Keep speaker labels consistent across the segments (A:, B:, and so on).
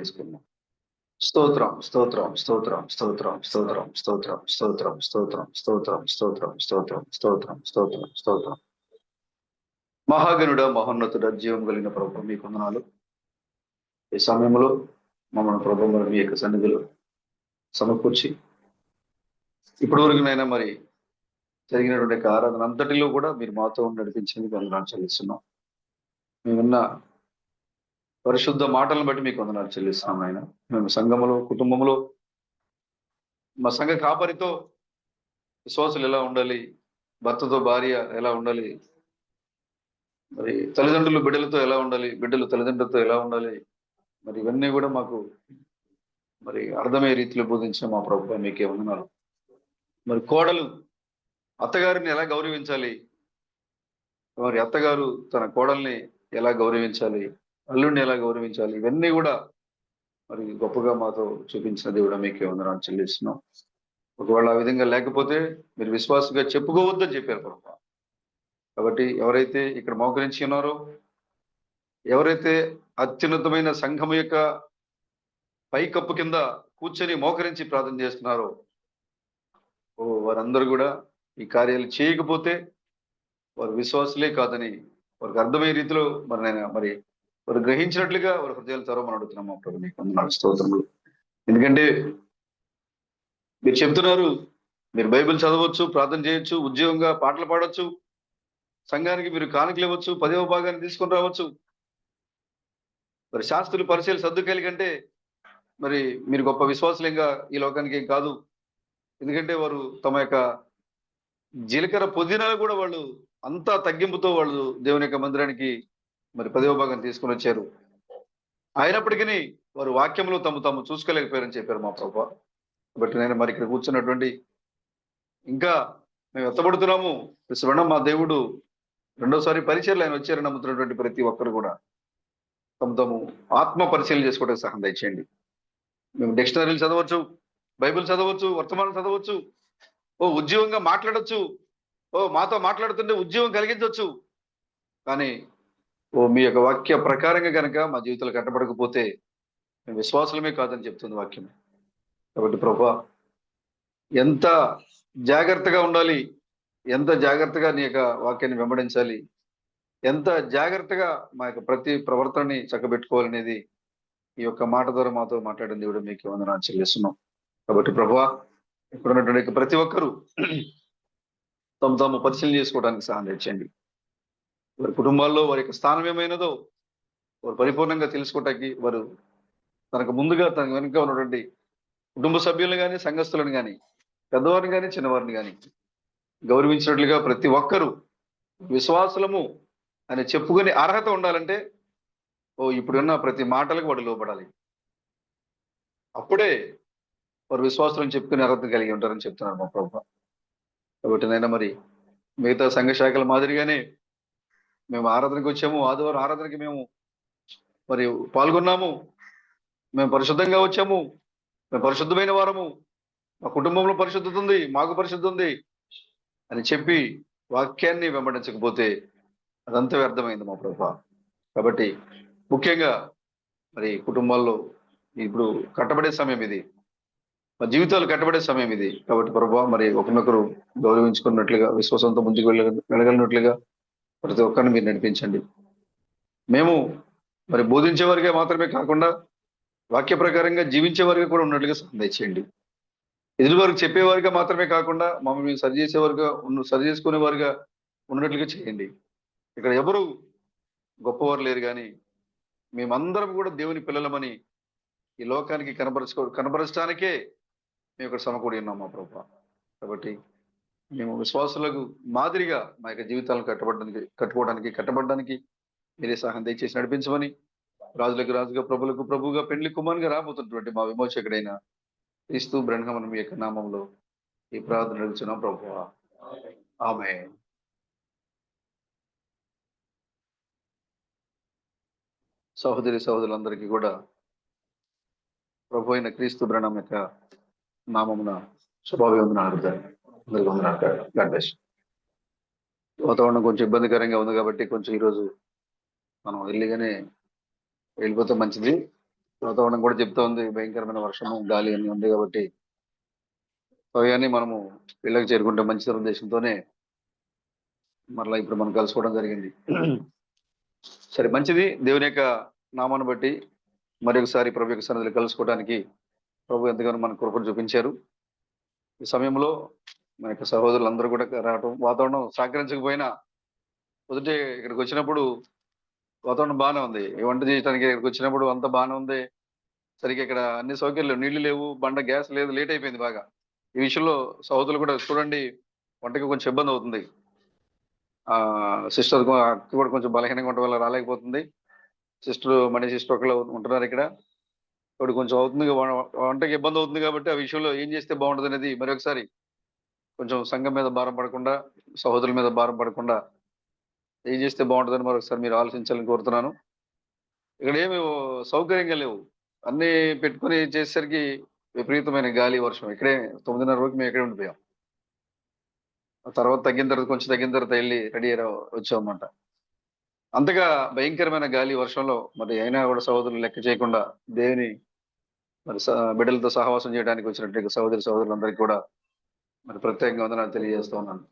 A: తెలియజేసుకున్నాం. స్తోత్రం స్తోత్రం స్తోత్రం స్తోత్రం స్తోత్రం స్తోత్రం స్తోత్రం స్తోత్రం స్తోత్రం స్తోత్రం స్తోత్రం స్తోత్రం స్తోత్రం స్తోత్రం. మహాగణుడ మహోన్నతుడ జీవం కలిగిన ప్రభు మీ వందనాలు. ఈ సమయంలో మమ్మల్ని ప్రభు మీ యొక్క సన్నిధిలో సమకూర్చి ఇప్పటి వరకు నైనా మరి జరిగినటువంటి ఆరాధన అంతటిలో కూడా మీరు మాతో నడిపించింది వందనాలు చెల్లిస్తున్నాం. మేమున్న పరిశుద్ధ మాటలను బట్టి మీకు వందనాలు చెల్లిస్తున్నాం. ఆయన మేము సంఘములో కుటుంబంలో మా సంఘ కాపరితో విశ్వాసులు ఎలా ఉండాలి, భర్తతో భార్య ఎలా ఉండాలి, మరి తల్లిదండ్రులు బిడ్డలతో ఎలా ఉండాలి, బిడ్డలు తల్లిదండ్రులతో ఎలా ఉండాలి, మరి ఇవన్నీ కూడా మాకు మరి అర్థమయ్యే రీతిలో బోధించిన మా ప్రభుత్వం మీకే వందనాలు. మరి కోడలు అత్తగారిని ఎలా గౌరవించాలి, మరి అత్తగారు తన కోడల్ని ఎలా గౌరవించాలి, అల్లుడిని ఎలా గౌరవించాలి, ఇవన్నీ కూడా మరి గొప్పగా మాతో చూపించిన దేవుడా మీకే వందనాలు చెల్లిస్తున్నాం. ఒకవేళ ఆ విధంగా లేకపోతే మీరు విశ్వాసంగా చెప్పుకోవద్దని చెప్పారు ప్రభు. కాబట్టి ఎవరైతే ఇక్కడ మోకరించి ఉన్నారో, ఎవరైతే అత్యున్నతమైన సంఘం యొక్క పైకప్పు కింద కూర్చొని మోకరించి ప్రార్థన చేస్తున్నారో వారందరూ కూడా ఈ కార్యాలు చేయకపోతే వారు విశ్వాసులే కాదని వారికి అర్థమయ్యే రీతిలో మరి వారు గ్రహించినట్లుగా వారి హృదయాలు తెరవమని అడుగుతున్నాం మా ప్రభు. నీకు వందనాలు స్తోత్రములు. ఎందుకంటే మీరు చెప్తున్నారు, మీరు బైబిల్ చదవచ్చు, ప్రార్థన చేయొచ్చు, ఉద్యోగంగా పాటలు పాడవచ్చు, సంఘానికి మీరు కానుకలు ఇవ్వచ్చు, 10వ భాగాన్ని తీసుకొని రావచ్చు. మరి శాస్త్రులు పరిచయాలు సర్దుకాయల కంటే మరి మీరు గొప్ప విశ్వాసులంగా ఈ లోకానికి ఏం కాదు. ఎందుకంటే వారు తమ యొక్క జీలకర్ర పుదీనాలు కూడా వాళ్ళు అంతా తగ్గింపుతో వాళ్ళు దేవుని యొక్క మందిరానికి మరి 10వ భాగం తీసుకొని వచ్చారు. అయినప్పటికీ వారు వాక్యంలో తాము చూసుకోలేకపోయారని చెప్పారు మా ప్రభు. కాబట్టి నేను మరి ఇక్కడ కూర్చున్నటువంటి ఇంకా మేము ఎత్తబడుతున్నాము, శ్రవణం మా దేవుడు రెండోసారి పరిచయలు ఆయన వచ్చారని నమ్ముతున్నటువంటి ప్రతి ఒక్కరు కూడా తాము ఆత్మ పరిశీలన చేసుకోవడానికి సహాయం దయచేయండి. మేము డిక్షనరీలు చదవచ్చు, బైబిల్ చదవచ్చు, వర్తమానం చదవచ్చు, ఉద్యోగంగా మాట్లాడచ్చు, మాతో మాట్లాడుతుంటే ఉద్యోగం కలిగించవచ్చు. కానీ మీ యొక్క వాక్య ప్రకారంగా కనుక మా జీవితాలు కట్టబడకపోతే మేము విశ్వాసులమే కాదని చెప్తుంది వాక్యం. కాబట్టి ప్రభా ఎంత జాగ్రత్తగా ఉండాలి, ఎంత జాగ్రత్తగా నీ యొక్క వాక్యాన్ని వెంబడించాలి, ఎంత జాగ్రత్తగా మా యొక్క ప్రతి ప్రవర్తనని చక్కబెట్టుకోవాలనేది ఈ యొక్క మాట ద్వారా మాతో మాట్లాడిన దేవుడు మీకు వందనాలు చెల్లిస్తున్నాం. కాబట్టి ప్రభువా ఇక్కడ ఉన్నటువంటి ప్రతి ఒక్కరూ తాము పరిశీలన చేసుకోవడానికి సహాయం తెచ్చండి. వారి కుటుంబాల్లో వారి యొక్క స్థానం ఏమైనదో వారు పరిపూర్ణంగా తెలుసుకోవటానికి వారు తనకు ముందుగా తన వెనుక ఉన్నటువంటి కుటుంబ సభ్యులను కానీ, సంఘస్థులను కానీ, పెద్దవారిని కానీ, చిన్నవారిని కానీ గౌరవించినట్లుగా ప్రతి ఒక్కరూ విశ్వాసులము అని చెప్పుకునే అర్హత ఉండాలంటే ఇప్పుడున్న ప్రతి మాటలకు వాడు లోపడాలి. అప్పుడే వారు విశ్వాసులను చెప్పుకునే అర్హత కలిగి ఉంటారని చెప్తున్నారు మా ప్రభు. కాబట్టి నైనా మరి మిగతా సంఘ శాఖల మాదిరిగానే మేము ఆరాధనకు వచ్చాము, ఆదివారం ఆరాధనకి మేము మరి పాల్గొన్నాము, మేము పరిశుద్ధంగా వచ్చాము, మేము పరిశుద్ధమైన వారము, మా కుటుంబంలో పరిశుద్ధత ఉంది, మాకు పరిశుద్ధి ఉంది అని చెప్పి వాక్యాన్ని వెంబడించకపోతే అదంతా వ్యర్థమైంది మా ప్రభు. కాబట్టి ముఖ్యంగా మరి కుటుంబాల్లో ఇప్పుడు కట్టబడే సమయం ఇది, మా జీవితాలు కట్టబడే సమయం ఇది. కాబట్టి ప్రభు మరి ఒకరినొకరు గౌరవించుకున్నట్లుగా, విశ్వాసంతో ముందుకు వెళ్ళగలిగినట్లుగా ప్రతి ఒక్కరిని మీరు నడిపించండి. మేము మరి బోధించేవారిగా మాత్రమే కాకుండా వాక్య ప్రకారంగా జీవించేవారిగా కూడా ఉన్నట్లుగా దయచేయండి. ఎదుటివారికి చెప్పేవారిగా మాత్రమే కాకుండా మమ్మల్ని సరి చేసుకునేవారిగా ఉన్నట్లుగా చేయండి. ఇక్కడ ఎవరు గొప్పవారు లేరు, కానీ మేమందరం కూడా దేవుని పిల్లలమని ఈ లోకానికి కనపరచడానికే మేము ఇక్కడ సమకూడి ఉన్నాం మా ప్రభు. కాబట్టి మేము విశ్వాసులకు మాదిరిగా మా యొక్క జీవితాలను కట్టబడడానికి మీరే సహాయం దయచేసి నడిపించమని, రాజులకు రాజుగా, ప్రభులకు ప్రభుగా, పెండ్లి కుమారుగా రాబోతున్నటువంటి మా విమోచకుడైన క్రీస్తు బ్రహ్మను మీ యొక్క నామంలో ఈ ప్రార్థన నడుచున్నాం ప్రభువా, ఆమేన్. సహోదరి సహోదరులందరికీ కూడా ప్రభు అయిన క్రీస్తు బ్రహ్మం యొక్క నామమున శుభాభివందనాలు. వాతావరణం కొంచెం ఇబ్బందికరంగా ఉంది కాబట్టి కొంచెం ఈరోజు మనం వెళ్ళిపోతే మంచిది. వాతావరణం కూడా చెప్తా ఉంది భయంకరమైన వర్షము గాలి అన్ని ఉంది కాబట్టి అవన్నీ మనము ఇళ్ళకి చేరుకుంటే మంచి ఉద్దేశంతోనే మరలా ఇప్పుడు మనం కలుసుకోవడం జరిగింది. సరే, మంచిది. దేవుని యొక్క నామాన్ని బట్టి మరొకసారి ప్రభు యొక్క సన్నిధిలో కలుసుకోవడానికి ప్రభు ఎంతగానో మన కృపను చూపించారు. ఈ సమయంలో మన యొక్క సహోదరులందరూ కూడా రావటం, వాతావరణం సహకరించకపోయినా పొద్దుటే ఇక్కడికి వచ్చినప్పుడు వాతావరణం బాగానే ఉంది. ఈ వంట చేయడానికి ఇక్కడికి వచ్చినప్పుడు అంతా బాగానే ఉంది. సరిగ్గా ఇక్కడ అన్ని సౌకర్యాలు, నీళ్లు లేవు, బండ గ్యాస్ లేదు, లేట్ అయిపోయింది బాగా. ఈ విషయంలో సహోదరులు కూడా చూడండి, వంటకి కొంచెం ఇబ్బంది అవుతుంది. సిస్టర్ అక్క కూడా కొంచెం బలహీనంగా ఉండడం వల్ల రాలేకపోతుంది. మణి సిస్టర్ ఒకళ్ళు ఉంటున్నారు ఇక్కడ. ఇప్పుడు కొంచెం అవుతుంది, వంటకి ఇబ్బంది అవుతుంది కాబట్టి ఆ విషయంలో ఏం చేస్తే బాగుంటుంది అనేది మరొకసారి కొంచెం సంఘం మీద భారం పడకుండా, సహోదరుల మీద భారం పడకుండా ఏం చేస్తే బాగుంటుందని మరొకసారి మీరు ఆలోచించాలని కోరుతున్నాను. ఇక్కడ ఏమి సౌకర్యంగా లేవు. అన్ని పెట్టుకుని చేసేసరికి విపరీతమైన గాలి, వర్షం. ఇక్కడే 9:30 వరకు మేము ఇక్కడే ఉండిపోయాం. ఆ తర్వాత కొంచెం తగ్గిన తర్వాత వెళ్ళి రెడీ వచ్చామన్నమాట. అంతగా భయంకరమైన గాలి, వర్షంలో మరి అయినా కూడా సహోదరులు లెక్క చేయకుండా దేవుని మరి బిడ్డలతో సహవాసం చేయడానికి వచ్చినట్టు సహోదరులందరికీ కూడా మరి ప్రత్యేకంగా వందనాలు తెలియజేస్తూ ఉన్నాను.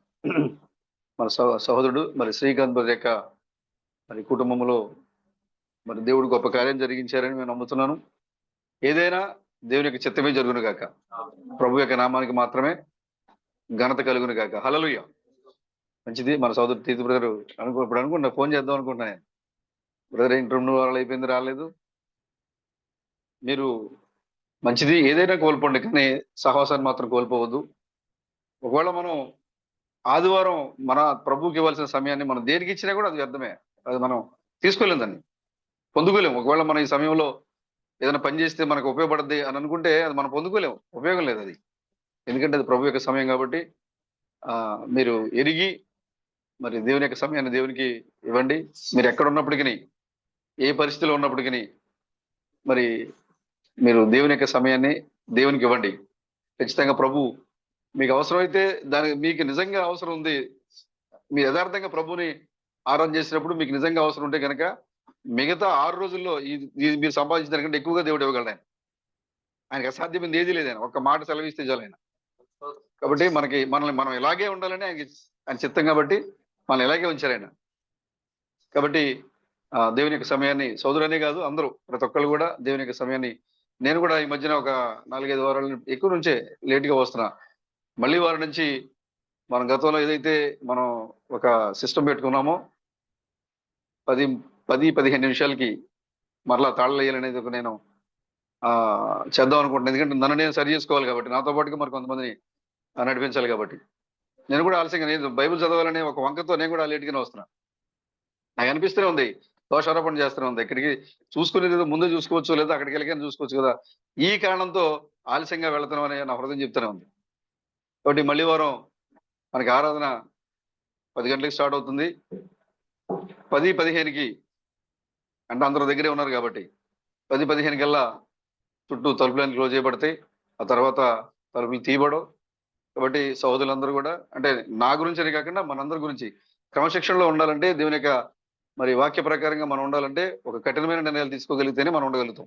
A: మన సహోదరుడు మరి శ్రీకాంత్ యొక్క మరి కుటుంబంలో మరి దేవుడు గొప్ప కార్యం జరిగించారని నేను నమ్ముతున్నాను. ఏదైనా దేవుని యొక్క చిత్తమే జరుగును గాక. ప్రభు యొక్క నామానికి మాత్రమే ఘనత కలుగును గాక. హల్లెలూయా. మంచిది. మన సోదరుడు తీతు బ్రదర్ ఇప్పుడు అనుకుంటా ఫోన్ చేద్దాం అనుకుంటున్నా నేను. బ్రదర్ ఏంటి 2 వారాలు అయిపోయింది, రాలేదు. మీరు మంచిది, ఏదైనా కోల్పోండి, కానీ సహవాసాన్ని మాత్రం కోల్పోవద్దు. ఒకవేళ మనం ఆదివారం మన ప్రభుకి ఇవ్వాల్సిన సమయాన్ని మనం దేనికి ఇచ్చినా కూడా అది వ్యర్థమే. అది మనం తీసుకోలేం, దాన్ని పొందుకోలేము. ఒకవేళ మనం ఈ సమయంలో ఏదైనా పని చేస్తే మనకు ఉపయోగపడద్ది అని అనుకుంటే అది మనం పొందుకోలేము, ఉపయోగం లేదు అది. ఎందుకంటే అది ప్రభు యొక్క సమయం కాబట్టి మీరు ఎరిగి మరి దేవుని యొక్క సమయాన్ని దేవునికి ఇవ్వండి. మీరు ఎక్కడ ఉన్నప్పటికీ, ఏ పరిస్థితిలో ఉన్నప్పటికీ మరి మీరు దేవుని యొక్క సమయాన్ని దేవునికి ఇవ్వండి. ఖచ్చితంగా ప్రభు మీకు అవసరమైతే, మీకు నిజంగా అవసరం ఉంది, మీ యథార్థంగా ప్రభుని ఆరాధన చేసినప్పుడు మీకు నిజంగా అవసరం ఉంటే కనుక మిగతా 6 రోజుల్లో మీరు సంపాదించిన దానికంటే ఎక్కువగా దేవుడు ఇవ్వగలడు. ఆయనకి అసాధ్యమైంది ఏది లేదు. ఆయన ఒక్క మాట సెలవిస్తే చాలు ఆయన. కాబట్టి మనం ఇలాగే ఉండాలని ఆయన చిత్తం కాబట్టి మనల్ని ఇలాగే ఉంచారు ఆయన. కాబట్టి దేవుని యొక్క సమయాన్ని సోదరులనే కాదు, అందరూ ప్రతి ఒక్కళ్ళు కూడా దేవుని యొక్క సమయాన్ని, నేను కూడా ఈ మధ్యన ఒక 4-5 వారాల ఎక్కువ నుంచే లేట్గా వస్తున్నా. మళ్ళీ వారి నుంచి మనం గతంలో ఏదైతే మనం ఒక సిస్టమ్ పెట్టుకున్నామో 10-15 నిమిషాలకి మరలా తాళాలు వేయాలనేది ఒక నేను చేద్దాం అనుకుంటున్నాను. ఎందుకంటే నన్ను నేను సరి చేసుకోవాలి కాబట్టి, నాతో పాటుగా మరి కొంతమందిని నడిపించాలి కాబట్టి. నేను కూడా ఆలస్యంగా, నేను బైబిల్ చదవాలనే ఒక వంకతో నేను కూడా లేట్గానే వస్తున్నా. నాకు అనిపిస్తూనే ఉంది, దోషారోపణ చేస్తూనే ఉంది. ఇక్కడికి చూసుకునేది ఏదో ముందే చూసుకోవచ్చు, లేదా అక్కడికి వెళ్ళగానే చూసుకోవచ్చు కదా. ఈ కారణంతో ఆలస్యంగా వెళుతున్నాం అనే నా హృదయం చెప్తూనే ఉంది. కాబట్టి మళ్ళీ వారం మనకి ఆరాధన 10 గంటలకు స్టార్ట్ అవుతుంది. 10-15కి అంటే అందరూ దగ్గరే ఉన్నారు కాబట్టి 10-15 కల్లా చుట్టూ తలుపులన్నీ క్లోజ్ చేయబడతాయి. ఆ తర్వాత తలుపులు తీయబడవు. కాబట్టి సహోదరులందరూ కూడా, అంటే నా గురించే కాకుండా మనందరి గురించి క్రమశిక్షణలో ఉండాలంటే, దేవుని యొక్క మరి వాక్య ప్రకారంగా మనం ఉండాలంటే ఒక కఠినమైన నిర్ణయాలు తీసుకోగలిగితేనే మనం ఉండగలుగుతాం.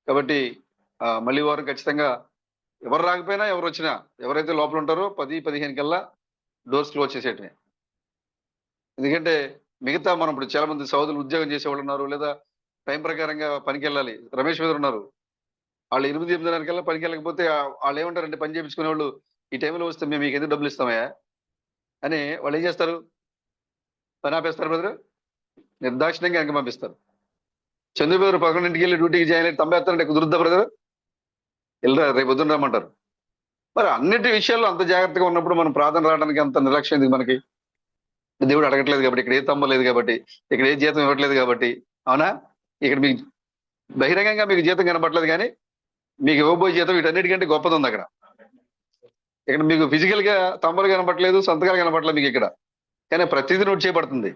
A: కాబట్టి మళ్ళీ వారం ఖచ్చితంగా ఎవరు రాకపోయినా, ఎవరు వచ్చినా, ఎవరైతే లోపల ఉంటారో 10-15 కల్లా డోర్స్ క్లోజ్ చేసేయటమే. ఎందుకంటే మిగతా మనం ఇప్పుడు చాలా మంది సహోదరులు ఉద్యోగం చేసేవాళ్ళు ఉన్నారు, లేదా టైం ప్రకారంగా పనికి వెళ్ళాలి. రమేష్ మీద ఉన్నారు, వాళ్ళు 8-8:30 కల్లా పనికి వెళ్ళకపోతే వాళ్ళు ఏమంటారంటే, పని చేయించుకునే వాళ్ళు ఈ టైంలో వస్తే మేము మీకు ఎందుకు డబ్బులు ఇస్తామయ్యా అని వాళ్ళు ఏం చేస్తారు, పని ఆపేస్తారు బ్రదర్, నిర్దాక్షిణ్యంగా వెనక పంపిస్తారు. చంద్ర బ్రదర్ 11ంటికి వెళ్ళి డ్యూటీకి జాయిన్ అయ్యి తంబేస్తారంటే కుదురుద్దా బ్రదర్, వెళ్ళరా రేపు పొద్దున్న రమ్మంటారు. మరి అన్నిటి విషయాల్లో అంత జాగ్రత్తగా ఉన్నప్పుడు మనం ప్రార్థన రావడానికి అంత నిర్లక్ష్యం ఎందుకు మనకి? దేవుడు అడగట్లేదు కాబట్టి, ఇక్కడ ఏ తమ్మ లేదు కాబట్టి, ఇక్కడ ఏ జీతం ఇవ్వట్లేదు కాబట్టి. అవునా? ఇక్కడ మీకు బహిరంగంగా మీకు జీతం కనపట్లేదు, కానీ మీకు ఇవ్వబోయే జీతం వీటన్నిటికంటే గొప్పది ఉంది అక్కడ. ఇక్కడ మీకు ఫిజికల్ గా తమ్మలు కనపట్లేదు, సంతకాలు కనపట్లేదు మీకు ఇక్కడ, కానీ ప్రతిదీ నోట్ చేయబడుతుంది.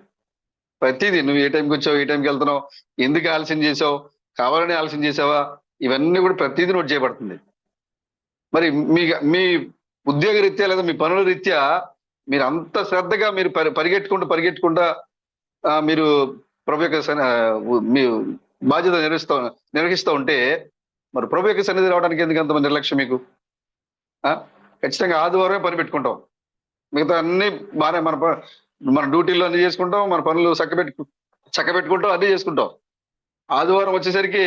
A: ప్రతిదీ, నువ్వు ఏ టైంకి వచ్చావు, ఏ టైంకి వెళ్తున్నావు, ఎందుకు ఆలస్యం చేసావు, కావాలని ఆలస్యం చేసావా, ఇవన్నీ కూడా ప్రతిదీ నోట్ చేయబడుతుంది. మరి మీ ఉద్యోగ రీత్యా లేదా మీ పనుల రీత్యా మీరు అంత శ్రద్ధగా మీరు పరిగెట్టుకుంటా మీరు ప్రభు యొక్క బాధ్యత నిర్వహిస్తూ ఉంటే మరి ప్రభు యొక్క సన్నిధి రావడానికి ఎందుకు అంత నిర్లక్ష్యం మీకు? ఆ ఖచ్చితంగా ఆదివారమే పని పెట్టుకుంటాం, మిగతా అన్ని బాగానే మన డ్యూటీలో అన్ని చేసుకుంటాం, మన పనులు చక్కబెట్టుకుంటాం, అన్ని చేసుకుంటాం. ఆదివారం వచ్చేసరికి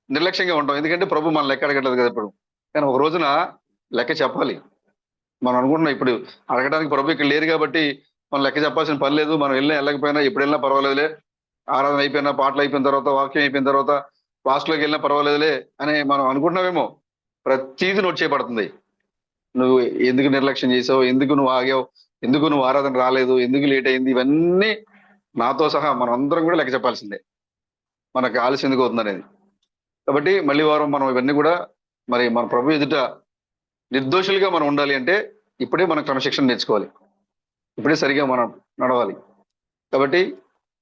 A: నిర్లక్ష్యంగా ఉంటాం, ఎందుకంటే ప్రభు మన లెక్క అడగట్లేదు కదా ఇప్పుడు. కానీ ఒక రోజున లెక్క చెప్పాలి. మనం అనుకుంటున్నాం ఇప్పుడు అడగడానికి ప్రభు ఇక్కడ లేరు కాబట్టి మనం లెక్క చెప్పాల్సిన పని లేదు, మనం వెళ్ళకపోయినా ఎప్పుడు వెళ్ళినా పర్వాలేదులే, ఆరాధన అయిపోయినా, పాటలు అయిపోయిన తర్వాత, వాక్యం అయిపోయిన తర్వాత క్లాస్లోకి వెళ్ళినా పర్వాలేదులే అని మనం అనుకుంటున్నామేమో. ప్రతిదీ నోట్ చేయబడుతుంది. నువ్వు ఎందుకు నిర్లక్ష్యం చేసావు, ఎందుకు నువ్వు ఆగావు, ఎందుకు నువ్వు ఆరాధన రాలేదు, ఎందుకు లేట్ అయింది, ఇవన్నీ నాతో సహా మనం అందరం కూడా లెక్క చెప్పాల్సిందే, మనకు ఆలస్యం ఎందుకు అవుతుంది అనేది. కాబట్టి మళ్ళీ వారం మనం ఇవన్నీ కూడా మరి మన ప్రభు ఎదుట నిర్దోషులుగా మనం ఉండాలి అంటే ఇప్పుడే మనం క్రమశిక్షణ నేర్చుకోవాలి, ఇప్పుడే సరిగా మనం నడవాలి. కాబట్టి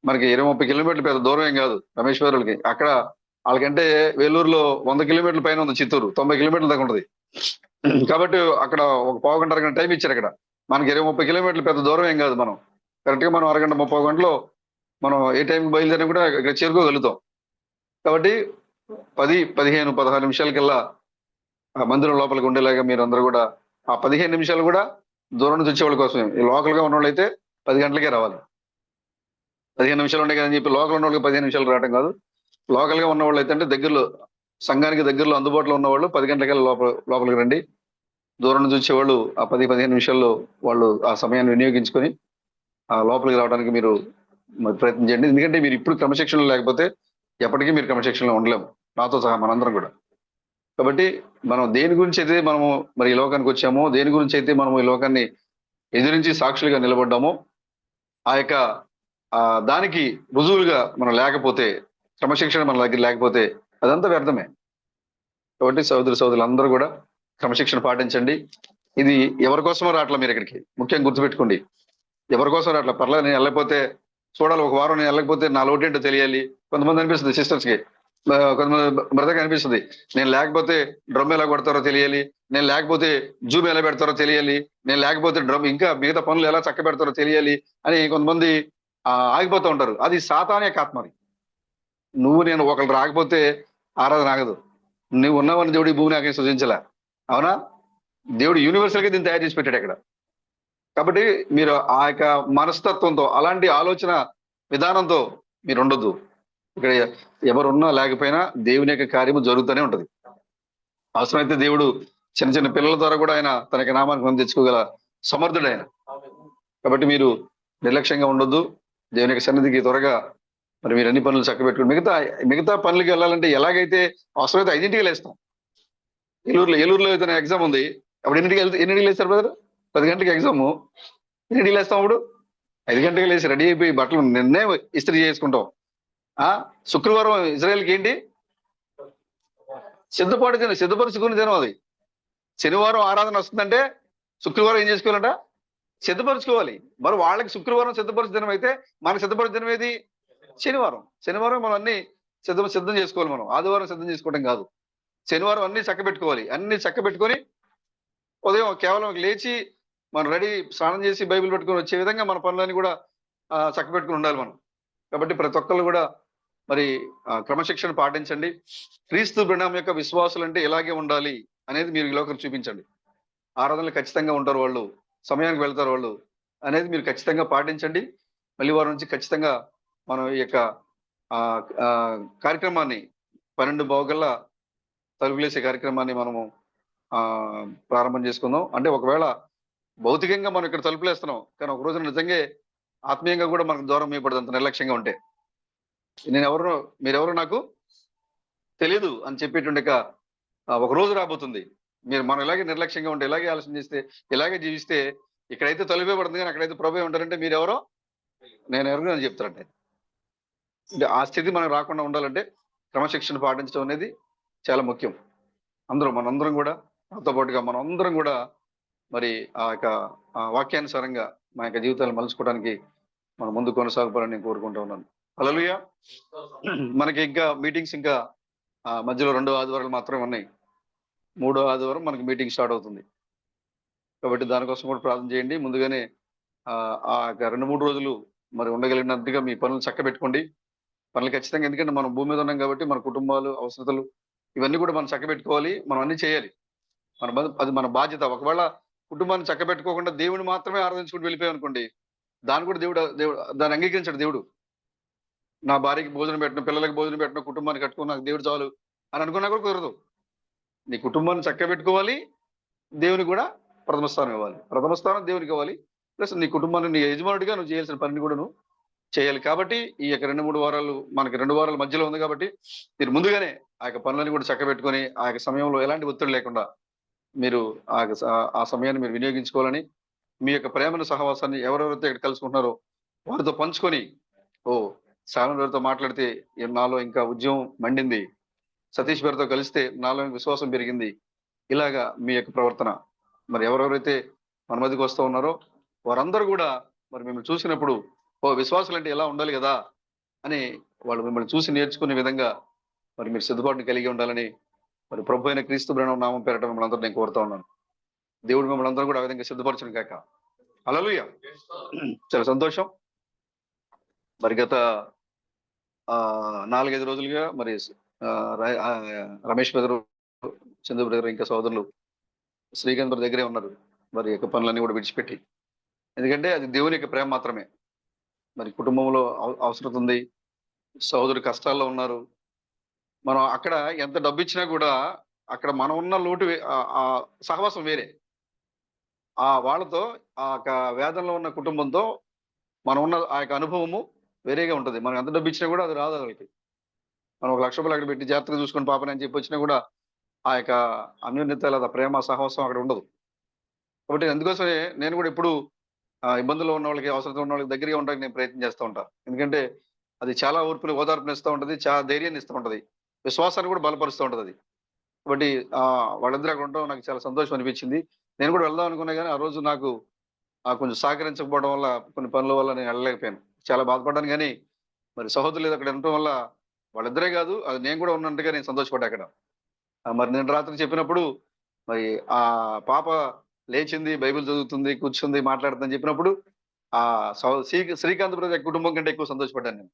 A: మనకి 20-30 కిలోమీటర్లు పెద్ద దూరం ఏం కాదు రమేశ్వరులకి. అక్కడ వాళ్ళకంటే వేలూరులో 100 కిలోమీటర్ల పైన ఉంది, చిత్తూరు 90 కిలోమీటర్ల దాకా ఉంటుంది. కాబట్టి అక్కడ ఒక పావు గంట అరగంట టైం ఇచ్చారు. అక్కడ మనకి 20-30 కిలోమీటర్లు పెద్ద దూరం ఏం కాదు. మనం కరెక్ట్ గా మనం అరగంట 30 గంటలో మనం ఏ టైంకి బయలుదేరినా కూడా ఇక్కడ చేరుకోగలుగుతాం. కాబట్టి 10-15-16 నిమిషాలకల్లా ఆ మందిరం లోపలికి ఉండేలాగా మీరు అందరూ కూడా ఆ 15 నిమిషాలు కూడా దూరం నుంచి వచ్చే వాళ్ళ కోసం. ఈ లోకల్ గా ఉన్న వాళ్ళు అయితే 10 గంటలకే రావాలి. 15 నిమిషాలు ఉండే కదని చెప్పి లోకల్ ఉన్న వాళ్ళకి 15 నిమిషాలు రావడం కాదు. లోకల్ గా ఉన్న వాళ్ళు అయితే అంటే దగ్గరలో, సంఘానికి దగ్గరలో అందుబాటులో ఉన్న వాళ్ళు 10 గంటలకల్లా లోపలికి రండి. దూరం నుంచి వచ్చేవాళ్ళు ఆ 10-15 నిమిషాల్లో వాళ్ళు ఆ సమయాన్ని వినియోగించుకొని ఆ లోపలికి రావడానికి మీరు ప్రయత్నం చేయండి. ఎందుకంటే మీరు ఇప్పుడు క్రమశిక్షణలో లేకపోతే ఎప్పటికీ మీరు క్రమశిక్షణలో ఉండలేము, నాతో సహా మనందరం కూడా. కాబట్టి మనం దేని గురించి అయితే మనము మరి ఈ లోకానికి వచ్చామో, దేని గురించి అయితే మనము ఈ లోకాన్ని ఎదిరించి సాక్షులుగా నిలబడ్డామో, ఆ యొక్క దానికి రుజువులుగా మనం లేకపోతే, క్రమశిక్షణ మన దగ్గర లేకపోతే అదంతా వ్యర్థమే. కాబట్టి సోదరులు అందరూ కూడా క్రమశిక్షణ పాటించండి. ఇది ఎవరి కోసమో రావట్లా మీరు ఇక్కడికి, ముఖ్యంగా గుర్తుపెట్టుకోండి. ఎవరి కోసం రావట్లా. పర్లేదు నేను వెళ్ళకపోతే చూడాలి, ఒక వారం నేను వెళ్ళకపోతే నా లోటు ఏంటో తెలియాలి. కొంతమంది అనిపిస్తుంది సిస్టర్స్ కి, కొంతమంది బ్రదర్కి అనిపిస్తుంది నేను లేకపోతే డ్రమ్ ఎలా కొడతారో తెలియాలి, నేను లేకపోతే జూమ్ ఎలా పెడతారో తెలియాలి, నేను లేకపోతే డ్రమ్ ఇంకా మిగతా పనులు ఎలా చక్క పెడతారో తెలియాలి అని కొంతమంది ఆగిపోతూ ఉంటారు. అది సాతాన్ యొక్క ఆత్మ. నువ్వు నేను ఒకళ్ళు రాకపోతే ఆరాధన ఆగదు. నువ్వు ఉన్నావని దేవుడు ఈ భూమిని ఆకే సృజించలే, అవునా? దేవుడు యూనివర్సల్ గా దీన్ని తయారు చేసి పెట్టాడు అక్కడ. కాబట్టి మీరు ఆ యొక్క మనస్తత్వంతో, అలాంటి ఆలోచన విధానంతో మీరు ఉండొద్దు. ఇక్కడ ఎవరున్నా లేకపోయినా దేవుని యొక్క కార్యము జరుగుతూనే ఉంటది. అవసరమైతే దేవుడు చిన్న చిన్న పిల్లల ద్వారా కూడా ఆయన తనకి నామానికి మనం తెచ్చుకోగల సమర్థుడు ఆయన. కాబట్టి మీరు నిర్లక్ష్యంగా ఉండొద్దు. దేవుని యొక్క సన్నిధికి త్వరగా మరి మీరు అన్ని పనులు చక్కబెట్టుకుని మిగతా పనులకి వెళ్ళాలంటే ఎలాగైతే అవసరమైతే 5ంటికి లేస్తాం. ఏలూరులో ఏదైనా ఎగ్జామ్ ఉంది, అప్పుడు ఎన్నింటికి లేస్తారు బ్రదర్? 10 గంటలకి ఎగ్జాము, ఎన్నింటికి లేస్తాం? అప్పుడు 5 గంటలకి లేచి రెడీ అయిపోయి బట్టలు నిన్నే ఇస్త్రీ చేసుకుంటాం. శుక్రవారం ఇజ్రాయెల్కి ఏంటి? సిద్ధపరుచుకుని దినం అది. శనివారం ఆరాధన వస్తుందంటే శుక్రవారం ఏం చేసుకోవాలంట? సిద్ధపరచుకోవాలి. మరి వాళ్ళకి శుక్రవారం సిద్ధపరచు దినం అయితే మనకు సిద్ధపరచు దినం ఏది? శనివారం మనం అన్ని సిద్ధం చేసుకోవాలి. మనం ఆదివారం సిద్ధం చేసుకోవడం కాదు, శనివారం అన్ని చక్కబెట్టుకోవాలి. అన్ని చక్కబెట్టుకొని ఉదయం కేవలం లేచి మనం రెడీ, స్నానం చేసి బైబిల్ పెట్టుకొని వచ్చే విధంగా మన పనులన్నీ కూడా చక్కబెట్టుకుని ఉండాలి మనం. కాబట్టి ప్రతి ఒక్కళ్ళు కూడా మరి క్రమశిక్షణ పాటించండి. క్రీస్తు బృందం యొక్క విశ్వాసులు అంటే ఇలాగే ఉండాలి అనేది మీరు ఈ లోకం చూపించండి. ఆరాధనలు ఖచ్చితంగా ఉంటారు వాళ్ళు, సమయానికి వెళ్తారు వాళ్ళు అనేది మీరు ఖచ్చితంగా పాటించండి. మళ్ళీ వారం నుంచి ఖచ్చితంగా మనం ఈ యొక్క కార్యక్రమాన్ని 12:15 తలుపులేసే కార్యక్రమాన్ని మనము ప్రారంభం చేసుకుందాం. అంటే ఒకవేళ భౌతికంగా మనం ఇక్కడ తలుపులేస్తున్నాం, కానీ ఒక రోజున నిజంగా ఆత్మీయంగా కూడా మనకు దూరం ఇవ్వబడదు అంత నిర్లక్ష్యంగా ఉంటే. మీరెవరో నాకు తెలియదు అని చెప్పేటువంటి ఒక రోజు రాబోతుంది. మనం ఇలాగే నిర్లక్ష్యంగా ఉంటే, ఇలాగే ఆలోచన చేస్తే, ఇలాగే జీవిస్తే ఇక్కడైతే తలుపే పడుతుంది కానీ అక్కడైతే ప్రభు ఉంటారంటే మీరెవరో నేను ఎవరు అని చెప్తారంటే. ఆ స్థితి మనకు రాకుండా ఉండాలంటే క్రమశిక్షణ పాటించడం అనేది చాలా ముఖ్యం. మనందరం కూడా నాతో పాటుగా మనందరం కూడా మరి ఆ యొక్క వాక్యానుసారంగా మా యొక్క జీవితాలు మలుచుకోవడానికి మనం ముందు కొనసాగుకోవాలని నేను కోరుకుంటూ ఉన్నాను. హల్లెలూయా. మనకి ఇంకా మీటింగ్స్ ఇంకా మధ్యలో 2 ఆదివారాలు మాత్రమే ఉన్నాయి. 3వ ఆదివారం మనకి మీటింగ్ స్టార్ట్ అవుతుంది. కాబట్టి దానికోసం కూడా ప్రార్థన చేయండి. ముందుగానే ఆ 2-3 రోజులు మరి ఉండగలిగినట్టుగా మీ పనులు చక్కబెట్టుకోండి. పనులు ఖచ్చితంగా, ఎందుకంటే మనం భూమి మీద ఉన్నాం కాబట్టి మన కుటుంబాలు, అవసరతలు ఇవన్నీ కూడా మనం చక్కబెట్టుకోవాలి. మనం అన్ని చేయాలి. అది మన బాధ్యత. ఒకవేళ కుటుంబాన్ని చక్కబెట్టుకోకుండా దేవుడిని మాత్రమే ఆరాధించుకుంటూ వెళ్ళిపోయాం అనుకోండి, దాన్ని కూడా దేవుడు దేవుడు దాన్ని అంగీకరించాడు దేవుడు. నా భార్యకి భోజనం పెట్టను, పిల్లలకి భోజనం పెట్టను, కుటుంబాన్ని కట్టుకుని నాకు దేవుడు చాలు అని అనుకున్నా కూడా కుదరదు. నీ కుటుంబాన్ని చక్కబెట్టుకోవాలి, దేవునికి కూడా ప్రథమ స్థానం ఇవ్వాలి. ప్రథమ స్థానం దేవునికి ఇవ్వాలి. ప్లస్ నీ కుటుంబాన్ని నీ యజమానుడిగా నువ్వు చేయాల్సిన పనిని కూడా నువ్వు చేయాలి. కాబట్టి ఈ యొక్క 2, 3 వారాలు మనకి 2 వారాల మధ్యలో ఉంది కాబట్టి మీరు ముందుగానే ఆ యొక్క పనులని కూడా చక్కబెట్టుకొని ఆ యొక్క సమయంలో ఎలాంటి ఒత్తిడి లేకుండా మీరు ఆ సమయాన్ని మీరు వినియోగించుకోవాలని, మీ యొక్క ప్రేమను, సహవాసాన్ని ఎవరెవరైతే ఇక్కడ కలుసుకుంటున్నారో వారితో పంచుకొని, ఓ శ్రావణ్ గారితో మాట్లాడితే నాలో ఇంకా ఉద్యమం మండింది, సతీష్ గారితో కలిస్తే నాలో విశ్వాసం పెరిగింది, ఇలాగా మీ యొక్క ప్రవర్తన మరి ఎవరెవరైతే మన మధ్యకి వస్తూ ఉన్నారో వారందరూ కూడా మరి మిమ్మల్ని చూసినప్పుడు ఓ విశ్వాసులు అంటే ఎలా ఉండాలి కదా అని వాళ్ళు మిమ్మల్ని చూసి నేర్చుకునే విధంగా మరి మీరు సిద్ధపాటుని కలిగి ఉండాలని మరి ప్రభు అయిన క్రీస్తు బ్రహ్మ నామం పేరట మిమ్మల్ని అందరూ నేను కోరుతా ఉన్నాను. దేవుడు మిమ్మల్ని అందరూ కూడా ఆ విధంగా సిద్ధపరచును కాక. హల్లెలూయా. చాలా సంతోషం. మరి గత 4-5 రోజులుగా మరి రమేష్ బ్రదరు, చందు బ్రదర్, ఇంకా సోదరులు శ్రీకాంత్ బ్రదర్ దగ్గరే ఉన్నారు. మరి యొక్క పనులన్నీ కూడా విడిచిపెట్టి, ఎందుకంటే అది దేవుని యొక్క ప్రేమ మాత్రమే. మరి కుటుంబంలో అవసరం ఉంది, సహోదరు కష్టాల్లో ఉన్నారు. మనం అక్కడ ఎంత డబ్బు ఇచ్చినా కూడా అక్కడ మనం ఉన్న లోటు ఆ సహవాసం వేరే. వాళ్ళతో ఆ యొక్క వేదనలో ఉన్న కుటుంబంతో మనం ఉన్న ఆ యొక్క అనుభవము వేరేగా ఉంటది. మనం ఎంత డబ్బు ఇచ్చినా కూడా అది రాదు వాళ్ళకి. మనం ఒక 1,00,000 రూపాయలు అక్కడ పెట్టి జాగ్రత్తగా చూసుకొని పాపని అని చెప్పి వచ్చినా కూడా ఆ యొక్క అన్యోన్యత లేదా ప్రేమ సహవాసం అక్కడ ఉండదు. కాబట్టి అందుకోసమే నేను కూడా ఎప్పుడు ఇబ్బందుల్లో ఉన్న వాళ్ళకి, అవసరంతో ఉన్న వాళ్ళకి దగ్గరగా ఉండడానికి నేను ప్రయత్నం చేస్తూ ఉంటాను. ఎందుకంటే అది చాలా ఓదార్పుని ఇస్తూ ఉంటది, చాలా ధైర్యాన్ని ఇస్తూ ఉంటది, విశ్వాసాన్ని కూడా బలపరుస్తూ ఉంటది అది. కాబట్టి వాళ్ళిద్దరూ అక్కడ ఉండడం నాకు చాలా సంతోషం అనిపించింది. నేను కూడా వెళ్దాం అనుకున్నా కానీ ఆ రోజు నాకు కొంచెం సహకరించకపోవడం వల్ల, కొన్ని పనుల వల్ల నేను వెళ్ళలేకపోయాను. చాలా బాధపడ్డాను. కానీ మరి సహోదరులు అక్కడ ఉండటం వల్ల వాళ్ళిద్దరే కాదు, అది నేను కూడా ఉన్నట్టుగా నేను సంతోషపడ్డా అక్కడ. మరి నేను రాత్రి చెప్పినప్పుడు మరి ఆ పాప లేచింది, బైబిల్ చదువుతుంది, కూర్చుంది, మాట్లాడుతుందని చెప్పినప్పుడు ఆ శ్రీకాంత్ బ్రదర్ కుటుంబం కంటే ఎక్కువ సంతోషపడ్డాను నేను.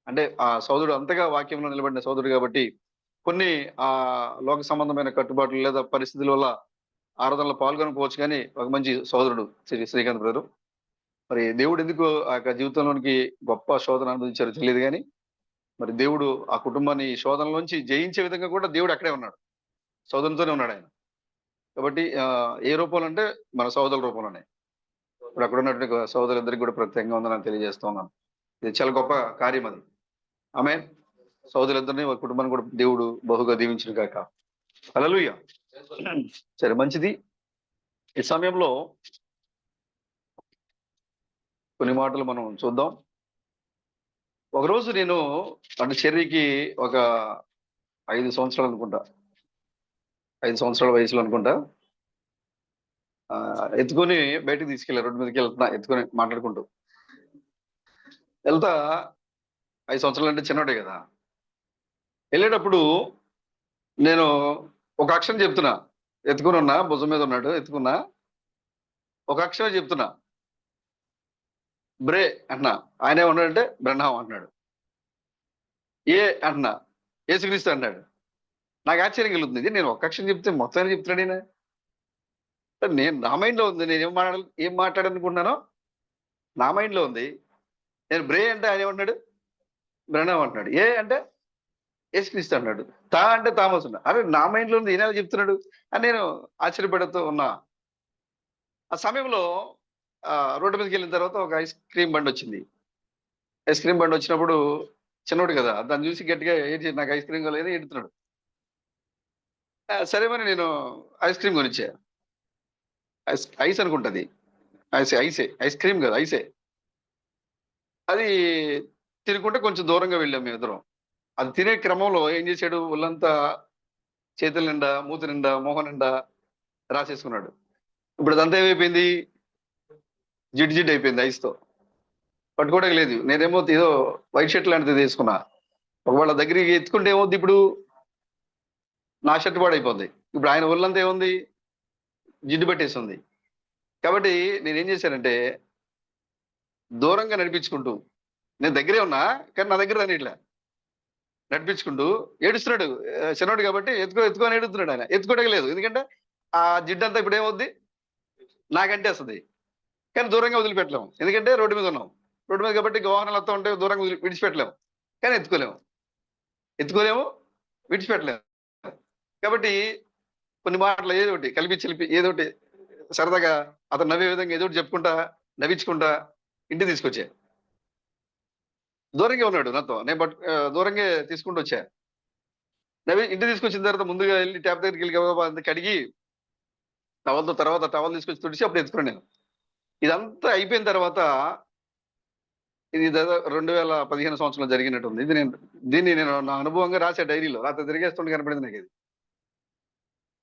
A: అంటే ఆ సోదరుడు అంతగా వాక్యంలో నిలబడిన సోదరుడు కాబట్టి కొన్ని లోక సంబంధమైన కట్టుబాట్లు లేదా పరిస్థితుల వల్ల ఆరాధనలో పాల్గొనకపోవచ్చు, కానీ ఒక మంచి సోదరుడు శ్రీకాంత్ బ్రదరు. మరి దేవుడు ఎందుకు ఆ యొక్క జీవితంలోనికి గొప్ప శోధన అనుభవించారో తెలియదు, కానీ మరి దేవుడు ఆ కుటుంబాన్ని శోధనలోంచి జయించే విధంగా కూడా దేవుడు అక్కడే ఉన్నాడు, సోదరునితోనే ఉన్నాడు ఆయన. కాబట్టి ఏ రూపంలో అంటే మన సోదరుల రూపంలోనే. ఇప్పుడు అక్కడ ఉన్నటువంటి సోదరులిద్దరికి కూడా ప్రత్యేకంగా ఉందని తెలియజేస్తూ ఉన్నాను. ఇది చాలా గొప్ప కార్యం అది. ఆమేన్. సోదరులిద్దరిని, వారి కుటుంబాన్ని కూడా దేవుడు బహుగా దీవించును గాక. హల్లెలూయా. సరే, మంచిది. ఈ సమయంలో కొన్ని మాటలు మనం చూద్దాం. ఒకరోజు నేను అంటే చెర్రీకి ఒక 5 సంవత్సరాలు అనుకుంటా, 5 సంవత్సరాల వయసులో అనుకుంటా, ఎత్తుకొని బయటకు తీసుకెళ్ళారు. రోడ్డు మీదకి వెళ్తున్నా ఎత్తుకొని మాట్లాడుకుంటూ వెళ్తా. 5 సంవత్సరాలు అంటే చిన్నోడే కదా. వెళ్ళేటప్పుడు నేను ఒక అక్షరం చెప్తున్నా, ఎత్తుకుని ఉన్నా, భుజం మీద ఉన్నాడు, ఎత్తుకున్నా, ఒక అక్షరం చెప్తున్నా, బ్రే అంటున్నా. ఆయన ఏమన్నాడంటే బ్రహ్నాం అంటున్నాడు. ఏ అంటున్నా, యేసుక్రీస్తు అంటాడు. నాకు ఆశ్చర్యం కలుగుతుంది. నేను ఒక అక్షరం చెప్తే మొత్తం చెప్తున్నాడు ఈయన. నేను నా మైండ్ లో ఉంది, నేను ఏం మాట్లాడాలనుకుంటున్నానో నా మైండ్ లో ఉంది. నేను బ్రే అంటే ఆయన ఏమంటున్నాడు, బ్రహ్నాం అంటున్నాడు. ఏ అంటే యేసుక్రీస్తు అన్నాడు. తా అంటే తామస్ అన్నాడు. అరే, నా మైండ్ లో ఉంది, ఈయన చెప్తున్నాడు అని నేను ఆశ్చర్యపడుతూ ఉన్నా. ఆ సమయంలో రోడ్డు మీదకి వెళ్ళిన తర్వాత ఒక ఐస్ క్రీమ్ బండి వచ్చింది. ఐస్ క్రీమ్ బండి వచ్చినప్పుడు చిన్నోడు కదా, దాన్ని చూసి గట్టిగా ఏంటి నాకు ఐస్ క్రీమ్ కాలేదు ఎడుతున్నాడు. సరే మరి నేను ఐస్ క్రీమ్ కొనిచ్చా. ఐస్ అనుకుంటది, ఐసే, ఐస్ క్రీమ్ కదా, ఐసే. అది తినుకుంటే కొంచెం దూరంగా వెళ్ళాం మేమిద్దరం. అది తినే క్రమంలో ఏం చేశాడు, ఒళ్ళంతా చేతుల నిండా, మూతి నిండా, మొహం నిండా రాసేసుకున్నాడు. ఇప్పుడు అదంతా ఏమైపోయింది, జిడ్డు అయిపోయింది ఐస్తో. పట్టుకోవడానికి లేదు. నేనేమో ఏదో వైట్ షర్ట్ లాంటిది తీసుకున్నా. ఒకవేళ దగ్గరికి ఎత్తుకుంటే ఏమవుద్ది, ఇప్పుడు నా షర్ట్ పాడైపోద్ది. ఇప్పుడు ఆయన ఒళ్ళంతా ఏముంది, జిడ్డు పట్టేసి ఉంది. కాబట్టి నేనేం చేశానంటే దూరంగా నడిపించుకుంటూ నేను దగ్గరే ఉన్నా, కానీ నా దగ్గర రాని ఇట్లా నడిపించుకుంటూ ఏడుస్తున్నాడు. చిన్నోడు కాబట్టి ఎత్తుకొని ఏడుస్తున్నాడు. ఆయన ఎత్తుకోవడం లేదు, ఎందుకంటే ఆ జిడ్డంతా ఇప్పుడు ఏమవుద్ది, నాకంటే వస్తుంది. కానీ దూరంగా వదిలిపెట్టలేము, ఎందుకంటే రోడ్డు మీద ఉన్నాం. రోడ్డు మీద కాబట్టి వాహనాలు వస్తూ ఉంటే దూరంగా విడిచిపెట్టలేము, కానీ ఎత్తుకోలేము, విడిచిపెట్టలేము. కాబట్టి కొన్ని మాటలు ఏదో ఒకటి కలిపి ఏదో ఒకటి సరదాగా అతను నవ్వే విధంగా ఏదో ఒకటి చెప్పుకుంటా, నవ్వించుకుంటా ఇంటికి తీసుకొచ్చా. దూరంగా ఉన్నాడు నాతో, నేను దూరంగా తీసుకుంటూ వచ్చా. ఇంటికి తీసుకొచ్చిన తర్వాత ముందుగా వెళ్ళి ట్యాప్ దగ్గరికి వెళ్ళి కడిగి తర్వాత టవల్ తీసుకొచ్చి తుడిచి అప్పుడు ఎత్తుకున్నాను నేను. ఇదంతా అయిపోయిన తర్వాత, ఇది దాదాపు 2015 సంవత్సరంలో జరిగినట్టుంది. దీన్ని నేను నా అనుభవంగా రాసే డైరీలో రాత్రి తిరిగేస్తుంటే కనపడింది నాకు ఇది.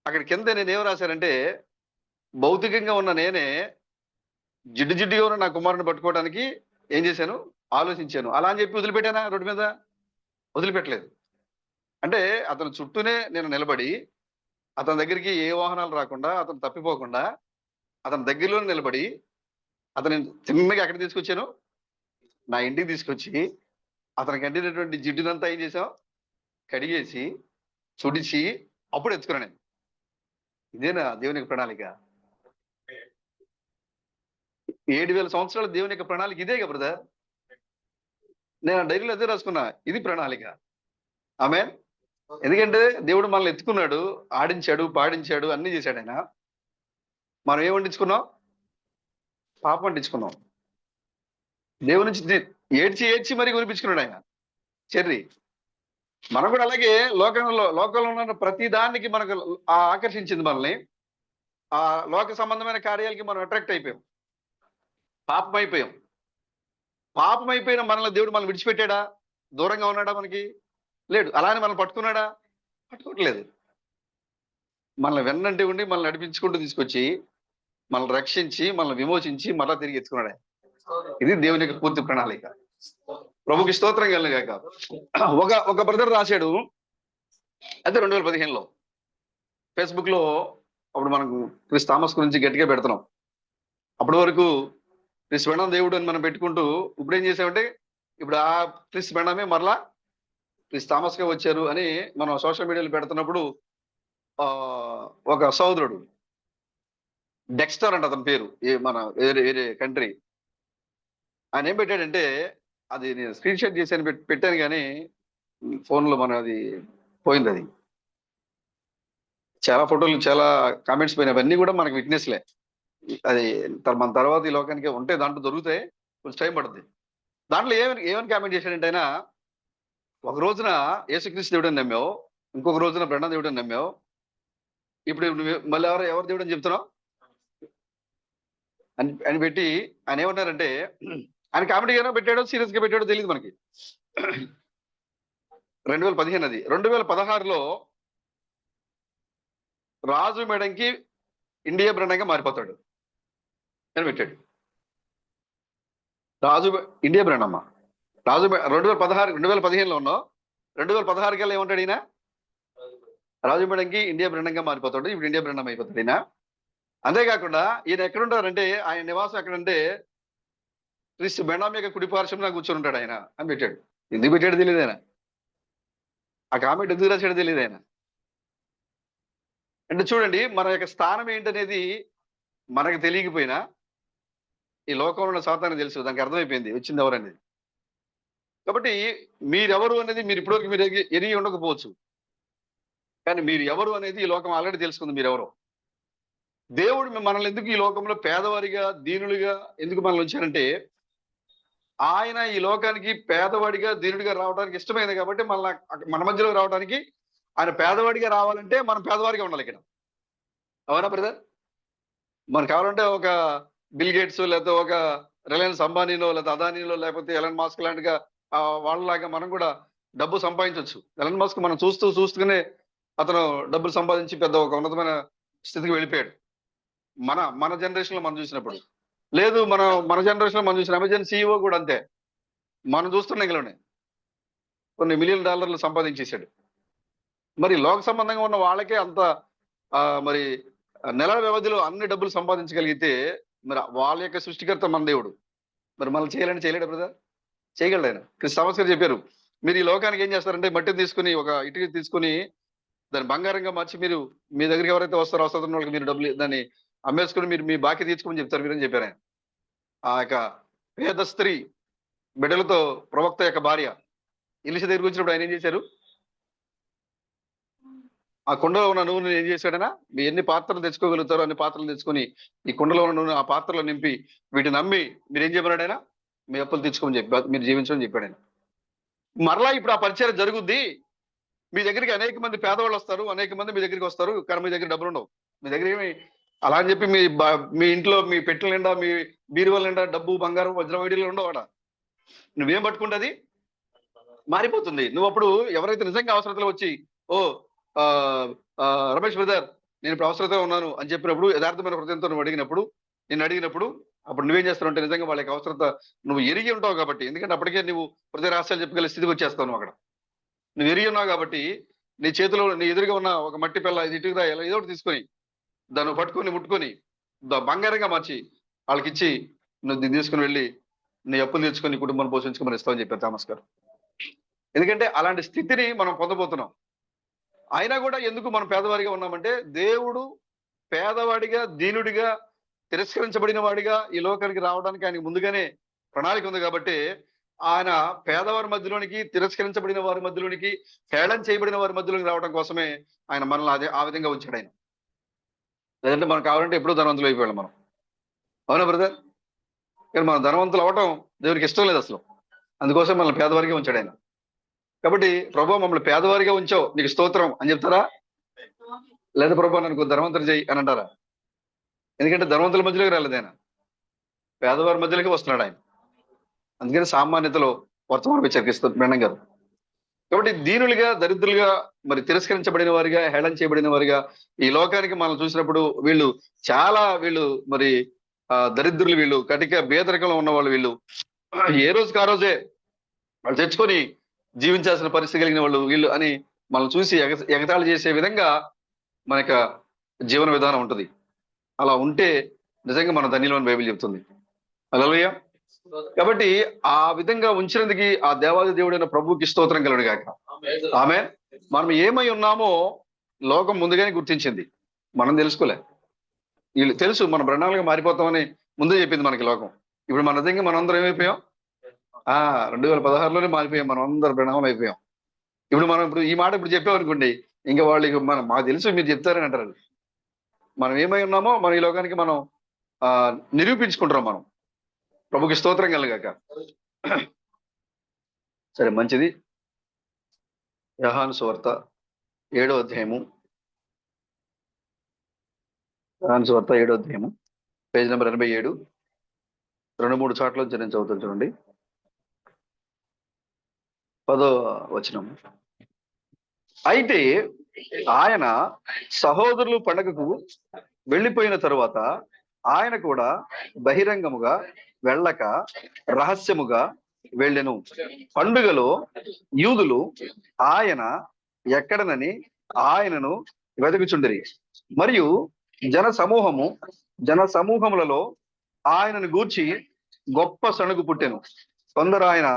A: అక్కడ కింద నేను ఏం రాశానంటే, భౌతికంగా ఉన్న నేనే జిడ్డుగా ఉన్న నా కుమారుని పట్టుకోవడానికి ఏం చేశాను, ఆలోచించాను. అలా అని చెప్పి వదిలిపెట్టానా రోడ్డు మీద? వదిలిపెట్టలేదు. అంటే అతని చుట్టూనే నేను నిలబడి, అతని దగ్గరికి ఏ వాహనాలు రాకుండా, అతను తప్పిపోకుండా అతని దగ్గరలోనే నిలబడి, అతని చిన్నగా ఎక్కడ తీసుకొచ్చాను, నా ఇంటికి తీసుకొచ్చి అతనికి అంటినటువంటి జిడ్డునంతా ఏం చేసాం, కడిగేసి చుడిచి అప్పుడు ఎత్తుకున్నాను నేను. ఇదేనా దేవుని యొక్క ప్రణాళిక? 7,000 సంవత్సరాల దేవుని యొక్క ప్రణాళిక ఇదే కదా బ్రదర్. నేను డైరీలో అదే రాసుకున్నా, ఇది ప్రణాళిక. ఆమేన్. ఎందుకంటే దేవుడు మనల్ని ఎత్తుకున్నాడు, ఆడించాడు, పాడించాడు, అన్ని చేశాడు ఆయన. మనం ఏం వండించుకున్నాం? పాపం వండించుకున్నాం. దేవుని నుంచి ఏడ్చి మరీ కురిపించుకున్నాడు ఆయన చెర్రి. మనం కూడా అలాగే లోకంలో ఉన్న ప్రతి దానికి మనకు ఆకర్షించింది మనల్ని. ఆ లోక సంబంధమైన కార్యాలకి మనం అట్రాక్ట్ అయిపోయాం, పాపం అయిపోయిన మనల్ని దేవుడు మనల్ని విడిచిపెట్టాడా? దూరంగా ఉన్నాడా మనకి? లేడు. అలానే మనల్ని పట్టుకున్నాడా? పట్టుకోవట్లేదు. మనల్ని వెన్నంటి ఉండి మనల్ని నడిపించుకుంటూ తీసుకొచ్చి మనల్ని రక్షించి మనల్ని విమోచించి మళ్ళా తిరిగి ఎత్తుకున్నాడు. ఇది దేవుని యొక్క పూర్తి ప్రణాళిక. ప్రభుకి స్తోత్రం కలుగాక. ఒక బ్రదర్ రాశాడు, అయితే 2015లో ఫేస్బుక్ లో. అప్పుడు మనకు క్రిస్ థామస్ గురించి గట్టిగా పెడుతున్నాం. అప్పటి వరకు క్రిస్ బెండం దేవుడు అని మనం పెట్టుకుంటూ, ఇప్పుడు ఏం చేసామంటే, ఇప్పుడు ఆ క్రిస్ బెండమే మరలా క్రిస్ థామస్ గా వచ్చారు అని మనం సోషల్ మీడియాలో పెడుతున్నప్పుడు, ఒక సోదరుడు డెక్స్టర్ అంట అతని పేరు, మన వేరే కంట్రీ, ఆయన ఏం పెట్టాడంటే, అది నేను స్క్రీన్ షాట్ చేశాను, పెట్టాను కానీ ఫోన్లో అది పోయింది. అది చాలా ఫోటోలు, చాలా కామెంట్స్ పోయినాయి. అవన్నీ కూడా మనకు విట్నెస్లే. అది మన తర్వాత ఈ లోకానికి ఉంటే దాంట్లో దొరుకుతాయి, కొంచెం టైం పడుతుంది. దాంట్లో ఏమని కామెంట్ చేశాడంటే, ఆయన ఒక రోజున యేసుక్రీస్తు దేవుడు అని నమ్మావు, ఇంకొక రోజున బ్రహ్మ దేవుడు అని నమ్మావు, ఇప్పుడు మళ్ళీ ఎవరు దేవుడు అని చెప్తున్నావు అని పెట్టి ఆయన ఏమన్నారంటే, ఆయన కామెడీగానో పెట్టాడో సీరియస్ గా పెట్టాడో తెలియదు మనకి. 2015 అది. 2016లో రాజు మేడంకి ఇండియా బ్రాండ్గా మారిపోతాడు అని పెట్టాడు. ఇండియా బ్రాండ్ అమ్మా. 2015లో ఉన్నావు, 2016 కల్లా ఏమంటాడు ఈయన, రాజు మేడంకి ఇండియా బ్రాండ్గా మారిపోతాడు, ఇప్పుడు ఇండియా బ్రాండ్ అయిపోతాడు ఈయన. అంతేకాకుండా ఈయన ఎక్కడుంటారంటే, ఆయన నివాసం ఎక్కడంటే క్రీస్తు బెండాం యొక్క కుడిపార్శ్వంలో కూర్చొని ఉంటాడు ఆయన అని పెట్టాడు. ఎందుకు పెట్టాడు తెలియదు ఆయన. ఆ కామెంట్ ఎందుకు రాశాడో తెలియదు ఆయన. అంటే చూడండి, మన యొక్క స్థానం ఏంటనేది మనకు తెలియకపోయినా ఈ లోకంలో ఉన్న సాతానికి తెలుసు, దానికి అర్థమైపోయింది వచ్చింది ఎవరు అనేది. కాబట్టి మీరెవరు అనేది మీరు ఇప్పటివరకు మీరు ఎరిగి ఉండకపోవచ్చు, కానీ మీరు ఎవరు అనేది ఈ లోకం ఆల్రెడీ తెలుసుకుంది మీరెవరో. దేవుడు మనల్ని ఎందుకు ఈ లోకంలో పేదవారిగా, దీనులుగా ఎందుకు మనల్ని ఉంచారంటే, ఆయన ఈ లోకానికి పేదవాడిగా, దీనుడిగా రావడానికి ఇష్టమైంది కాబట్టి మన మధ్యలో రావడానికి. ఆయన పేదవాడిగా రావాలంటే మనం పేదవాడిగా ఉండాలి ఇక్కడ. అవునా బ్రదర్? మనకు కావాలంటే ఒక బిల్ గేట్స్, లేకపోతే ఒక రిలయన్స్ అంబానీలో, లేకపోతే అదానీలో, లేకపోతే ఎలన్ మాస్క్ లాంటిగా వాళ్ళలాగా మనం కూడా డబ్బు సంపాదించవచ్చు. ఎలన్ మాస్క్ మనం చూస్తూనే అతను డబ్బులు సంపాదించి పెద్ద ఒక ఉన్నతమైన స్థితికి వెళ్ళిపోయాడు. మన జనరేషన్ లో మనం చూసినప్పుడు లేదు. మన జనరేషన్ లో మనం చూసిన అమెజాన్ CEO కూడా అంతే. మనం చూస్తున్న ఇందులోనే కొన్ని $1 మిలియన్ సంపాదించేశాడు. మరి లోక సంబంధంగా ఉన్న వాళ్ళకే అంత మరి నెల వ్యవధిలో అన్ని డబ్బులు సంపాదించగలిగితే, మరి వాళ్ళ యొక్క సృష్టికర్త మన దేవుడు. మరి మనం చేయలేడు బ్రదర్? చేయగలడు ఆయన. థామస్ గారు చెప్పారు, మీరు ఈ లోకానికి ఏం చేస్తారంటే మట్టిని తీసుకుని, ఒక ఇటుక తీసుకుని దాన్ని బంగారంగా మార్చి మీరు మీ దగ్గరికి ఎవరైతే వస్తారో అవసరం ఉన్న వాళ్ళకి మీరు డబ్బులు దాన్ని అమ్మేసుకుని మీరు మీ బాకీ తీర్చుకోమని చెప్తారు మీరని చెప్పారు ఆయన. ఆ యొక్క పేద స్త్రీ బిడ్డలతో ప్రవక్త యొక్క భార్య ఎలీషా దగ్గరికి వచ్చినప్పుడు ఆయన ఏం చేశారు? ఆ కుండలో ఉన్న నూనె ఏం చేశాడనా, మీ ఎన్ని పాత్రలు తెచ్చుకోగలుగుతారో అన్ని పాత్రలు తెచ్చుకొని ఈ కుండలో ఉన్న నూనె ఆ పాత్రలో నింపి వీటిని నమ్మి మీరు ఏం చెప్పాడు ఆయన? మీ అప్పులు తెచ్చుకోమని చెప్పి మీరు జీవించమని చెప్పాడు ఆయన. మరలా ఇప్పుడు ఆ పరిచయం జరుగుద్ది. మీ దగ్గరికి అనేక మంది పేదవాళ్ళు వస్తారు, అనేక మంది మీ దగ్గరికి వస్తారు, కానీ మీ దగ్గర డబ్బులు ఉండవు. మీ దగ్గర ఏమి అలా అని చెప్పి మీ ఇంట్లో మీ పెట్టెల నిండా మీ బీరువాల నిండా డబ్బు బంగారం వజ్రం వైడీలు ఉండవు అక్కడ. నువ్వేం పట్టుకుంటుంది మారిపోతుంది. నువ్వు అప్పుడు ఎవరైతే నిజంగా అవసరతలో వచ్చి, ఓ ఆ రమేష్ బ్రదర్ నేను ఇప్పుడు అవసరత ఉన్నాను అని చెప్పినప్పుడు, యథార్థమైన హృదయంతో నువ్వు అడిగినప్పుడు, నేను అడిగినప్పుడు అప్పుడు నువ్వేం చేస్తావు అంటే నిజంగా వాళ్ళకి అవసరత నువ్వు ఎరిగి ఉంటావు కాబట్టి, ఎందుకంటే అప్పటికే నువ్వు హృదయ రహస్యాలు చెప్పగల స్థితికి వచ్చేస్తావు. నువ్వు అక్కడ నువ్వు ఎరిగి ఉన్నావు కాబట్టి నీ చేతిలో నీ ఎదురుగా ఉన్న ఒక మట్టి పిల్ల ఇది ఇటుకురా ఏదో ఒకటి తీసుకొని దాన్ని పట్టుకొని ముట్టుకొని బంగారంగా మార్చి వాళ్ళకి ఇచ్చి నువ్వు దీన్ని తీసుకుని వెళ్ళి నీ అప్పులు తెచ్చుకొని నీ కుటుంబాన్ని పోషించుకోమని ఇస్తామని చెప్పారు థామస్ గారు. ఎందుకంటే అలాంటి స్థితిని మనం పొందబోతున్నాం. అయినా కూడా ఎందుకు మనం పేదవాడిగా ఉన్నామంటే, దేవుడు పేదవాడిగా, దీనుడిగా, తిరస్కరించబడిన వాడిగా ఈ లోకానికి రావడానికి ఆయనకి ముందుగానే ప్రణాళిక ఉంది కాబట్టి, ఆయన పేదవారి మధ్యలోనికి, తిరస్కరించబడిన వారి మధ్యలోనికి, హేళన చేయబడిన వారి మధ్యలోకి రావడం కోసమే ఆయన మనల్ని ఆ విధంగా ఉంచాడు ఆయన. లేదంటే మనకు కావాలంటే ఎప్పుడూ ధనవంతులు అయిపోయాం మనం. అవునా బ్రదర్? కానీ మనం ధనవంతులు అవటం దేవుడికి ఇష్టం లేదు అసలు. అందుకోసం మనల్ని పేదవారిగా ఉంచాడు ఆయన. కాబట్టి ప్రభు మమ్మల్ని పేదవారిగా ఉంచావు, నీకు స్తోత్రం అని చెప్తారా? లేదా ప్రభు నన్ను ధనవంతులు చేయి అని అంటారా? ఎందుకంటే ధనవంతుల మధ్యలోకి రాలేదు ఆయన, పేదవారి మధ్యలోకి వస్తున్నాడు ఆయన. అందుకని సామాన్యతలో వర్తమానం చర్కిస్తారు బ్రహ్మం గారు. కాబట్టి దీనులుగా, దరిద్రులుగా, మరి తిరస్కరించబడిన వారిగా, హేళన చేయబడిన వారిగా ఈ లోకానికి మనం చూసినప్పుడు వీళ్ళు చాలా మరి దరిద్రులు, వీళ్ళు కటిక బేదరికంలో ఉన్న వాళ్ళు, వీళ్ళు ఏ రోజుకి ఆ రోజే వాళ్ళు తెచ్చుకొని జీవించాల్సిన పరిస్థితి కలిగిన వాళ్ళు వీళ్ళు అని మనం చూసి ఎగతాళి చేసే విధంగా మన యొక్క జీవన విధానం ఉంటుంది. అలా ఉంటే నిజంగా మన ధన్యులని బైబిల్ చెప్తుంది. హల్లెలూయా. కాబట్టి ఆ విధంగా ఉంచినందుకు ఆ దేవాది దేవుడైన ప్రభువుకి స్తోత్రం కలుగును గాక. ఆమేన్. మనం ఏమై ఉన్నామో లోకం ముందుగానే గుర్తించింది, మనం తెలుసుకోలే. వీళ్ళు తెలుసు మనం బ్రహ్మాలుగా మారిపోతామని ముందే చెప్పింది మనకి లోకం. ఇప్పుడు మన నిజంగా మనం అందరం ఏమైపోయాం? 2016లోనే మారిపోయాం, మనం అందరం బ్రహ్మం అయిపోయాం. ఇప్పుడు ఈ మాట ఇప్పుడు చెప్పామనుకోండి, ఇంకా వాళ్ళు మాకు తెలుసు మీరు చెప్తారని అంటారు. మనం ఏమై ఉన్నామో మనం ఈ లోకానికి మనం నిరూపించుకుంటున్నాం మనం. ప్రభుకి స్తోత్రం కలుగాక. సరే, మంచిది. యోహాను సువార్త 7వ అధ్యాయము, యోహాను సువార్త 7వ అధ్యాయము, పేజ్ నెంబర్ 87, 2-3 చోట్ల నుంచి నేను చదువుతాను చూడండి. 10వ వచనం. అయితే ఆయన సహోదరులు పండగకు వెళ్ళిపోయిన తరువాత ఆయన కూడా బహిరంగముగా వెళ్ళక రహస్యముగా వెళ్ళెను. పండుగలో యూదులు ఆయన ఎక్కడనని ఆయనను వెతుకుచుండిరి. మరియు జన సమూహములలో ఆయనను గూర్చి గొప్ప సణుగు పుట్టెను. కొందరు ఆయన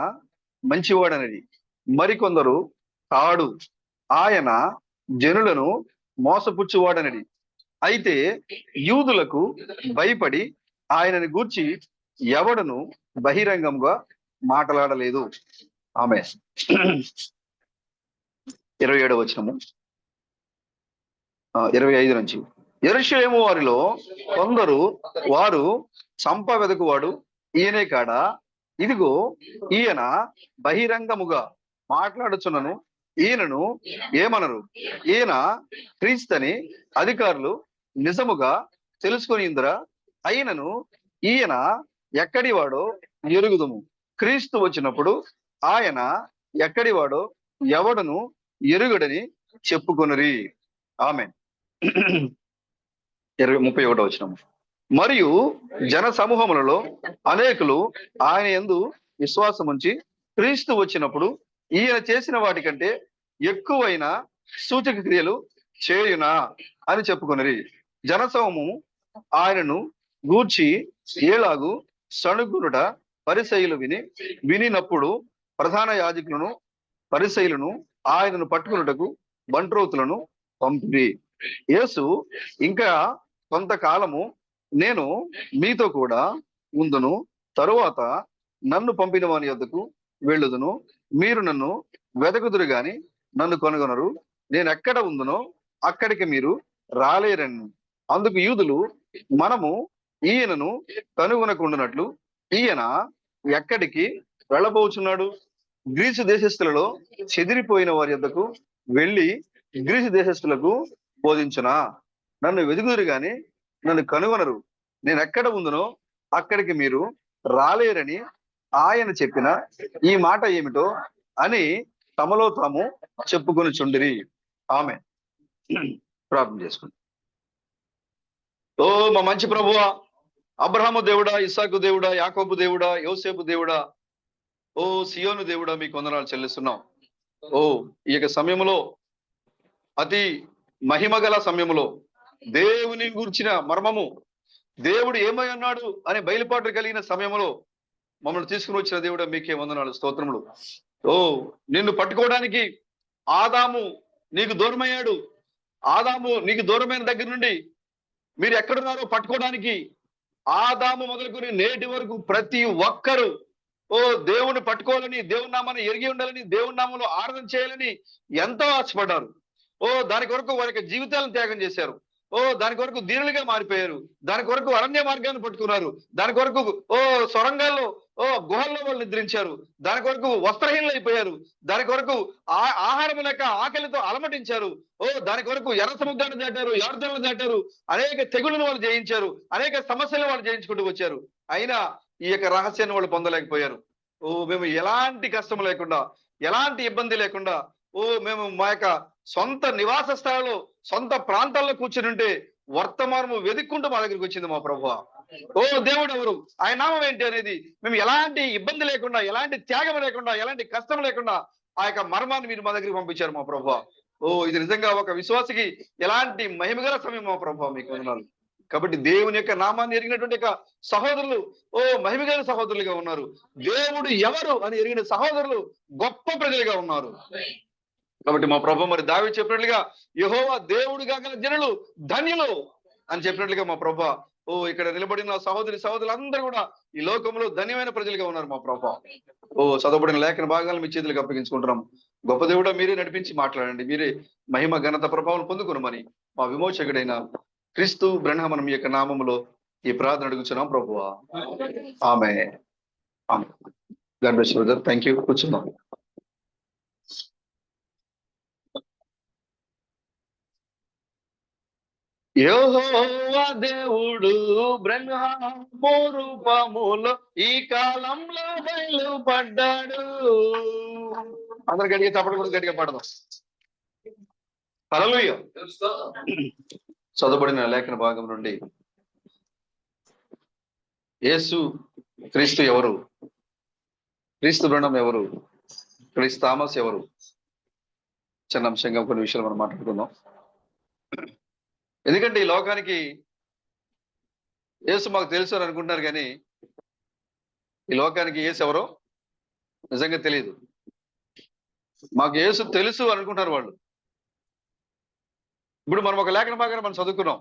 A: మంచివాడనని, మరికొందరు కాడు, ఆయన జనులను మోసపుచ్చువాడనని. అయితే యూదులకు భయపడి ఆయనను గూర్చి ఎవడను బహిరంగంగా మాట్లాడలేదు. ఆమేన్. 27వ వచనము, 25 నుంచి. యెరూషలేము వారిలో కొందరు వారు చంప వెదకువాడు ఈయనే కాడా, ఇదిగో ఈయన బహిరంగముగా మాట్లాడుచున్నను, ఈయనను ఏమనరు, ఈయన క్రీస్తని అధికారులు నిజముగా తెలుసుకొని ఇందరా, అయినను ఈయన ఎక్కడివాడో ఎరుగుదుము. క్రీస్తు వచ్చినప్పుడు ఆయన ఎక్కడివాడో ఎవడను ఎరుగడని చెప్పుకొనిరి. ఆమేన్. 31వ వచనము. మరియు జన సమూహములలో అనేకులు ఆయన యందు విశ్వాసముంచి క్రీస్తు వచ్చినప్పుడు ఈయన చేసిన వాటికంటే ఎక్కువైన సూచక క్రియలు చేయునా అని చెప్పుకొనిరి. జనసమూహము ఆయనను గూర్చి ఏలాగు సణుగునుట పరిసయ్యులు వినినప్పుడు ప్రధాన యాజకులను పరిసయ్యులను ఆయనను పట్టుకున్నటకు బంట్రోతులను పంపిరి. యేసు ఇంకా కొంతకాలము నేను మీతో కూడా ఉందును, తరువాత నన్ను పంపిన వాని యొద్దకు వెళ్ళుదును. మీరు నన్ను వెదకుదురు గాని నన్ను కనుగొనరు. నేను ఎక్కడ ఉందునో అక్కడికి మీరు రాలేరని. అందుకు యూదులు, మనము ఈయనను కనుగొనకుండానట్లు ఈయన ఎక్కడికి వెళ్ళబోచున్నాడు? గ్రీసు దేశస్థులలో చెదిరిపోయిన వారి యొద్దకు వెళ్ళి గ్రీసు దేశస్థులకు బోధించునా? నన్ను వెదుగుదురు గాని నన్ను కనుగొనరు. నేను ఎక్కడ ఉందునో అక్కడికి మీరు రాలేరని ఆయన చెప్పిన ఈ మాట ఏమిటో అని తమలో తాము చెప్పుకొని చుండిరి. ఆమె ప్రార్థన చేసుకుంది. ఓ మా మంచి ప్రభువా, అబ్రహాము దేవుడా, ఇస్సాకు దేవుడా, యాకోబు దేవుడా, యోసేపు దేవుడా, ఓ సియోను దేవుడా, మీకు వందనాలు చెల్లిస్తున్నాం. ఓ ఈ యొక్క సమయంలో, అతి మహిమగల సమయంలో దేవుని గూర్చిన మర్మము, దేవుడు ఏమై ఉన్నాడు అనే బయలుపాటు కలిగిన సమయంలో మమ్మల్ని తీసుకుని వచ్చిన దేవుడా, మీకే వందనాలు, స్తోత్రములు. ఓ నిన్ను పట్టుకోవడానికి ఆదాము నీకు దూరమయ్యాడు. ఆదాము నీకు దూరమైన దగ్గర నుండి మీరు ఎక్కడున్నారో పట్టుకోవడానికి ఆదాము మొదలుకొని నేటి వరకు ప్రతి ఒక్కరు ఓ దేవుని పట్టుకోవాలని, దేవుని నామాన్ని ఎరిగి ఉండాలని, దేవుని నామంలో ఆరాధన చేయాలని ఎంతో ఆశపడ్డారు. ఓ దాని కొరకు వారి యొక్క జీవితాలను త్యాగం చేశారు. ఓ దాని కొరకు దీనులుగా మారిపోయారు. దాని కొరకు అరణ్య మార్గాన్ని పట్టుకున్నారు. దాని కొరకు ఓ సొరంగాల్లో, ఓ గుహల్లో వాళ్ళు నిద్రించారు. దాని కొరకు వస్త్రహీనలు అయిపోయారు. దాని కొరకు ఆహారం లేక ఆకలితో అలమటించారు. ఓ దాని కొరకు ఎర్ర సముద్రాన్ని దాటారు, యార్దాలను దాటారు. అనేక తెగులను వాళ్ళు జయించారు. అనేక సమస్యలను వాళ్ళు జయించుకుంటూ వచ్చారు. అయినా ఈ యొక్క రహస్యాన్ని వాళ్ళు పొందలేకపోయారు. ఓ మేము ఎలాంటి కష్టం లేకుండా, ఎలాంటి ఇబ్బంది లేకుండా, ఓ మేము మా యొక్క సొంత నివాస స్థలాల్లో, సొంత ప్రాంతాల్లో కూర్చుని ఉంటే వర్తమానము వెతుక్కుంటూ మా దగ్గరికి వచ్చింది మా ప్రభువా. ఓ దేవుడు ఎవరు, ఆయన నామం ఏంటి అనేది మేము ఎలాంటి ఇబ్బంది లేకుండా, ఎలాంటి త్యాగం లేకుండా, ఎలాంటి కష్టం లేకుండా ఆ యొక్క మర్మాన్ని మీరు మా దగ్గరికి పంపించారు మా ప్రభువా. ఓ ఇది నిజంగా ఒక విశ్వాసికి ఎలాంటి మహిమగల సమయం మా ప్రభువా, మీకు వందనాలు. కాబట్టి దేవుని యొక్క నామాన్ని ఎరిగినటువంటి యొక్క సహోదరులు ఓ మహిమగల సహోదరులుగా ఉన్నారు. దేవుడు ఎవరు అని ఎరిగిన సహోదరులు గొప్ప ప్రజలుగా ఉన్నారు. కాబట్టి మా ప్రభు మరి దావీదు చెప్పినట్లుగా యెహోవా దేవుడుగా గల జనులు ధన్యులు అని చెప్పినట్లుగా మా ప్రభు ఓ ఇక్కడ నిలబడిన సహోదరులు అందరూ కూడా ఈ లోకంలో ధన్యమైన ప్రజలుగా ఉన్నారు మా ప్రభు. ఓ చదవబడిన లేఖన భాగాలను మీ చేతులకు అప్పగించుకుంటున్నాం. గొప్ప దేవుడా, మీరే నడిపించి మాట్లాడండి. మీరే మహిమ ఘనత ప్రభావం పొందుకునమని మా విమోచకుడైన క్రీస్తు బ్రహ్మణం యొక్క నామములో ఈ ప్రార్థన అడుగుచున్నాం ప్రభువా, ఆమేన్. God bless you brother. Thank you. కూర్చున్నాం. యెహోవా దేవుడు బ్రహ్మ రూపములో ఈ కాలంలో బయలుపడ్డాడు. అందరు గట్టిగా చప్పట్లు కూడా గట్టిగా పడదాం. హల్లెలూయా. చదవబడిన లేఖన భాగం నుండి యేసు క్రీస్తు ఎవరు, క్రీస్తు బృందం ఎవరు, క్రీస్తు థామస్ ఎవరు, చిన్న అంశంగా కొన్ని విషయాలు మనం మాట్లాడుకుందాం. ఎందుకంటే ఈ లోకానికి యేసు మాకు తెలుసు అని అనుకుంటున్నారు, కానీ ఈ లోకానికి యేసు ఎవరో నిజంగా తెలియదు. మాకు యేసు తెలుసు అనుకుంటున్నారు వాళ్ళు. ఇప్పుడు మనం ఒక లేఖన భాగాన్ని మనం చదువుకున్నాం.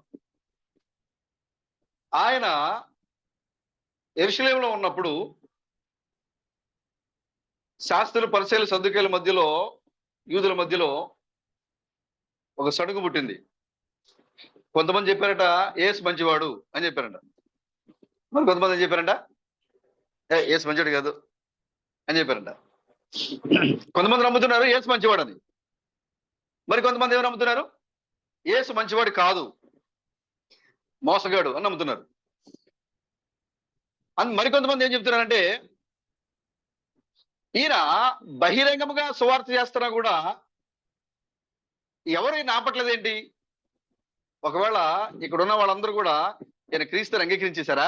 A: ఆయన యెరూషలేములో ఉన్నప్పుడు శాస్త్రులు, పరిసయ్యులు, సద్దూకయ్యుల మధ్యలో, యూదుల మధ్యలో ఒక సడుగు పుట్టింది. కొంతమంది చెప్పారట యేసు మంచివాడు అని చెప్పారంట. మరి కొంతమంది ఏం చెప్పారంట, యేసు మంచివాడు కాదు అని చెప్పారంట. కొంతమంది నమ్ముతున్నారు యేసు మంచివాడు అని. మరి కొంతమంది ఏమి నమ్ముతున్నారు, యేసు మంచివాడు కాదు, మోసగాడు అని నమ్ముతున్నారు. మరికొంతమంది ఏం చెప్తున్నారంటే, ఈయన బహిరంగముగా సువార్త చేస్తున్నా కూడా ఎవరు ఈయన ఆపట్లేదేంటి? ఒకవేళ ఇక్కడ ఉన్న వాళ్ళందరూ కూడా ఈయన క్రీస్తుని అంగీకరించేశారా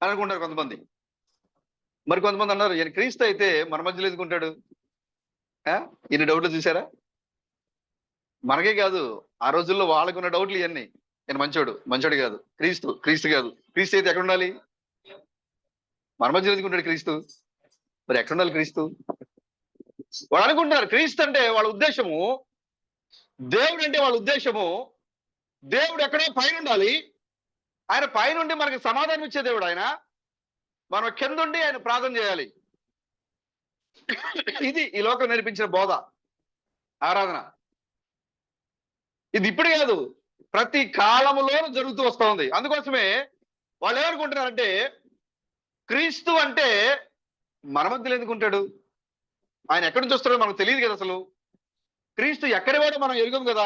A: అని అనుకుంటారు కొంతమంది. మరి కొంతమంది అన్నారు, ఈయన క్రీస్తు అయితే మన మధ్యలో ఎందుకుంటాడు, ఈయన డౌట్లు చూసారా? మనకే కాదు, ఆ రోజుల్లో వాళ్ళకున్న డౌట్లు ఇవన్నీ. ఈయన మంచోడు కాదు, క్రీస్తు కాదు. క్రీస్తు అయితే ఎక్కడ ఉండాలి? మన మధ్య ఎందుకుంటాడు క్రీస్తు? మరి ఎక్కడ ఉండాలి క్రీస్తు? వాళ్ళు అనుకుంటున్నారు క్రీస్తు అంటే వాళ్ళ ఉద్దేశము, దేవుడు అంటే వాళ్ళ ఉద్దేశము, దేవుడు ఎక్కడో పైన ఉండాలి, ఆయన పైనుండి మనకి సమాధానం ఇచ్చే దేవుడు ఆయన, మనం కిందుండి ఆయన ప్రార్థన చేయాలి. ఇది ఈ లోకం నేర్పించిన బోధ, ఆరాధన. ఇది ఇప్పుడు కాదు, ప్రతి కాలములోనూ జరుగుతూ వస్తూ ఉంది. అందుకోసమే వాళ్ళు ఏమనుకుంటున్నారంటే క్రీస్తు అంటే మన మధ్యలో ఎందుకుంటాడు, ఆయన ఎక్కడి నుంచి వస్తాడో మనకు తెలియదు కదా, అసలు క్రీస్తు ఎక్కడి వాడో మనం ఎరుగం కదా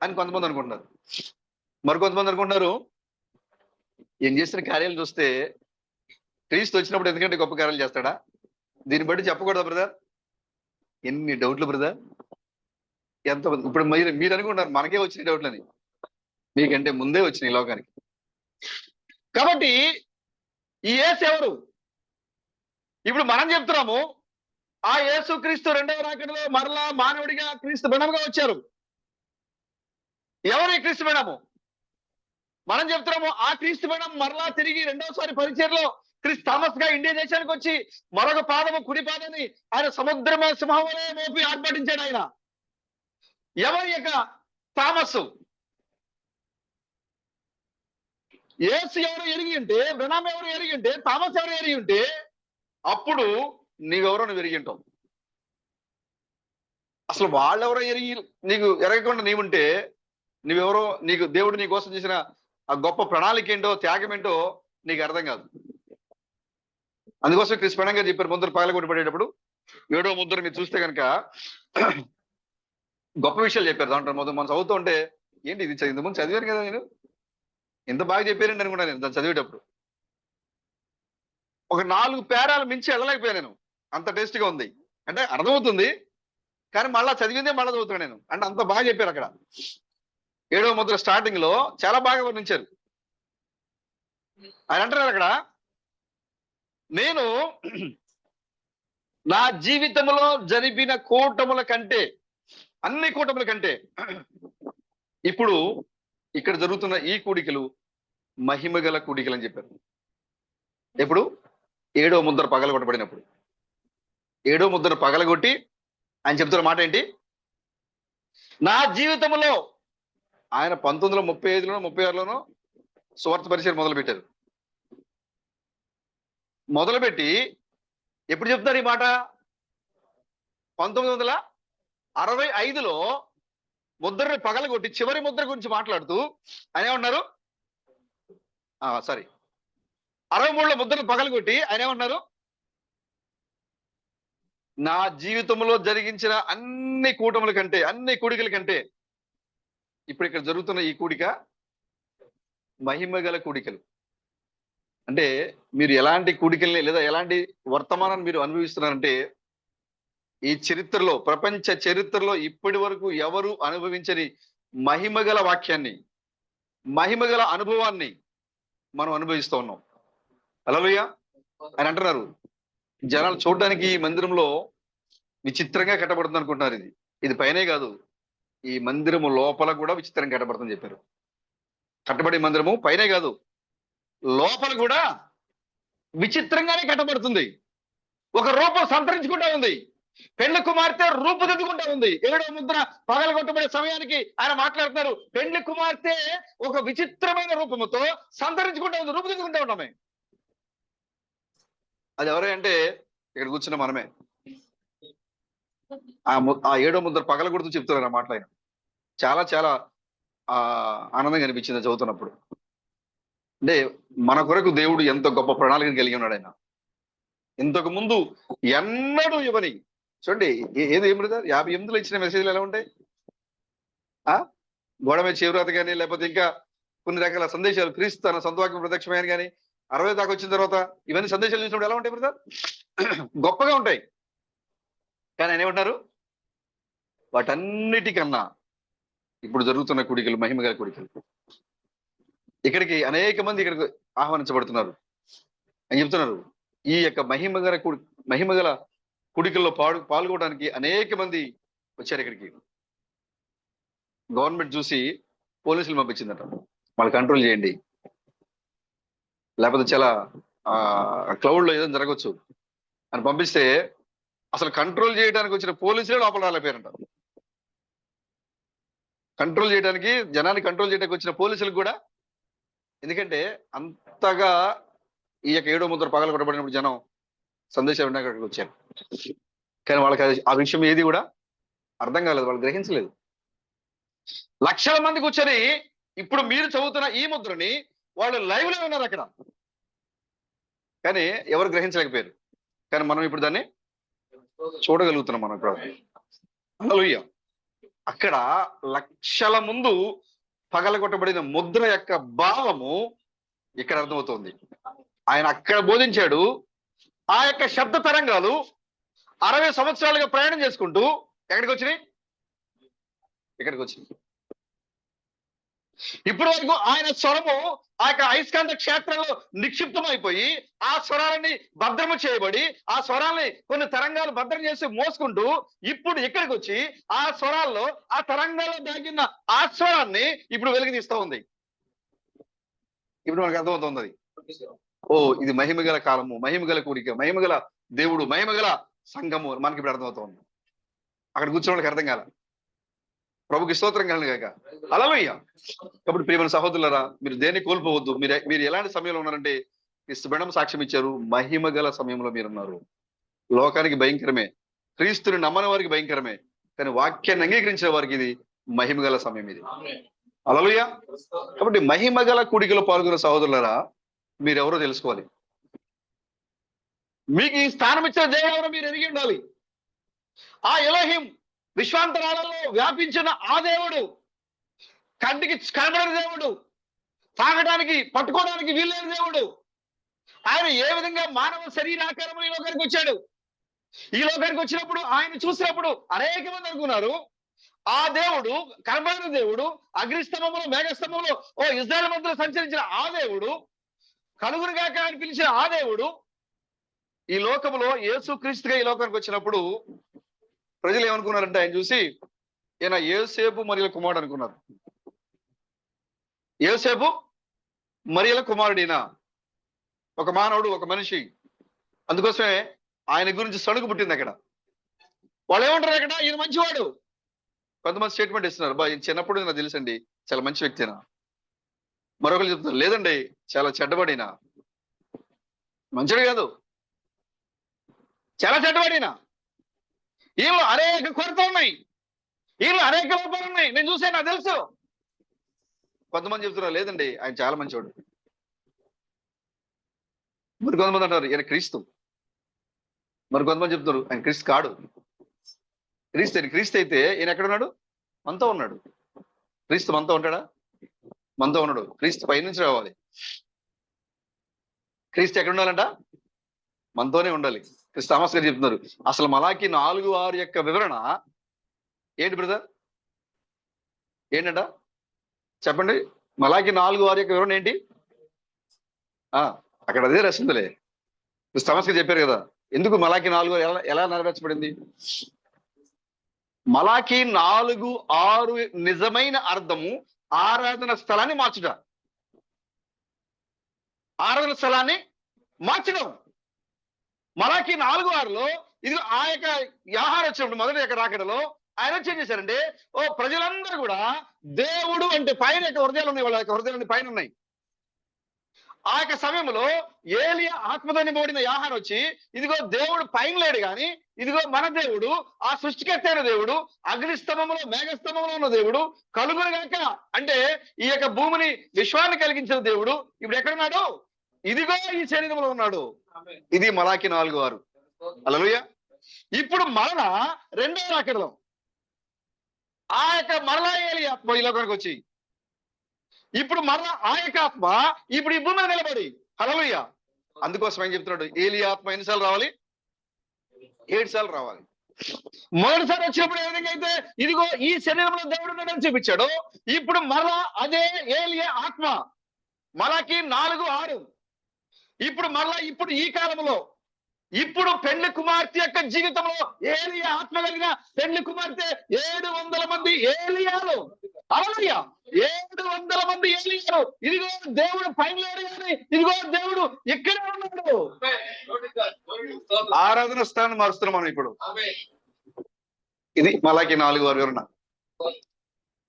A: అని కొంతమంది అనుకుంటున్నారు. మరికొంతమంది అనుకుంటున్నారు ఏం చేసిన కార్యాలు చూస్తే క్రీస్తు వచ్చినప్పుడు ఎందుకంటే గొప్ప కార్యాలు చేస్తాడా, దీన్ని బట్టి చెప్పకూడదా బ్రదర్? ఎన్ని డౌట్లు బ్రదర్, ఎంత ఇప్పుడు మీరు అనుకుంటున్నారు మనకే వచ్చిన డౌట్లని, మీకంటే ముందే వచ్చినాయి లోకానికి. కాబట్టి ఈ యేసు ఎవరు? ఇప్పుడు మనం చెప్తున్నాము ఆ యేసు క్రీస్తు రెండవ రాకడలో మరలా మానవుడిగా క్రీస్తు బిణముగా వచ్చారు. ఎవరు ఈ క్రీస్తు బిణము? మనం చెప్తున్నాము ఆ క్రీస్తు బిణం మరలా తిరిగి రెండవసారి పరిచర్లో క్రీస్తు థామస్ గా ఇండియా దేశానికి వచ్చి మరొక పాదము కుడి పాదాన్ని ఆయన సముద్రమ సింహంలో మోపి ఆర్భటించాడు ఆయన. ఎవరి యొక్క థామస్? యేసు ఎవరు ఎరిగి ఉంటే, బిణం ఎవరు ఎరిగి ఉంటే, థామస్ ఎవరు ఎరిగి ఉంటే అప్పుడు నీవెవరో నువ్వు ఎరిగి ఉంటావు. అసలు వాళ్ళెవరో ఎరిగి నీకు ఎరగకుండా నీవుంటే నువ్వెవరో, నీకు దేవుడు నీ కోసం చేసిన ఆ గొప్ప ప్రణాళిక ఏంటో, త్యాగం ఏంటో నీకు అర్థం కాదు. అందుకోసం క్రిస్ గారు చెప్పారు, ముద్ర పగలగొట్టబడేటప్పుడు 7వ ముద్ర మీరు చూస్తే కనుక గొప్ప విషయాలు చెప్పారు. దాంట్లో మనం చదువుతూ ఉంటే ఏంటి ఇది ఇంతకుముందు చదివాను కదా, నేను ఎంత బాగా చెప్పారండి అనుకున్నాను నేను దాన్ని చదివేటప్పుడు. ఒక 4 పేరాలు మించి వెళ్ళలేకపోయాను నేను, అంత టేస్ట్గా ఉంది. అంటే అర్థమవుతుంది కానీ మళ్ళా చదివిందే మళ్ళా చదువుతున్నాను నేను, అంటే అంత బాగా చెప్పారు అక్కడ. 7వ ముద్ర స్టార్టింగ్ లో చాలా బాగా వర్ణించారు. ఆయన అంటున్నారు అక్కడ, నేను నా జీవితంలో జరిపిన కూటముల కంటే, అన్ని కూటముల కంటే ఇప్పుడు ఇక్కడ జరుగుతున్న ఈ కూడికలు మహిమగల కూడికలు అని చెప్పారు. ఎప్పుడు? 7వ ముద్ర పగలగొట్టబడినప్పుడు. 7వ ముద్ర పగలగొట్టి ఆయన చెప్తున్న మాట ఏంటి? నా జీవితంలో ఆయన 1935లోనో 36లోనో సువార్త పరిచయం మొదలుపెట్టారు. మొదలుపెట్టి ఎప్పుడు చెప్తారు ఈ మాట? 1965లో ముద్రని పగలగొట్టి చివరి ముద్ర గురించి మాట్లాడుతూ ఆయన ఏమన్నారు? 63లో ముద్రను పగలగొట్టి ఆయన ఏమన్నారు? నా జీవితంలో జరిగించిన అన్ని కూటముల కంటే, అన్ని కూడికల కంటే ఇప్పుడు ఇక్కడ జరుగుతున్న ఈ కూడిక మహిమగల కూడికలు. అంటే మీరు ఎలాంటి కూడికల్ని లేదా ఎలాంటి వర్తమానాన్ని మీరు అనుభవిస్తున్నారంటే, ఈ చరిత్రలో, ప్రపంచ చరిత్రలో ఇప్పటి వరకు ఎవరు అనుభవించని మహిమగల వాక్యాన్ని, మహిమగల అనుభవాన్ని మనం అనుభవిస్తూ ఉన్నాం. హల్లెలూయా. అని అంటున్నారు, జనాలు చూడడానికి ఈ మందిరంలో విచిత్రంగా కట్టబడుతుంది అనుకుంటున్నారు. ఇది పైనే కాదు, ఈ మందిరము లోపల కూడా విచిత్రంగా కట్టబడుతుందని చెప్పారు. కట్టబడే మందిరము పైనే కాదు, లోపల కూడా విచిత్రంగానే కట్టబడుతుంది. ఒక రూపం సంతరించుకుంటా ఉంది. పెళ్లి కుమార్తె రూపుదిద్దుకుంటా ఉంది. 7వ ముద్ర పగలగొట్టబడే సమయానికి ఆయన మాట్లాడుతున్నారు, పెళ్లి కుమార్తె ఒక విచిత్రమైన రూపముతో సంతరించుకుంటా ఉంది, రూపుదిద్దుకుంటా ఉన్నామే. అది ఎవరే అంటే ఇక్కడ కూర్చున్న మనమే. ఆ 7వ ముద్ర పగలగొడుతూ చెప్తున్నారు ఆ మాటలు. ఆయన చాలా చాలా ఆనందంగా అనిపించింది చదువుతున్నప్పుడు. అంటే మన కొరకు దేవుడు ఎంత గొప్ప ప్రణాళికను కలిగి ఉన్నాడు. ఆయన ఇంతకు ముందు ఎన్నడూ ఇవ్వని, చూడండి ఏం బ్రదర్ 58లో ఇచ్చిన మెసేజ్లు ఎలా ఉంటాయి? గోడ మీద చేవ్రాత కానీ, లేకపోతే ఇంకా కొన్ని రకాల సందేశాలు, క్రీస్తు తన సొంత వాక్యం ప్రత్యక్షమైన కానీ 60 దాకా వచ్చిన తర్వాత ఇవన్నీ సందేశాలు చూసినప్పుడు ఎలా ఉంటాయి బ్రదర్? గొప్పగా ఉంటాయి. కానీ ఆయన ఏమంటారు? వాటన్నిటికన్నా ఇప్పుడు జరుగుతున్న కూడికలు మహిమగల కూడికలు. ఇక్కడికి అనేక మంది ఇక్కడికి ఆహ్వానించబడుతున్నారు అని చెప్తున్నారు. ఈ యొక్క మహిమగల కూడికల్లో పాల్గొనడానికి అనేక మంది వచ్చారు ఇక్కడికి. గవర్నమెంట్ చూసి పోలీసులు పంపించిందట, వాళ్ళు కంట్రోల్ చేయండి, లేకపోతే చాలా క్లౌడ్ లో ఏదైనా జరగవచ్చు అని పంపిస్తే అసలు కంట్రోల్ చేయడానికి వచ్చిన పోలీసులే లోపల రాలేపోయారంట. కంట్రోల్ చేయడానికి, జనాన్ని కంట్రోల్ చేయడానికి వచ్చిన పోలీసులకు కూడా, ఎందుకంటే అంతగా ఈ యొక్క 7వ ముద్ర పగల కొట్టబడినప్పుడు జనం సందేశం వినడానికి అక్కడికి వచ్చారు. కానీ వాళ్ళకి ఆ విషయం ఏది కూడా అర్థం కాలేదు, వాళ్ళు గ్రహించలేదు. లక్షల మంది కూర్చొని ఇప్పుడు మీరు చదువుతున్న ఈ ముద్రని వాళ్ళు లైవ్ లో ఉన్నారు అక్కడ, కానీ ఎవరు గ్రహించలేకపోయారు. కానీ మనం ఇప్పుడు దాన్ని చూడగలుగుతున్నాం. మనం ఇప్పుడు హల్లెలూయా. అక్కడ లక్షల ముందు పగలగొట్టబడిన ముద్ర యొక్క భావము ఇక్కడ అర్థమవుతోంది. ఆయన అక్కడ బోధించాడు. ఆ యొక్క శబ్ద తరంగాలు 60 సంవత్సరాలుగా ప్రయాణం చేసుకుంటూ ఎక్కడికి వచ్చినాయి? ఇక్కడికి వచ్చినాయి. ఇప్పటి వరకు ఆయన స్వరము ఆ యొక్క అయస్కాంత క్షేత్రంలో నిక్షిప్తమైపోయి ఆ స్వరాలని భద్రము చేయబడి, ఆ స్వరాలని కొన్ని తరంగాలు భద్రం చేసి మోసుకుంటూ ఇప్పుడు ఇక్కడికి వచ్చి ఆ స్వరాల్లో ఆ తరంగాల్లో దాగిన ఆ స్వరాన్ని ఇప్పుడు వెలికి తీస్తూ ఉంది. ఇప్పుడు మనకు అర్థమవుతుంది అది. ఓ, ఇది మహిమగల కాలము, మహిమగల కూడిక, మహిమగల దేవుడు, మహిమగల సంఘము మనకి ఇప్పుడు అర్థమవుతుంది. అక్కడ కూర్చున్న వాళ్ళకి అర్థం కాల. ప్రభుకి స్తోత్రం కలను గాక. హల్లెలూయా. కాబట్టి ప్రియమైన సహోదరులారా, మీరు దేన్ని కోల్పోవద్దు. మీరు ఎలాంటి సమయంలో ఉన్నారంటే, క్రీస్తు సాక్ష్యం ఇచ్చారు, మహిమగల సమయంలో మీరున్నారు. లోకానికి భయంకరమే, క్రీస్తుని నమ్మని వారికి భయంకరమే, కానీ వాక్యాన్ని అంగీకరించిన వారికి ఇది మహిమగల సమయం. ఇది హల్లెలూయా. కాబట్టి మహిమగల కూడికలో పాల్గొన్న సహోదరులారా, మీరెవరో తెలుసుకోవాలి. మీకు ఈ స్థానం ఇచ్చిన దేవుడు ఎవరో మీరు ఎరిగి ఉండాలి. ఆ ఎలోహిం విశ్వాంతరాలలో వ్యాపించిన ఆ దేవుడు, కంటికి కనబడని దేవుడు, తాగడానికి పట్టుకోవడానికి వీల్లేని దేవుడు, ఆయన ఏ విధంగా మానవ శరీరాకారంలో ఈ లోకానికి వచ్చాడు. ఈ లోకానికి వచ్చినప్పుడు ఆయన చూసినప్పుడు అనేక మంది అనుకున్నారు ఆ దేవుడు, కనబడని దేవుడు, అగ్నిస్తంభంలో మేఘస్తంభంలో ఓ ఇజ్రాయెల్ మధ్యలో సంచరించిన ఆ దేవుడు, కలుగురుగాక అని పిలిచిన ఆ దేవుడు ఈ లోకంలో యేసుక్రీస్తుగా ఈ లోకానికి వచ్చినప్పుడు ప్రజలు ఏమనుకున్నారంటే, ఆయన చూసి ఈయన యోసేపు మరియల కుమారుడు అనుకున్నారు. యోసేపు మరియల కుమారుడినా, ఒక మానవుడు, ఒక మనిషి. అందుకోసమే ఆయన గురించి సణుగు పుట్టింది అక్కడ. వాళ్ళు ఏమంటారు అక్కడ, ఈయన మంచివాడు. కొంతమంది స్టేట్మెంట్ ఇస్తున్నారు, బా ఈయన చిన్నప్పుడు నాకు తెలుసండి, చాలా మంచి వ్యక్తినా. మరొకరు చెప్తున్నారు, లేదండి చాలా చెడ్డబడినా. మంచిడు కాదు, చాలా చెడ్డబడినా. ఈయనలో అనేక కొరతలు ఉన్నాయి, ఈయనలో అనేక లోపాలు ఉన్నాయి, నేను చూసే నాకు తెలుసు. కొంతమంది చెప్తున్నారు, లేదండి ఆయన చాలా మంచివాడు. మరి కొంతమంది అంటారు ఈయన క్రీస్తు. మరి కొంతమంది చెప్తున్నారు ఆయన క్రీస్తు కాడు. క్రీస్తు అయితే ఈయన ఎక్కడ ఉన్నాడు? మనతో ఉన్నాడు. క్రీస్తు మనతో ఉంటాడా? మనతో ఉన్నాడు. క్రీస్తు పైనుంచి రావాలి. క్రీస్తు ఎక్కడ ఉండాలంట? మనతోనే ఉండాలి. క్రీస్తు థామస్ గారు చెప్తున్నారు, అసలు మలాకి 4:6 యొక్క వివరణ ఏంటి బ్రదర్? ఏంటంట చెప్పండి. మలాకి 4:6 యొక్క వివరణ ఏంటి? అక్కడ అదే రసిందులే. క్రీస్తు థామస్ గారు చెప్పారు కదా, ఎందుకు మలాకి 4:6 ఎలా నెరవేర్చబడింది? మలాకి 4:6 నిజమైన అర్థము ఆరాధన స్థలాన్ని మార్చుట. ఆరాధన స్థలాన్ని మార్చడం. మలాకి 4:6లో ఇది ఆ యొక్క ఆహారం వచ్చినప్పుడు మొదటి యొక్క రాకడలో ఆయన వచ్చి ఏం చేశారంటే, ఓ ప్రజలందరూ కూడా దేవుడు అంటే పైన యొక్క హృదయాలు ఉన్నాయి, వాళ్ళ యొక్క హృదయాలు పైన ఉన్నాయి. ఆ యొక్క సమయంలో ఏలియా ఆత్మతో నింపబడిన ఆహారం వచ్చి, ఇదిగో దేవుడు పైన లేడు కానీ ఇదిగో మన దేవుడు, ఆ సృష్టికర్త అయిన దేవుడు, అగ్నిస్తంభంలో మేఘస్తంభంలో ఉన్న దేవుడు, కలుగురుగాక అంటే ఈ యొక్క భూమిని విశ్వాన్ని కలిగించిన దేవుడు ఇప్పుడు ఎక్కడున్నాడు? ఇదిగో ఈ శరీరంలో ఉన్నాడు. ఇది మలాకి 4:6. హల్లెలూయా. ఇప్పుడు మరలా రెండో రాకడలో ఆ యొక్క మరలా ఏలియా ఆత్మ ఈ లోకానికి వచ్చి, ఇప్పుడు మరలా ఆ యొక్క ఆత్మ ఇప్పుడు ఈ భూమి మీద నిలబడి, హల్లెలూయా. అందుకోసం ఏం చెప్తున్నాడు, ఏలియా ఆత్మ ఎన్నిసార్లు రావాలి? 7 సార్లు రావాలి. మొదటిసారి వచ్చినప్పుడు ఏ విధంగా అయితే ఇదిగో ఈ శరీరంలో దేవుడు ఉన్నాడని చూపించాడు, ఇప్పుడు మరలా అదే ఏలియా ఆత్మ మలాకి 4:6 ఇప్పుడు మరలా ఇప్పుడు ఈ కాలంలో ఇప్పుడు పెళ్లి కుమార్తె యొక్క జీవితంలో ఏలియా ఆత్మ కలిగిన పెళ్లి కుమార్తె 700 మంది ఏలియాలు. హల్లెలూయా. 700 మంది ఏలియాలు. ఇదిగో దేవుడు పైన లేడు కానీ ఇదిగో దేవుడు ఇక్కడే ఉన్నాడు. ఆరాధన స్థానం మారుస్తున్నాం మనం ఇప్పుడు. ఇది మలాకి 4 వివరణ.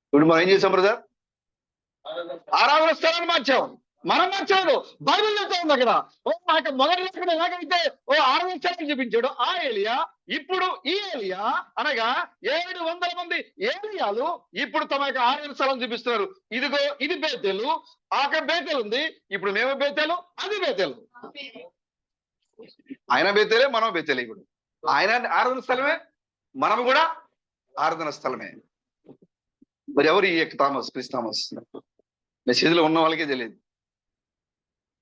A: ఇప్పుడు మనం ఏం చేసాం బ్రదర్? ఆరాధన స్థలాన్ని మార్చాం. మనం మార్చాడు. బైబిల్ చెప్తా ఉంది అక్కడ. మొదటి లేఖన ఎలాగైతే ఆరాధన స్థలాన్ని చూపించాడు ఆ ఏలియా, ఇప్పుడు ఈ ఏలియా అనగా 700 మంది ఏలియాలు ఇప్పుడు తమ యొక్క ఆరాధన స్థలం చూపిస్తున్నారు. ఇదిగో ఇది బేతేలు, అక్కడ బేతేలు ఉంది. ఇప్పుడు మేము బేతేలు, అది బేతేలు. ఆయన బేతేలే, మనం బేతేలే. ఇప్పుడు ఆయన ఆరాధన స్థలమే, మనము కూడా ఆరాధన స్థలమే. మరి ఎవరు ఈ యొక్క క్రిస్ థామస్? మెసేజ్ లో ఉన్న వాళ్ళకే తెలియదు.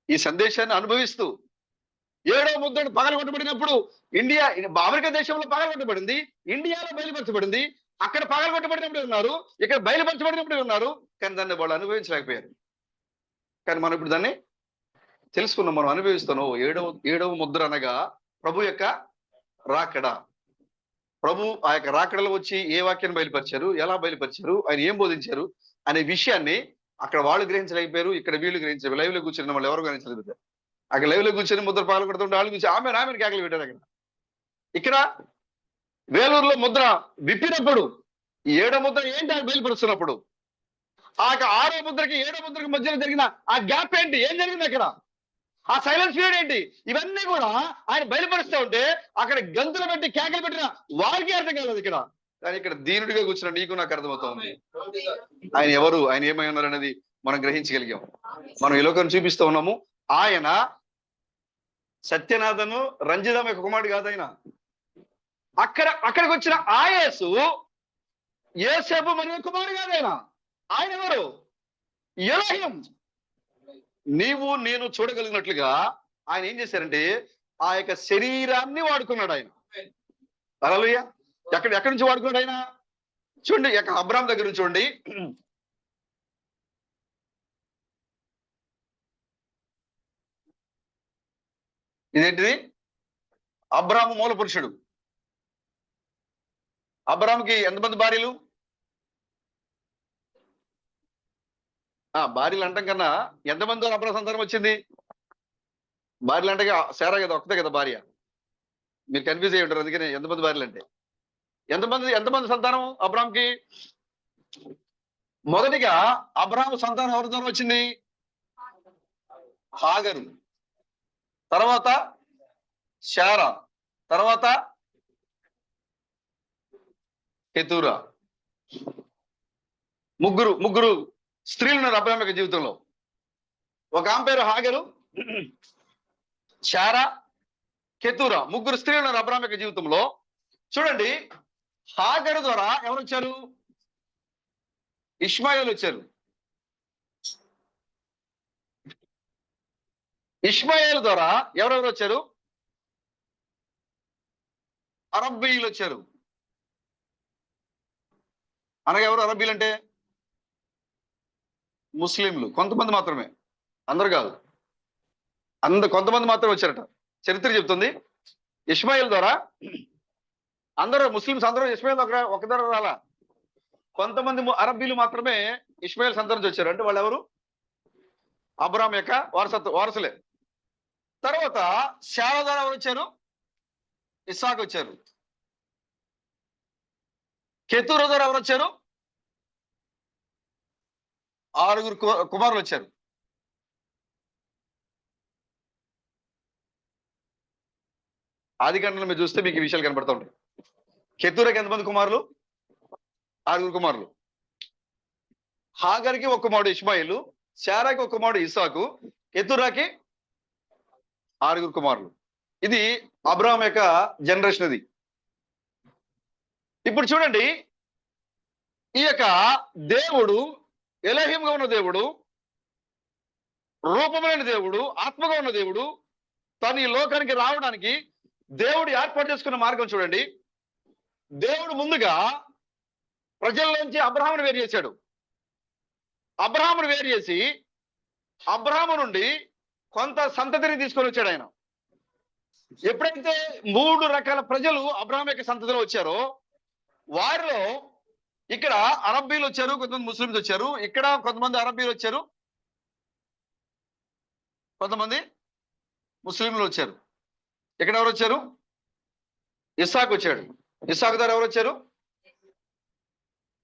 A: ఈ సందేశాన్ని అనుభవిస్తూ 7వ ముద్రను పగలగొట్టబడినప్పుడు ఇండియా, అమెరికా దేశంలో పగలగొట్టబడింది, ఇండియాలో బయలుపరచబడింది. అక్కడ పగలగొట్టబడినప్పుడు ఉన్నారు, ఇక్కడ బయలుపరచబడినప్పుడు ఉన్నారు. కానీ దాన్ని వాళ్ళు అనుభవించలేకపోయారు. కానీ మనం ఇప్పుడు దాన్ని తెలుసుకున్నాం, మనం అనుభవిస్తున్నాం. ఏడవ ముద్ర అనగా ప్రభు యొక్క రాకడ. ప్రభు ఆ యొక్క రాకడలో వచ్చి ఏ వాక్యాన్ని బయలుపరిచారు, ఎలా బయలుపరిచారు, ఆయన ఏం బోధించారు అనే విషయాన్ని అక్కడ వాళ్ళు గ్రహించలేకపోయారు, ఇక్కడ వీళ్ళు గ్రహించారు. లైవ్ లో కూర్చొని వాళ్ళు ఎవరు గ్రహించలేదు. అక్కడ లైవ్ లో కూర్చొని ముద్ర పగల కొడుతుంటే వాళ్ళు కూర్చొని ఆమె కేకలు పెట్టారు. ఇక్కడ వేలూరులో ముద్ర విప్పినప్పుడు 7వ ముద్ర ఏంటి ఆయన బయలుపరుస్తున్నప్పుడు, ఆ 6వ ముద్రకి 7వ ముద్రకి మధ్యలో జరిగిన ఆ గ్యాప్ ఏంటి, ఏం జరిగింది అక్కడ, ఆ సైలెన్స్ పీరియడ్ ఏంటి, ఇవన్నీ కూడా ఆయన బయలుపరుస్తూ ఉంటే అక్కడ గంతులు పెట్టి కేకలు పెట్టిన వారికి అర్థం కాలేదు ఇక్కడ. కానీ ఇక్కడ దీనుడిగా కూర్చున్న నీకు నాకు అర్థమవుతుంది ఆయన ఎవరు, ఆయన ఏమై ఉన్నారు అనేది మనం గ్రహించగలిగాం. మనం ఈ లోకాన్ని చూపిస్తూ ఉన్నాము. ఆయన సత్యనాథను రంజితం యొక్క కుమారుడు కాదు. ఆయన అక్కడికి వచ్చిన ఆయేసు యోసేపు మరియు కుమారుడు కాదు. ఆయన ఎవరు? ఎలోహిం. నీవు నేను చూడగలిగినట్లుగా ఆయన ఏం చేశారంటే ఆ యొక్క శరీరాన్ని వాడుకున్నాడు ఆయన. హల్లెలూయా. ఎక్కడి నుంచి వాడుకున్నాడు ఆయన? చూడండి, అబ్రాహాం దగ్గర నుంచి చూడండి. ఇదేంటిది? అబ్రాహాము మూల పురుషుడు. అబ్రాహాంకి ఎంతమంది భార్యలు? భార్యలు అంటాం కన్నా ఎంతమంది అబ్రాహాం సంతానం వచ్చింది? భార్యలు అంటే శారా కదా, ఒక్కతే కదా భార్య. మీరు కన్ఫ్యూజ్ అయ్యి ఉంటారు. అందుకని ఎంతమంది భార్యలు అంటే ఎంతమంది సంతానం అబ్రాహాంకి? మొదటిగా అబ్రాహాము సంతానం ఎవరి ద్వారా వచ్చింది? హాగరు, తర్వాత శారా, తర్వాత కెతూరా. ముగ్గురు స్త్రీలు ఉన్నారు అబ్రాహాం యొక్క జీవితంలో. ఒక ఆమె పేరు హాగరు, శారా, కెతూరా. ముగ్గురు స్త్రీలు ఉన్నారు అబ్రాహాం యొక్క జీవితంలో. చూడండి, హాగరు ద్వారా ఎవరు వచ్చారు? ఇష్మాయేలు వచ్చారు. ఇష్మాయేలు ద్వారా ఎవరెవరు వచ్చారు? అరబ్బీయులు వచ్చారు. అనగా ఎవరు అరబ్బీలు అంటే? ముస్లింలు. కొంతమంది మాత్రమే, అందరు కాదు. కొంతమంది మాత్రమే వచ్చారట. చరిత్ర చెప్తుంది. ఇష్మాయేల్ ద్వారా అందరూ ముస్లింస్ అందరూ ఇష్మాయేల్ ఒక ద్వారా రాలా. కొంతమంది అరబ్బీలు మాత్రమే ఇష్మాయేల్ సంతానం నుంచి వచ్చారు. అంటే వాళ్ళు ఎవరు? అబ్రాహాం యొక్క వారసులే. తర్వాత శారా ద్వారా ఎవరు వచ్చారు? ఇస్సాకు వచ్చారు. కెతూరా ద్వారా ఎవరు వచ్చారు? 6 కుమారులు వచ్చారు. ఆదికాండంలో మీరు చూస్తే మీకు ఈ విషయాలు కనబడుతూ ఉంటాయి. కెతూరాకి ఎంతమంది కుమారులు? 6 కుమారులు. హాగర్కి ఒక కుమారుడు ఇష్మాయిలు, శారాకి ఒక కుమారుడు ఇస్సాకు, కెతూరాకి 6 కుమారులు. ఇది అబ్రాహాం యొక్క జనరేషన్. ఇది ఇప్పుడు చూడండి, ఈ యొక్క దేవుడు ఎలోహింగా ఉన్న దేవుడు, రూపమైన దేవుడు, ఆత్మగా ఉన్న దేవుడు, తను ఈ లోకానికి రావడానికి దేవుడు ఏర్పాటు చేసుకున్న మార్గం చూడండి. దేవుడు ముందుగా ప్రజల్లోంచి అబ్రాహామును వేరు చేశాడు. అబ్రాహామును వేరు చేసి అబ్రాహాము నుండి కొంత సంతతిని తీసుకొని వచ్చాడు ఆయన. ఎప్పుడైతే 3 రకాల ప్రజలు అబ్రహాం యొక్క సంతతిలో వచ్చారో వారిలో ఇక్కడ అరబ్బీలు వచ్చారు, కొంతమంది ముస్లింలు వచ్చారు. ఇక్కడ కొంతమంది అరబ్బీలు వచ్చారు, కొంతమంది ముస్లింలు వచ్చారు. ఇక్కడ ఎవరు వచ్చారు? ఇస్సాకు వచ్చాడు. ఇస్సాకు ద్వారా ఎవరు వచ్చారు?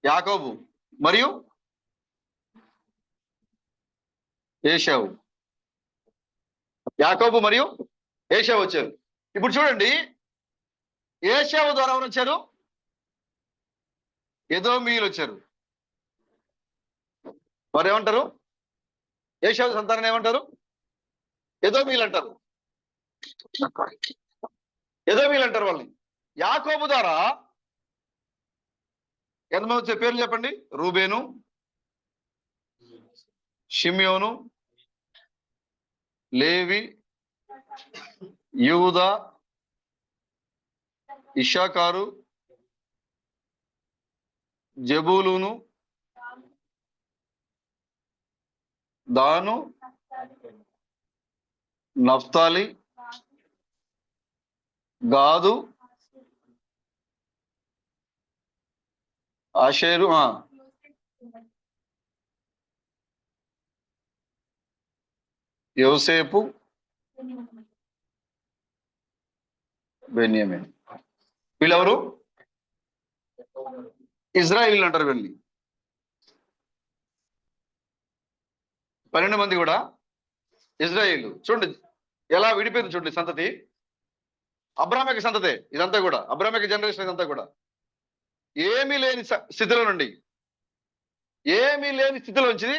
A: యాకోబు మరియు ఏశావు. యాకోబు మరియు ఏశావు వచ్చారు. ఇప్పుడు చూడండి, ఏశావు ద్వారా ఎవరు వచ్చారు? ఎదోమీయులు వచ్చారు. వారు ఏమంటారు? ఏశావు సంతానం ఏమంటారు? ఎదోమీయులు అంటారు. ఎదోమీయులు అంటారు వాళ్ళని. యాకోబు ద్వారా ఎంతమంది వచ్చే పేర్లు చెప్పండి? రూబేను, షిమ్యోను, లేవి, యూదా, ఇషాకారు, జబూలును, దాను, నఫ్తాలి, గాదు, ఆషేరు, యోసేపు, బెన్యామిన్. వీళ్ళెవరు? ఇజ్రాయిల్ అంటారు వీళ్ళని. 12 మంది కూడా ఇజ్రాయిల్. చూడండి ఎలా విడిపోయింది చూడండి సంతతి. అబ్రహాం యొక్క సంతతే ఇదంతా కూడా, అబ్రహాం యొక్క జనరేషన్ ఇదంతా కూడా. ఏమీ లేని స్థితిలో నుండి, ఏమీ లేని స్థితిలో నుంచి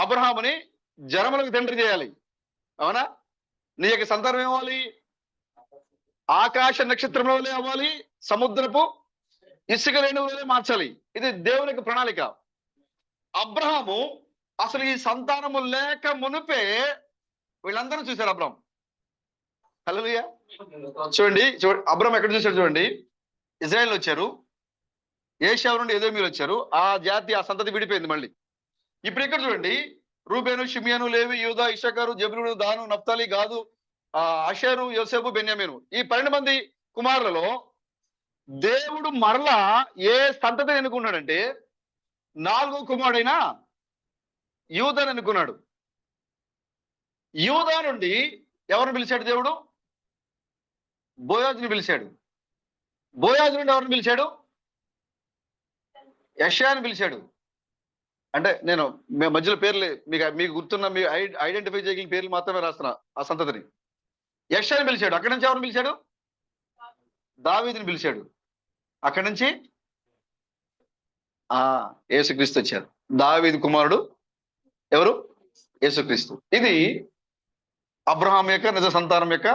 A: అబ్రహాముని జనములకు తండ్రి చేయాలి. అవునా? నీ యొక్క సంతానం ఏమవ్వాలి? ఆకాశ నక్షత్రంలో అవ్వాలి, సముద్రపు ఇసుక రేణువులోనే మార్చాలి. ఇది దేవుని యొక్క ప్రణాళిక. అబ్రహాము అసలు ఈ సంతానము లేక మునిపే వీళ్ళందరూ చూశారు అబ్రహాం. హల్లెలూయా. చూడండి అబ్రహాం ఎక్కడ చూశాడు చూడండి. ఇజ్రాయెల్ వచ్చారు, ఏషావు నుండి ఎదోమీయులు వచ్చారు. ఆ జాతి, ఆ సంతతి విడిపోయింది మళ్ళీ. ఇప్పుడు ఇక్కడ చూడండి, రూబేను, షిమియాను, లేవి, యూదా, ఇషాకారు, జబూలూను, దాను, నఫ్తాలి, గాదు, ఆషేరు, యోసేపు, బెన్యామీను. ఈ 12 మంది కుమారులలో దేవుడు మరలా ఏ సంతతిని ఎన్నుకున్నాడంటే 4వ కుమారుడైన యూదాను ఎన్నుకున్నాడు. యూదా నుండి ఎవరిని పిలిచాడు దేవుడు? బోయాజుని పిలిచాడు. బోయాజు నుండి ఎవరిని పిలిచాడు? యెషయాని పిలిచాడు. అంటే నేను మధ్యలో పేర్లు మీకు గుర్తున్న, మీ ఐడెంటిఫై చేయగలిగిన పేర్లు మాత్రమే రాస్తున్నా. ఆ సంతతిని యెషయాని పిలిచాడు. అక్కడి నుంచి ఎవరిని పిలిచాడు? దావీదుని పిలిచాడు. అక్కడి నుంచి యేసుక్రీస్తు వచ్చారు. దావీదు కుమారుడు ఎవరు? యేసుక్రీస్తు. ఇది అబ్రహాం యొక్క నిజ సంతానం యొక్క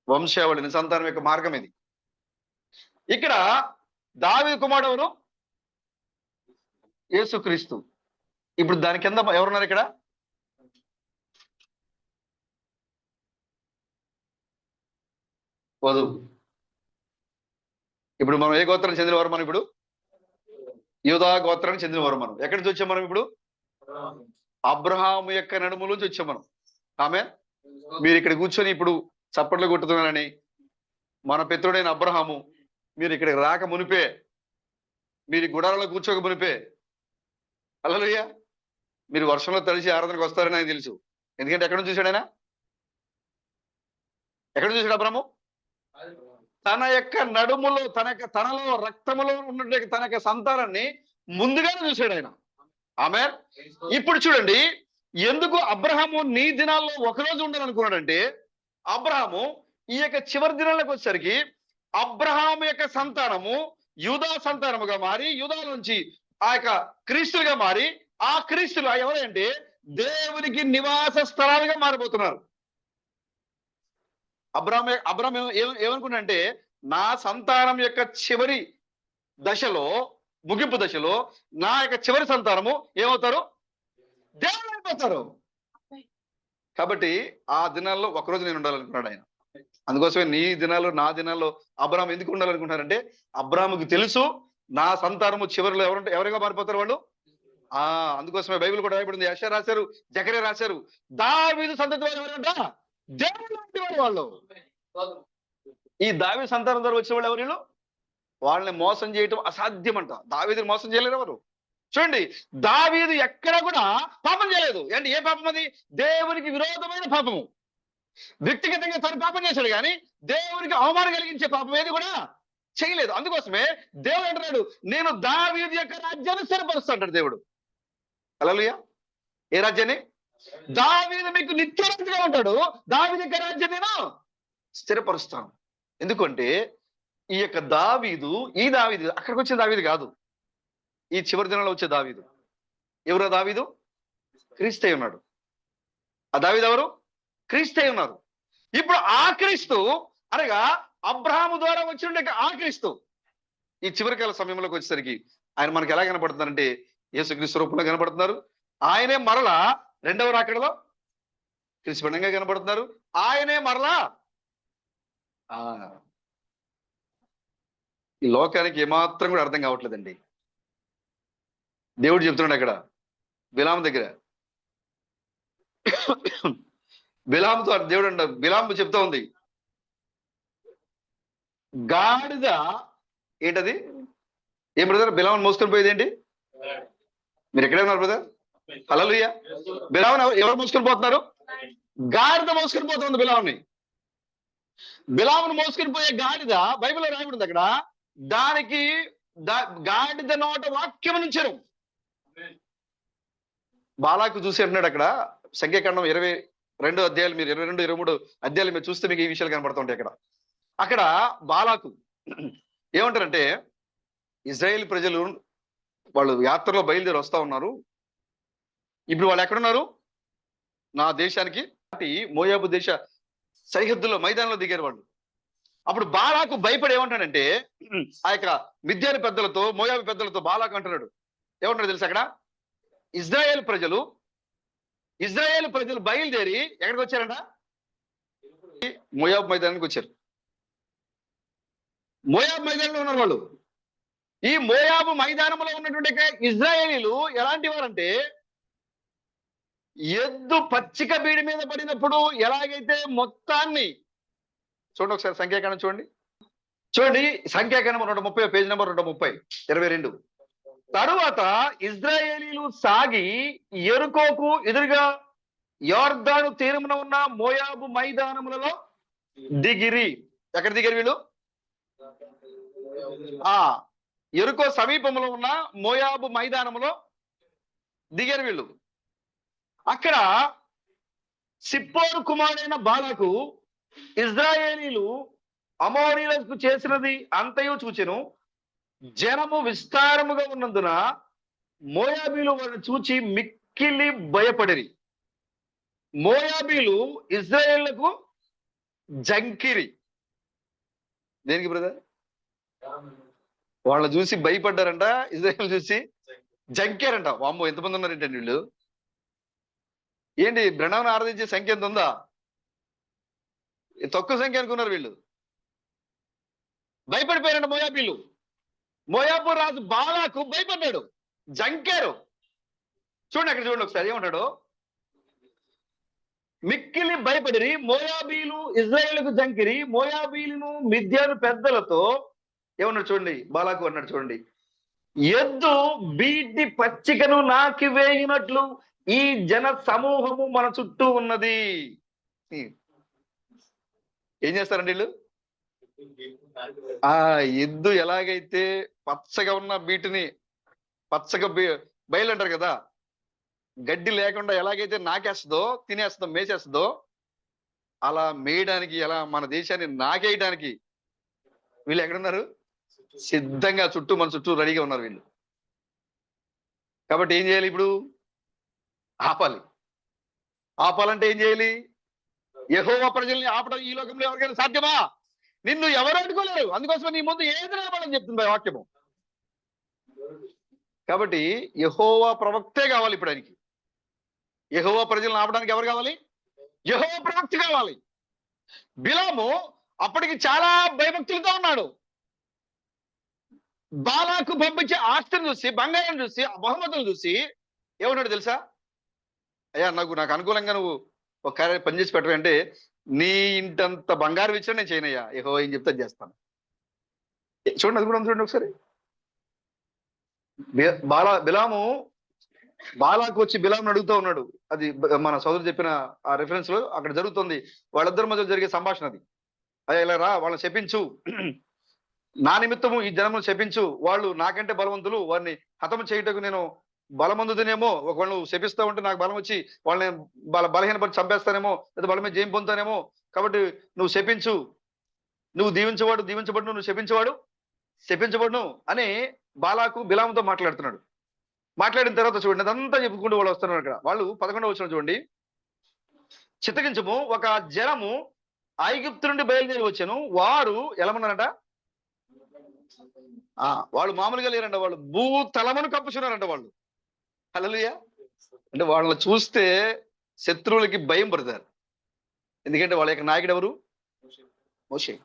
A: వంశావళి, నిజ సంతానం యొక్క మార్గం ఇది. ఇక్కడ దావీదు కుమారుడు ఎవరు? యేసుక్రీస్తు. ఇప్పుడు దాని కింద ఎవరున్నారు ఇక్కడ? వధువు. ఇప్పుడు మనం ఏ గోత్రానికి చెందినవారు? మనం ఇప్పుడు యూదా గోత్రానికి చెందినవారు. మనం ఎక్కడి నుంచి వచ్చాం? మనం ఇప్పుడు అబ్రహాము యొక్క నడుము నుంచి వచ్చాం మనం. ఆమేన్. మీరు ఇక్కడ కూర్చొని ఇప్పుడు చప్పట్లు కొట్టుతున్నారని, మన పితృడైన అబ్రహాము మీరు ఇక్కడికి రాక మునిపే, మీరు గుడారంలో కూర్చోక మునిపే, హల్లెలూయా, మీరు వర్షంలో తడిసి ఆరాధనకు వస్తారని ఆయన తెలుసు. ఎందుకంటే ఎక్కడ నుంచి చూశాడు ఆయన? ఎక్కడ చూశాడు అబ్రహాము? తన యొక్క నడుములో, తనలో రక్తములో ఉన్న తన యొక్క సంతానాన్ని ముందుగానే చూశాడు ఆయన. ఆమేన్. ఇప్పుడు చూడండి, ఎందుకు అబ్రహాము నీ దినాల్లో ఒకరోజు ఉండాలనుకున్నాడంటే, అబ్రహాము ఈ యొక్క చివరి దినాలకు వచ్చేసరికి అబ్రహాము యొక్క సంతానము యూదా సంతానముగా మారి, యూదా నుంచి ఆ యొక్క క్రీస్తులుగా మారి, ఆ క్రీస్తులు ఎవరంటే దేవునికి నివాస స్థలాలుగా మారిపోతున్నారు. అబ్రహాం ఏమనుకున్నాడంటే, నా సంతానం యొక్క చివరి దశలో, ముగింపు దశలో నా యొక్క చివరి సంతానము ఏమవుతారు? దేవుడు అయిపోతారు. కాబట్టి ఆ దినాల్లో ఒకరోజు నేను ఉండాలనుకున్నాడు ఆయన. అందుకోసమే నీ దినాల్లో, నా దినాల్లో అబ్రహాం ఎందుకు ఉండాలనుకుంటున్నారంటే, అబ్రహాముకి తెలుసు నా సంతానము చివరిలో ఎవరిగా మారిపోతారు వాళ్ళు. అందుకోసమే బైబిల్ కూడా రాయబడింది. యెషయా రాశారు, జకర్యా రాశారు, దావీదు సంతతి వారు ఎవరంట? దేవుడు లాంటి వాళ్ళు. ఈ దావీదు సంతానం ద్వారా వచ్చిన వాళ్ళు ఎవరు? వాళ్ళని మోసం చేయటం అసాధ్యం అంట. దావీదుని మోసం చేయలేరు ఎవరు. చూడండి, దావీదు ఎక్కడ కూడా పాపం చేయలేదు. అంటే ఏ పాపం అది? దేవునికి విరోధమైన పాపము. వ్యక్తిగతంగా తను పాపం చేశాడు కానీ దేవునికి అవమానం కలిగించే పాపం ఏది కూడా చేయలేదు. అందుకోసమే దేవుడు అంటున్నాడు, నేను దావీదు యొక్క రాజ్యాన్ని స్థిరపరుస్తాడు దేవుడు. హల్లెలూయా. ఏ రాజ్యాన్ని? దావీదు మీకు నిత్యరాజుగా ఉంటాడు. దావీదు యొక్క రాజ్యం నేను స్థిరపరుస్తాను. ఎందుకంటే ఈ యొక్క దావీదు, ఈ దావీదు అక్కడికి వచ్చే దావీదు కాదు, ఈ చివరి దినంలో వచ్చే దావీదు. ఎవరో దావీదు? క్రీస్తు ఉన్నాడు. ఆ దావీదు ఎవరు? క్రీస్తు ఉన్నారు. ఇప్పుడు ఆ క్రీస్తు అనగా అబ్రహాము ద్వారా వచ్చిన ఆ క్రీస్తు ఈ చివరికాల సమయంలోకి వచ్చేసరికి ఆయన మనకి ఎలా కనపడుతున్నారంటే యేసుక్రీస్తు రూపంలో కనపడుతున్నారు. ఆయనే మరలా రెండవ రాకడలో క్రీస్తుగా కనపడుతున్నారు. ఆయనే మరలా ఈ లోకానికి ఏమాత్రం కూడా అర్థం కావట్లేదండి. దేవుడు చెప్తున్నాడు అక్కడ బిలాము దగ్గర, బిలాముతో దేవుడు అంట, బిలాము చెప్తా ఉంది, గాడిద ఏంటది? ఏం బ్రదర్ బిలామును మోసుకొని పోయేది ఏంటి? మీరు ఎక్కడే ఉన్నారు బ్రదర్? హల్లెలూయా. బిలామును ఎవరు మోసుకొని పోతున్నారు? గాడిద మోసుకొని పోతుంది బిలాముని. బిలామును మోసుకొని పోయే గాడిద బైబిల్లో రాయబడింది అక్కడ, దానికి గాడిద నోట వాక్యం నుంచారు. బాలాకు చూసి అంటున్నాడు అక్కడ సంఖ్యాకాండం 22 అధ్యాయాలు, మీరు 22, 23 అధ్యాయాలు మీరు చూస్తే మీకు ఈ విషయాలు కనబడుతుంటాయి. అక్కడ బాలాకు ఏమంటారంటే, ఇజ్రాయేల్ ప్రజలు వాళ్ళు యాత్రలో బయలుదేరి వస్తా ఉన్నారు. ఇప్పుడు వాళ్ళు ఎక్కడున్నారు? నా దేశానికి మోయాబు దేశ సరిహద్దుల్లో మైదానంలో దిగారు వాళ్ళు. అప్పుడు బాలాకు భయపడి ఏమంటాడంటే, ఆ యొక్క మిద్యాని పెద్దలతో, మోయాబు పెద్దలతో బాలాకు అంటున్నాడు, ఏమంటాడు తెలుసు అక్కడ, ఇజ్రాయేల్ ప్రజలు బయలుదేరి ఎక్కడికి వచ్చారంట? మోయాబు మైదానానికి వచ్చారు. మోయాబు మైదానంలో ఉన్నారు వాళ్ళు. ఈ మోయాబు మైదానంలో ఉన్నటువంటి ఇజ్రాయేలీలు ఎలాంటి వారంటే, ఎద్దు పచ్చిక బీడి మీద పడినప్పుడు ఎలాగైతే మొత్తాన్ని, చూడండి ఒకసారి సంఖ్యాకాండం చూడండి సంఖ్యాకాండం 130, పేజ్ నెంబర్ 130, 22. తరువాత ఇజ్రాయేలీలు సాగి యెరికోకు ఎదురుగా యొర్దాను తీరమున ఉన్న మోయాబు మైదానములలో దిగిరి. ఎక్కడ దిగారు వీళ్ళు? యెరికో సమీపంలో ఉన్న మోయాబు మైదానములో దిగారు వీళ్ళు. అక్కడ సిప్పోరు కుమారుడైన బాలాకు ఇజ్రాయేలీలు అమోరీలకు చేసినది అంతయు చూచెను. జనము విస్తారముగా ఉన్నందున మోయాబీలు వారిని చూచి మిక్కిలి భయపడిరి. మోయాబీలు ఇజ్రాయేళ్లకు జంకిరి. దేనికి బ్రదర్? వాళ్ళని చూసి భయపడ్డారంట, ఇజ్రాయేల్ చూసి జంకారంట. వామ్మో, ఎంతమంది ఉన్నారంటే వీళ్ళు. ఏంటి బ్రహ్మను ఆరాధించే సంఖ్య ఎంత ఉందా? తక్కువ సంఖ్య అనుకున్నారు వీళ్ళు. భయపడిపోయారంట మోయాబీలు. మోయాబు రాజు బాలాకు భయపడ్డాడు, జంకారు. చూడండి అక్కడ చూడండి ఒకసారి ఏమంటాడు, మిక్కిలి భయపడిరి మోయాబీలు ఇజ్రాయేలుకు జంకిరి. మోయాబీలను మిద్యాను పెద్దలతో ఏమన్నాడు చూడండి, బాలాకు అన్నాడు చూడండి, ఎద్దు బీటి పచ్చికను నాకి వేయినట్లు ఈ జన సమూహము మన చుట్టూ ఉన్నది. ఏం చేస్తారండి వీళ్ళు? ఎద్దు ఎలాగైతే పచ్చగా ఉన్న బీటిని, పచ్చగా బయలు అంటారు కదా, గడ్డి లేకుండా ఎలాగైతే నాకేస్తుందో, తినేస్తుందో, మేసేస్తుందో, అలా మేయడానికి, ఎలా మన దేశాన్ని నాకేయడానికి వీళ్ళు ఎక్కడున్నారు? సిద్ధంగా మన చుట్టూ రెడీగా ఉన్నారు వీళ్ళు. కాబట్టి ఏం చేయాలి ఇప్పుడు? ఆపాలంటే ఏం చేయాలి? యెహోవా ప్రజల్ని ఆపడం ఈ లోకంలో ఎవరికైనా సాధ్యమా? నిన్ను ఎవరు అడ్డుకోలేరు. అందుకోసం నీ ముందు ఏది నిలబడని చెప్తుంది వాక్యము. కాబట్టి యెహోవా ప్రవక్తే కావాలి ఇప్పుడు ఆయనకి. యెహోవా ప్రజలను ఆపడానికి ఎవరు కావాలి? యెహోవా ప్రవక్త కావాలి. బిలాము అప్పటికి చాలా భయభక్తులతో ఉన్నాడు. బాలాకు పంపించే ఆస్తిని చూసి, బంగారం చూసి, బహుమతులు చూసి ఏమన్నాడు తెలుసా? అయ్యా నాకు అనుకూలంగా నువ్వు ఒక కార్యం పనిచేసి పెట్టవంటే నీ ఇంటంత బంగారం ఇచ్చినా నేను చేయనయ్యా, యెహోవా ఏం చెప్తే అది చేస్తాను. చూడండి, అది కూడా ఉంది, చూడండి ఒకసారి. బిలాము బాలాకు వచ్చి బిలాముని అడుగుతూ ఉన్నాడు. అది మన సోదరుడు చెప్పిన ఆ రిఫరెన్స్ లో అక్కడ జరుగుతుంది. వాళ్ళిద్దరి మధ్య జరిగే సంభాషణ అది. అయ్యా ఇలా రా, వాళ్ళని శపించు, నా నిమిత్తము ఈ జనమును శపించు, వాళ్ళు నాకంటే బలవంతులు, వారిని హతము చేయుటకు నేను బలమందునేమో, ఒకవేళ నువ్వు శపిస్తా ఉంటే నాకు బలం వచ్చి వాళ్ళని బలహీనపడి చంపేస్తానేమో, లేదా బలమే జయం పొందుతానేమో, కాబట్టి నువ్వు శపించు, నువ్వు దీవించవాడు దీవించబడును, నువ్వు శపించవాడు శపించబడును అని బాలాకు బిలాముతో మాట్లాడుతున్నాడు. మాట్లాడిన తర్వాత చూడండి, అదంతా చెప్పుకుంటూ వాళ్ళు వస్తున్నారు. అక్కడ వాళ్ళు 11వ వచనం చూడండి. చిత్తగించము, ఒక జనము ఐగుప్తు నుండి బయలుదేరి వచ్చాను, వారు ఎలా ఉన్నారంట, వాళ్ళు మామూలుగా లేరంట, వాళ్ళు భూతలమును కప్పుచున్నారంట వాళ్ళు. హల్లెలూయా. అంటే వాళ్ళని చూస్తే శత్రువులకి భయం పడతారు. ఎందుకంటే వాళ్ళ యొక్క నాయకుడు ఎవరు? మోషే.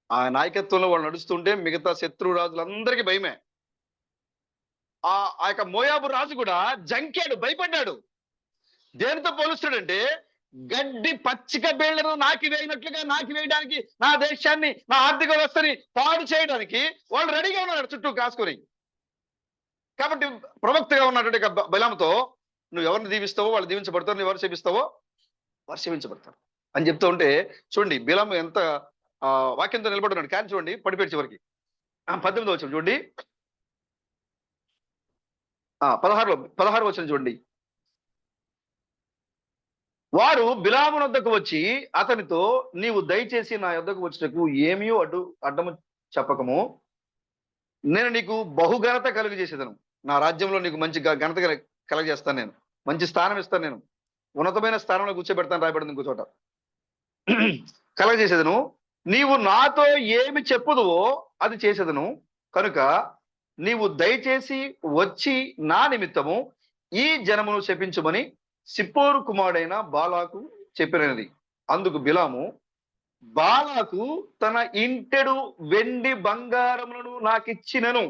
A: ఆ నాయకత్వంలో వాళ్ళు నడుస్తుంటే మిగతా శత్రు రాజులందరికీ భయమే. ఆ యొక్క మోయాబు రాజు కూడా జంకాడు, భయపడ్డాడు. దేనితో పోలుస్తాడంటే, గడ్డి పచ్చిక బేళ్లను నాకి వేయినట్లుగా నాకి వేయడానికి, నా దేశాన్ని, నా ఆర్థిక వ్యవస్థని పాడు చేయడానికి వాళ్ళు రెడీగా ఉన్నారు చుట్టూ కాసుకొని. కాబట్టి ప్రవక్తగా ఉన్నటువంటి బలాంతో నువ్వు ఎవరిని దీవిస్తావో వాళ్ళు దీవించబడతారు, నువ్వు ఎవరు శపిస్తావో వారు శపించబడతారు అని చెప్తూ ఉంటే చూడండి, బిలాము ఎంత వాక్యంతో నిలబడున్నాడు. కానీ చూడండి, పడిపోయి చివరికి 18వ వచనం చూడండి, 16 వచనం చూడండి. వారు బిలాము వద్దకు వచ్చి అతనితో, నీవు దయచేసి నా యొద్దకు వచ్చుటకు ఏమీ అడ్డము చెప్పకము, నేను నీకు బహుఘనత కలుగు చేసేదను, నా రాజ్యంలో నీకు మంచి ఘనత కలగజేస్తాను, నేను మంచి స్థానం ఇస్తాను, నేను ఉన్నతమైన స్థానంలో కూర్చోబెడతాను రాయబడింది ఇంకో చోట. కలగజేసేదను, నీవు నాతో ఏమి చెప్పుదువో అది చేసేదను, కనుక నీవు దయచేసి వచ్చి నా నిమిత్తము ఈ జనమును శపించుమని సిప్పోరు కుమారుడైన బాలాకు చెప్పినది. అందుకు బిలాము, బాలాకు తన ఇంటెడు వెండి బంగారములను నాకిచ్చినను,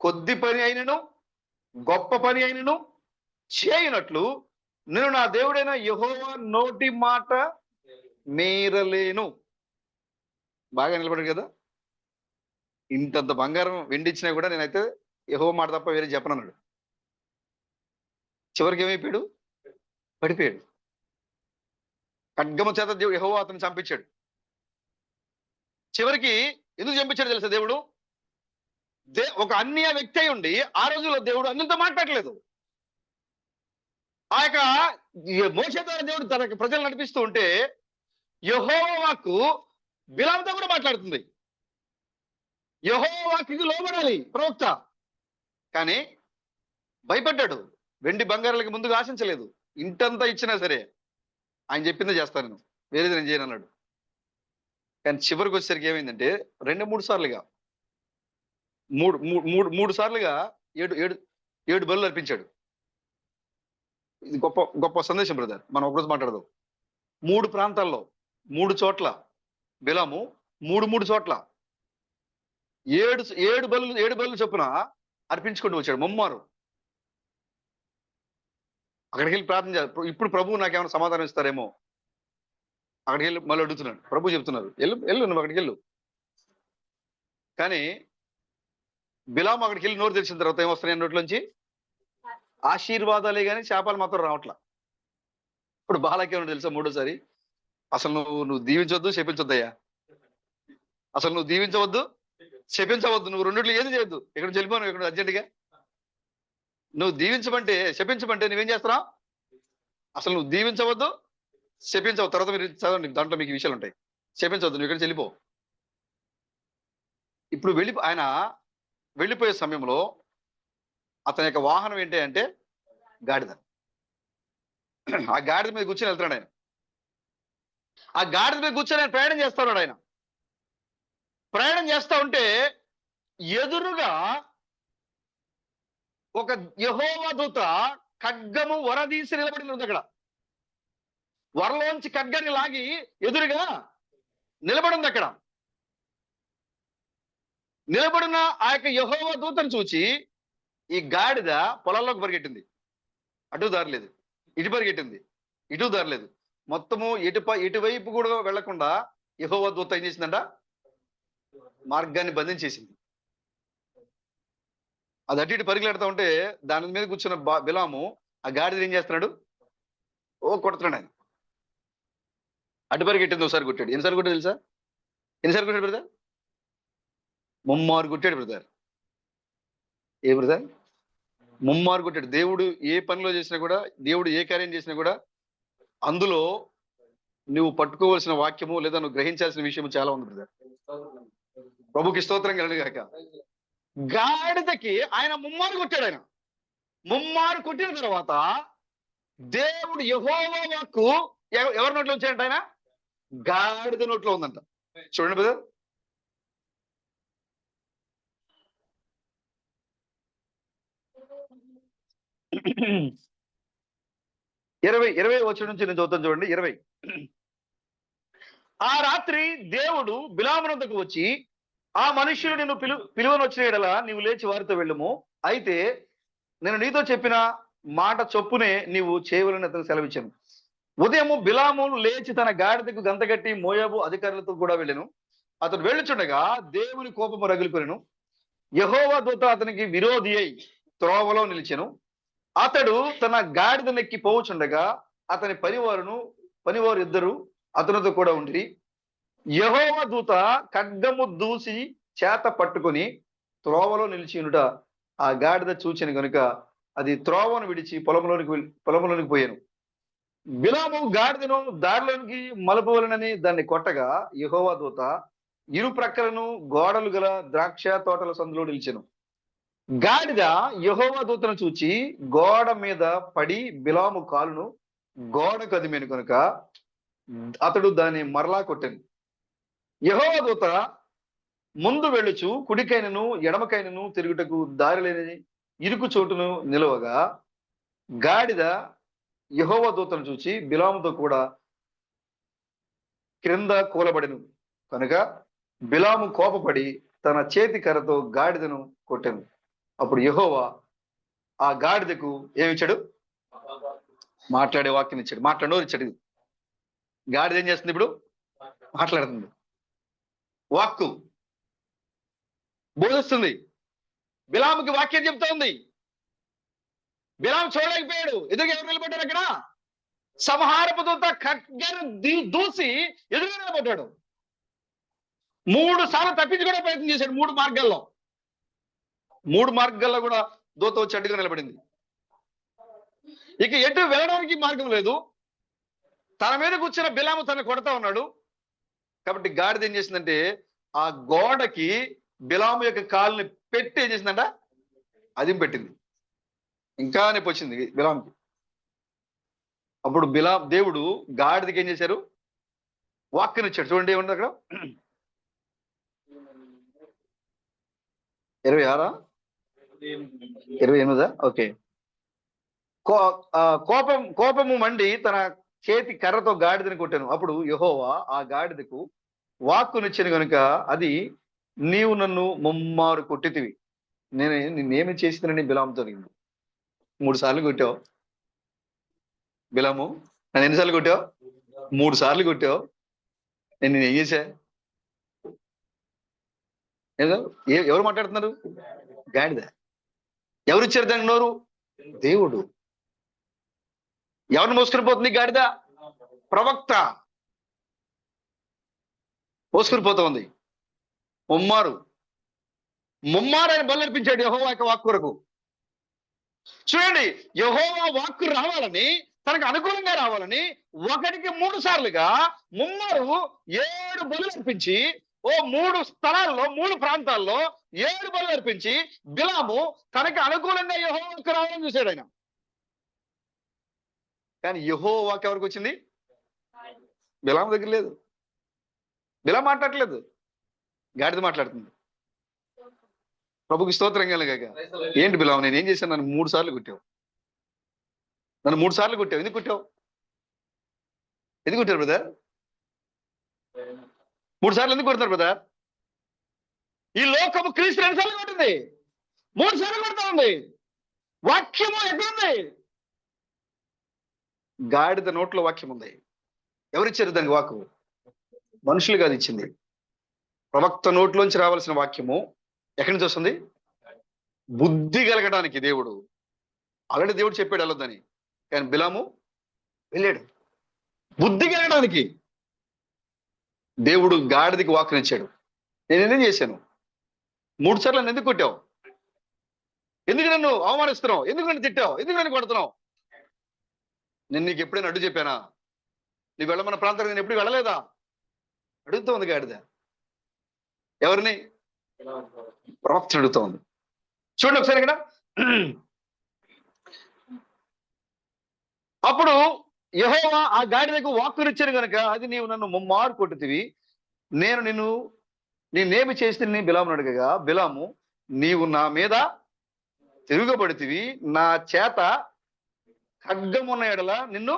A: కొద్ది పని అయినను గొప్ప పని అయినను చేయనట్లు నేను నా దేవుడైన యెహోవా నోటి మాట మీరలేను. బాగా నిలబడాడు కదా. ఇంతంత బంగారం వెండి ఇచ్చినా కూడా నేనైతే యెహోవా మాట తప్ప వేరే చెప్పనన్నాడు. చివరికి ఏమైపోయాడు? పడిపోయాడు. ఖడ్గము చేత యెహోవా అతను చంపించాడు. చివరికి ఎందుకు చంపించాడు తెలుసా? దేవుడు ఒక అన్య వ్యక్తి అయి ఉండి ఆ రోజుల్లో దేవుడు అన్యులతో మాట్లాడలేదు. ఆ యొక్క మోషే ద్వారా దేవుడు తన ప్రజలు నడిపిస్తూ ఉంటే యెహోవా వాక్కు బిలాముతో కూడా మాట్లాడుతుంది. యెహోవా వాక్కుకి లోబడాలి ప్రవక్త. కానీ భయపడ్డాడు. వెండి బంగారాలకి ముందుగా ఆశించలేదు. ఇంటంతా ఇచ్చినా సరే ఆయన చెప్పిందే చేస్తాను, నేను వేరేది నేను చేయను అన్నాడు. కానీ చివరికి వచ్చేసరికి ఏమైందంటే 2-3 సార్లుగా మూడు సార్లుగా 7 బలులు అర్పించాడు. ఇది గొప్ప గొప్ప సందేశం బ్రదర్. మనం ఒకరోజు మాట్లాడదాం. 3 ప్రాంతాల్లో 3 చోట్ల బిలాము 3 చోట్ల 7 బలులు చొప్పున అర్పించుకుంటూ వచ్చాడు ముమ్మారు. అక్కడికి వెళ్ళి ప్రార్థన చేయాలి. ఇప్పుడు ప్రభువు నాకేమైనా సమాధానం ఇస్తారేమో అక్కడికి వెళ్ళి మళ్ళీ అడుగుతున్నాడు. ప్రభు చెప్తున్నారు, వెళ్ళు నువ్వు అక్కడికి వెళ్ళు. కానీ బిలాము అక్కడికి వెళ్ళి నోరు తెరిచిన తర్వాత ఏమొస్తున్నాయి నోట్లోంచి? ఆశీర్వాదాలే కానీ శాపాలు మాత్రం రావట్లా. ఇప్పుడు బాలకేమన్నా తెలుసా? 3వసారి అసలు నువ్వు దీవించవద్దు, శపించొద్దయ్యా. అసలు నువ్వు దీవించవద్దు, శపించవద్దు, నువ్వు రెండిట్లు ఏది చేయొద్దు. ఇక్కడ చెల్లిపోను, ఇక్కడ అర్జెంటుగా నువ్వు దీవించమంటే శపించమంటే నువ్వేం చేస్తున్నావు? అసలు నువ్వు దీవించవద్దు, శపించవద్దు. తర్వాత మీరు చదవండి, దాంట్లో మీకు విషయాలు ఉంటాయి. శపించవద్దు, నువ్వు ఇక్కడ చెల్లిపో. ఇప్పుడు ఆయన వెళ్ళిపోయే సమయంలో అతని యొక్క వాహనం ఏంటి అంటే గాడిద. ఆ గాడిద మీద కూర్చొని వెళ్తున్నాడు ఆయన. ఆ గాడిద మీద కూర్చొని ఆయన ప్రయాణం చేస్తున్నాడు. ఆయన ప్రయాణం చేస్తా ఉంటే ఎదురుగా ఒక యెహోవా దూత ఖడ్గము వరదీసి నిలబడి ఉంది. అక్కడ వరలోంచి ఖడ్గాన్ని లాగి ఎదురుగా నిలబడి ఉంది. అక్కడ నిలబడిన ఆ యొక్క యెహోవా దూతను చూచి ఈ గాడిద పొలాల్లోకి పరిగెట్టింది. అటు దారి లేదు, ఇటు పరిగెట్టింది, ఇటు దారి లేదు. మొత్తము ఎటువైపు కూడా వెళ్లకుండా యెహోవా దూత ఏం చేసిందంట? మార్గాన్ని బంధించేసింది. అది అటు ఇటు పరిగెడతా ఉంటే దాని మీద కూర్చున్న బిలాము ఆ గాడిద ఏం చేస్తున్నాడు? కొడుతున్నాడు ఆయన. అటు పరిగెట్టింది ఒకసారి కొట్టాడు. ఎన్నిసార్లు కొట్టాడు తెలుసా? ఎన్నిసార్లు కొట్టాడు బ్రదర్? ముమ్మారు కొట్టాడు బ్రదర్. ఏ బ్రదర్? ముమ్మారు కొట్టాడు. దేవుడు ఏ పనిలో చేసినా కూడా, దేవుడు ఏ కార్యం చేసినా కూడా అందులో నువ్వు పట్టుకోవాల్సిన వాక్యము లేదా నువ్వు గ్రహించాల్సిన విషయము చాలా ఉంది బ్రదర్. ప్రభుకి స్తోత్రం కలుగుగాక. గాడిదకి ఆయన ముమ్మారు కొట్టాడు. ఆయన ముమ్మారు కొట్టిన తర్వాత దేవుడు యెహోవా వాక్కు ఎవరి నోట్లో వచ్చాడంట? ఆయన గాడిద నోట్లో ఉందంట. చూడండి బ్రదర్. 20 వచనం నుంచి నేను చదువుతాను చూడండి. 20. ఆ రాత్రి దేవుడు బిలామునొద్దకు వచ్చి, ఆ మనుష్యుడు నిన్ను పిలువనొచ్చిన యెడల నీవు లేచి వారితో వెళ్ళుము. అయితే నేను నీతో చెప్పిన మాట చొప్పునే నీవు చేయవలని అతను సెలవిచ్చాను. ఉదయము బిలాము లేచి తన గాడిదకు గంతగట్టి మోయాబు అధికారులతో కూడా వెళ్ళెను. అతడు వెళ్ళుచుండగా దేవుని కోపము రగిలికొనెను. యెహోవా దూత అతనికి విరోధి అయి త్రోవలో నిలిచెను. అతడు తన గాడిదనెక్కి పోవుచుండగా అతని పనివారు ఇద్దరు అతనితో కూడా ఉండి, యెహోవా దూత ఖడ్గము దూసి చేత పట్టుకొని త్రోవలో నిలిచియుండుట ఆ గాడిద చూచెను గనుక అది త్రోవను విడిచి పొలంలోనికి పోయాను. బిలాము గాడిదను దారిలోనికి మలుపవలనని దాన్ని కొట్టగా యెహోవా దూత ఇరు ప్రక్కలను గోడలు గల ద్రాక్ష తోటల సందులో నిలిచెను. గాడిద యెహోవా దూతను చూచి గోడ మీద పడి బిలాము కాలును గోడ కదిమేను కనుక అతడు దాన్ని మరలా కొట్టెను. యెహోవా దూత ముందు వెళ్ళుచు కుడికైనను ఎడమకైనను తిరుగుటకు దారి లేని ఇరుకు చోటును నిలవగా గాడిద యెహోవా దూతను చూచి బిలాముతో కూడా క్రింద కూలబడెను కనుక బిలాము కోపపడి తన చేతి కర్రతో గాడిదను కొట్టెను. అప్పుడు యెహోవా ఆ గాడిదకు ఏమిచ్చాడు? మాట్లాడే వాక్యం ఇచ్చాడు. మాట్లాడనోరు ఇచ్చాడు. గాడిద ఏం చేస్తుంది? ఇప్పుడు మాట్లాడుతుంది. వాక్కు బోధిస్తుంది. బిలాముకి వాక్యం చెప్తా ఉంది. బిలాము చూడలేకపోయాడు. ఎదురుగా ఎవరు నిలబడ్డారు? అక్కడ సంహారపు దూత ఖడ్గను దూసి ఎదురుగా నిలబడ్డాడు. 3 సార్లు తప్పించుకునే ప్రయత్నం చేశాడు. 3 మార్గాల్లో కూడా దూత వచ్చి అడ్డుగా నిలబడింది. ఇక ఎటు వెళ్ళడానికి మార్గం లేదు. తన మీద కూర్చున్న బిలాము తను కొడతా ఉన్నాడు. కాబట్టి గాడిద ఏం చేసిందంటే ఆ గోడకి బిలాము యొక్క కాలుని పెట్టి ఏం చేసిందంట? అదిం పెట్టింది. ఇంకా నొప్పి వచ్చింది బిలాముకి. అప్పుడు దేవుడు గాడిదకి ఏం చేశారు? వాక్కునిచ్చాడు. చూడండి ఏముంది అక్కడ. 26 28 ఓకే. కోపము మండి తన చేతి కర్రతో గాడిదని కొట్టాను. అప్పుడు యెహోవా ఆ గాడిదకు వాక్కునిచ్చాను కనుక అది, నీవు నన్ను ముమ్మారు కొట్టితివి, నిన్నేమి చేసిందని బిలాముతో. 3 సార్లు కొట్టావు బిలాము. నన్ను ఎన్నిసార్లు కొట్టావు? 3 సార్లు కొట్టావు. నేను ఏం చేశా? ఎవరు మాట్లాడుతున్నారు? గాడిద. ఎవరు ఇచ్చారు దానికి నోరు? దేవుడు. ఎవరిని మోసుకుని పోతుంది గాడిద? ప్రవక్త మోసుకుని పోతా ఉంది. ముమ్మారు ఆయన బలర్పించాడు యెహోవా యొక్క వాక్కు కొరకు. చూడండి, యెహోవా వాక్కు రావాలని, తనకు అనుకూలంగా రావాలని 1కి 3 సార్లుగా ముమ్మారు 7 బలులు అర్పించి 3 స్థలాల్లో 3 ప్రాంతాల్లో 7 బలులు అర్పించి బిలాము తనకి అనుకూలంగా యెహోవాకు రావాలని చూశాడు ఆయన. కానీ యెహోవా వాక్కు ఎవరికి వచ్చింది? బిలాము దగ్గర లేదు. బిలాము మాట్లాడట్లేదు, గాడిద మాట్లాడుతుంది. ప్రభుకి స్తోత్రం కలుగాక. ఏంటి బిలాము, నేను ఏం చేశాను? నన్ను 3 సార్లు కొట్టావు. నన్ను 3 సార్లు కొట్టావు. ఎందుకు కొట్టావు? ఎందుకు కొట్టారు బ్రదర్? 3 సార్లు ఎందుకు కొడతారు బ్రదర్? ఈ లోకము క్రీస్తు 2 సార్లు కొట్టింది, 3 సార్లు కొడతా ఉంది. వాక్యము ఎక్కడుంది? గాడిద నోట్లో వాక్యం ఉంది. ఎవరిచ్చారు దానికి వాక్కు? మనుషులు కాదు ఇచ్చింది. ప్రవక్త నోట్లోంచి రావాల్సిన వాక్యము ఎక్కడి నుంచి వస్తుంది? బుద్ధి కలగడానికి దేవుడు ఆల్రెడీ దేవుడు చెప్పాడు వెళ్ళొద్దని, కానీ బిలాము వెళ్ళాడు. బుద్ధి కలగడానికి దేవుడు గాడిదకి వాక్కునిచ్చాడు. నేను ఎందుకు చేశాను? 3 సార్లు నన్ను ఎందుకు కొట్టావు? ఎందుకు నన్ను అవమానిస్తున్నావు? ఎందుకు నన్ను తిట్టావు? ఎందుకు నన్ను కొడుతున్నావు? నేను నీకు ఎప్పుడైనా అడ్డు చెప్పానా? నీకు వెళ్ళమన్న ప్రాంతానికి నేను ఎప్పుడు వెళ్ళలేదా? అడుగుతూ ఉంది గాడిద. ఎవరిని? ప్రవక్త అడుగుతూ ఉంది. చూడండి ఒకసారి ఇక్కడ. అప్పుడు యెహోవా ఆ గాడిదకు వాక్కునిచ్చాను కనుక, అది నీవు నన్ను ముమ్మారు కొట్టుతివి, నేను నేనేమి చేసి బిలామును అడగగా, బిలాము నీవు నా మీద తిరుగబడితివి, నా చేత ఖడ్గమున్న ఎడల నిన్ను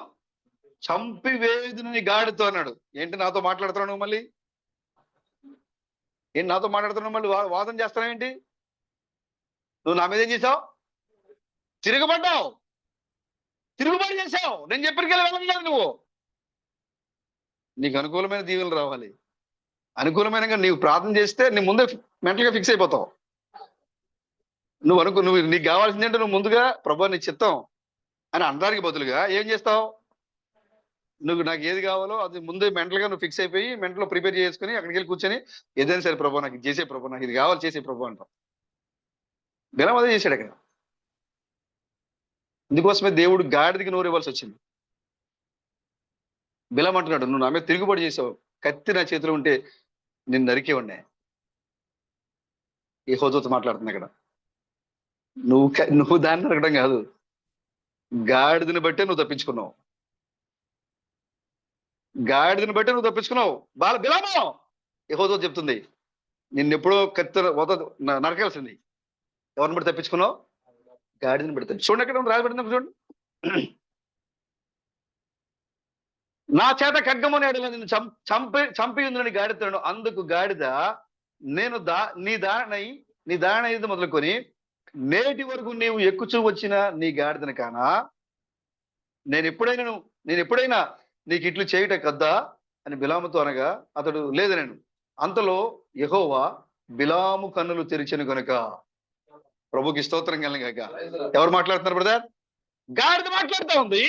A: చంపివేదునని గాడితో అన్నాడు. ఏంటి నాతో మాట్లాడుతున్నావు నువ్వు మళ్ళీ? ఏంటి నాతో మాట్లాడుతున్నావు మళ్ళీ? వాదన చేస్తున్నావు ఏంటి? నువ్వు నా మీద ఏం చేశావు? తిరగబడ్డావు, తిరుగుబాటు చేశావు. నేను చెప్పినకెళ్ళి వెళ్ళలేదు నువ్వు. నీకు అనుకూలమైన దీవెనలు రావాలి. అనుకూలమైన నీవు ప్రార్థన చేస్తే నీ ముందే మెంటల్ గా ఫిక్స్ అయిపోతావు. నువ్వు నీకు కావాల్సింది అంటే నువ్వు ముందుగా ప్రభు నీ చిత్తం అని అనడానికి బదులుగా ఏం చేస్తావు? నువ్వు నాకు ఏది కావాలో అది ముందే మెంటల్ గా నువ్వు ఫిక్స్ అయిపోయి మెంటల్ లో ప్రిపేర్ చేసుకుని అక్కడికి వెళ్ళి కూర్చొని ఏదైనా సరే ప్రభు నాకు చేసే ప్రభు, నాకు ఇది కావాలి చేసే ప్రభు అంటావు. బిలాము అదే చేశాడు అక్కడ. ఇందుకోసమే దేవుడు గాడిదకి నోరు ఇవ్వాల్సి వచ్చింది. బిలాము అంటున్నాడు, నువ్వు నా మీద తిరుగుబాటు చేసావు, కత్తి నా చేతిలో ఉంటే నిన్ను నరికేవాడినే. యెహోవాతో మాట్లాడుతున్నా ఇక్కడ. నువ్వు దాన్ని నరకడం కాదు, గాడిదని బట్టే నువ్వు తప్పించుకున్నావు. గాడిదని బట్టే నువ్వు తప్పించుకున్నావు. బిలాము యెహోవాతో చెప్తుంది, నిన్నెప్పుడో కత్తి నరకాల్సింది. ఎవరిని బట్టి తప్పించుకున్నావు? గాడిదని పెడతాడు. చూడండి ఎక్కడ రాజబెట్టిన చూడండి. నా చేత ఖడ్గముని ఎడల నిన్ను చంపి ఉందని గాడిదను. అందుకు గాడిద, నేను నీ దాణ మొదలుకొని నేటి వరకు నీవు ఎక్కుచూ వచ్చిన నీ గాడిదను కానా? నేను ఎప్పుడైనా నీకు ఇట్లు చేయుట కద్దా అని బిలాముతో అనగా, అతడు లేదు నేను. అంతలో యెహోవా బిలాము కన్నులు తెరిచెను గనుక. ప్రభుకి స్తోత్రం కలగాక. ఎవరు మాట్లాడుతున్నారు బ్రదర్? గాడిద మాట్లాడుతూ ఉంది.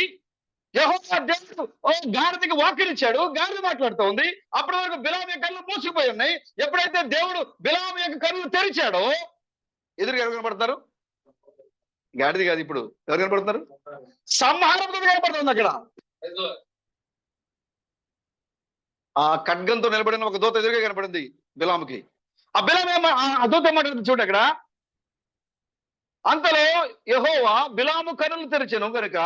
A: యెహోవా దేవుడు గాడిదకి వాక్కునిచ్చాడు, గాడిద మాట్లాడుతూ ఉంది. అప్పటి వరకు బిలాము యొక్క కళ్ళు మూసుకుపోయి ఉన్నాయి. ఎప్పుడైతే దేవుడు బిలాము యొక్క కళ్ళు తెరిచాడో ఎదురుగా ఎవరు కనపడతారు? గాడిద కాదు, ఇప్పుడు ఎవరు కనపడుతున్నారు? సంహారం కనపడుతుంది అక్కడ. ఆ ఖడ్గంతో నిలబడిన ఒక దూత ఎదురుగా కనపడింది బిలాముకి. ఆ దూత ఏమంటుంది చూడండి అక్కడ. అంతలో యెహోవా బిలాము కన్నులు తెరిచెను గనుక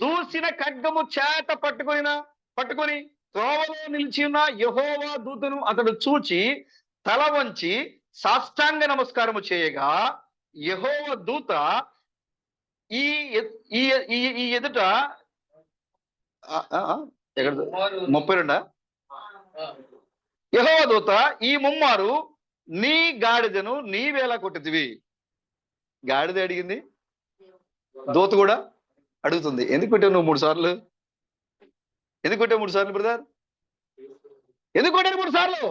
A: దూసిన ఖడ్గము చేత పట్టుకొని త్రోవలో నిలిచి ఉన్న యెహోవా దూతను అతడు చూచి తల వంచి సాష్టాంగ నమస్కారము చేయగా, యెహోవా దూత ఈ ఎదుట 32 యెహోవా దూత ఈ ముమ్మారు నీ గాడిదను నీవేలా కొట్టితివి. గాడిద అడిగింది, దూత కూడా అడుగుతుంది. ఎందుకు కొట్టావు నువ్వు 3 సార్లు? ఎందుకు కొట్టావు 3 సార్లు బ్రదర్? ఎందుకు కొట్టాను 3 సార్లు?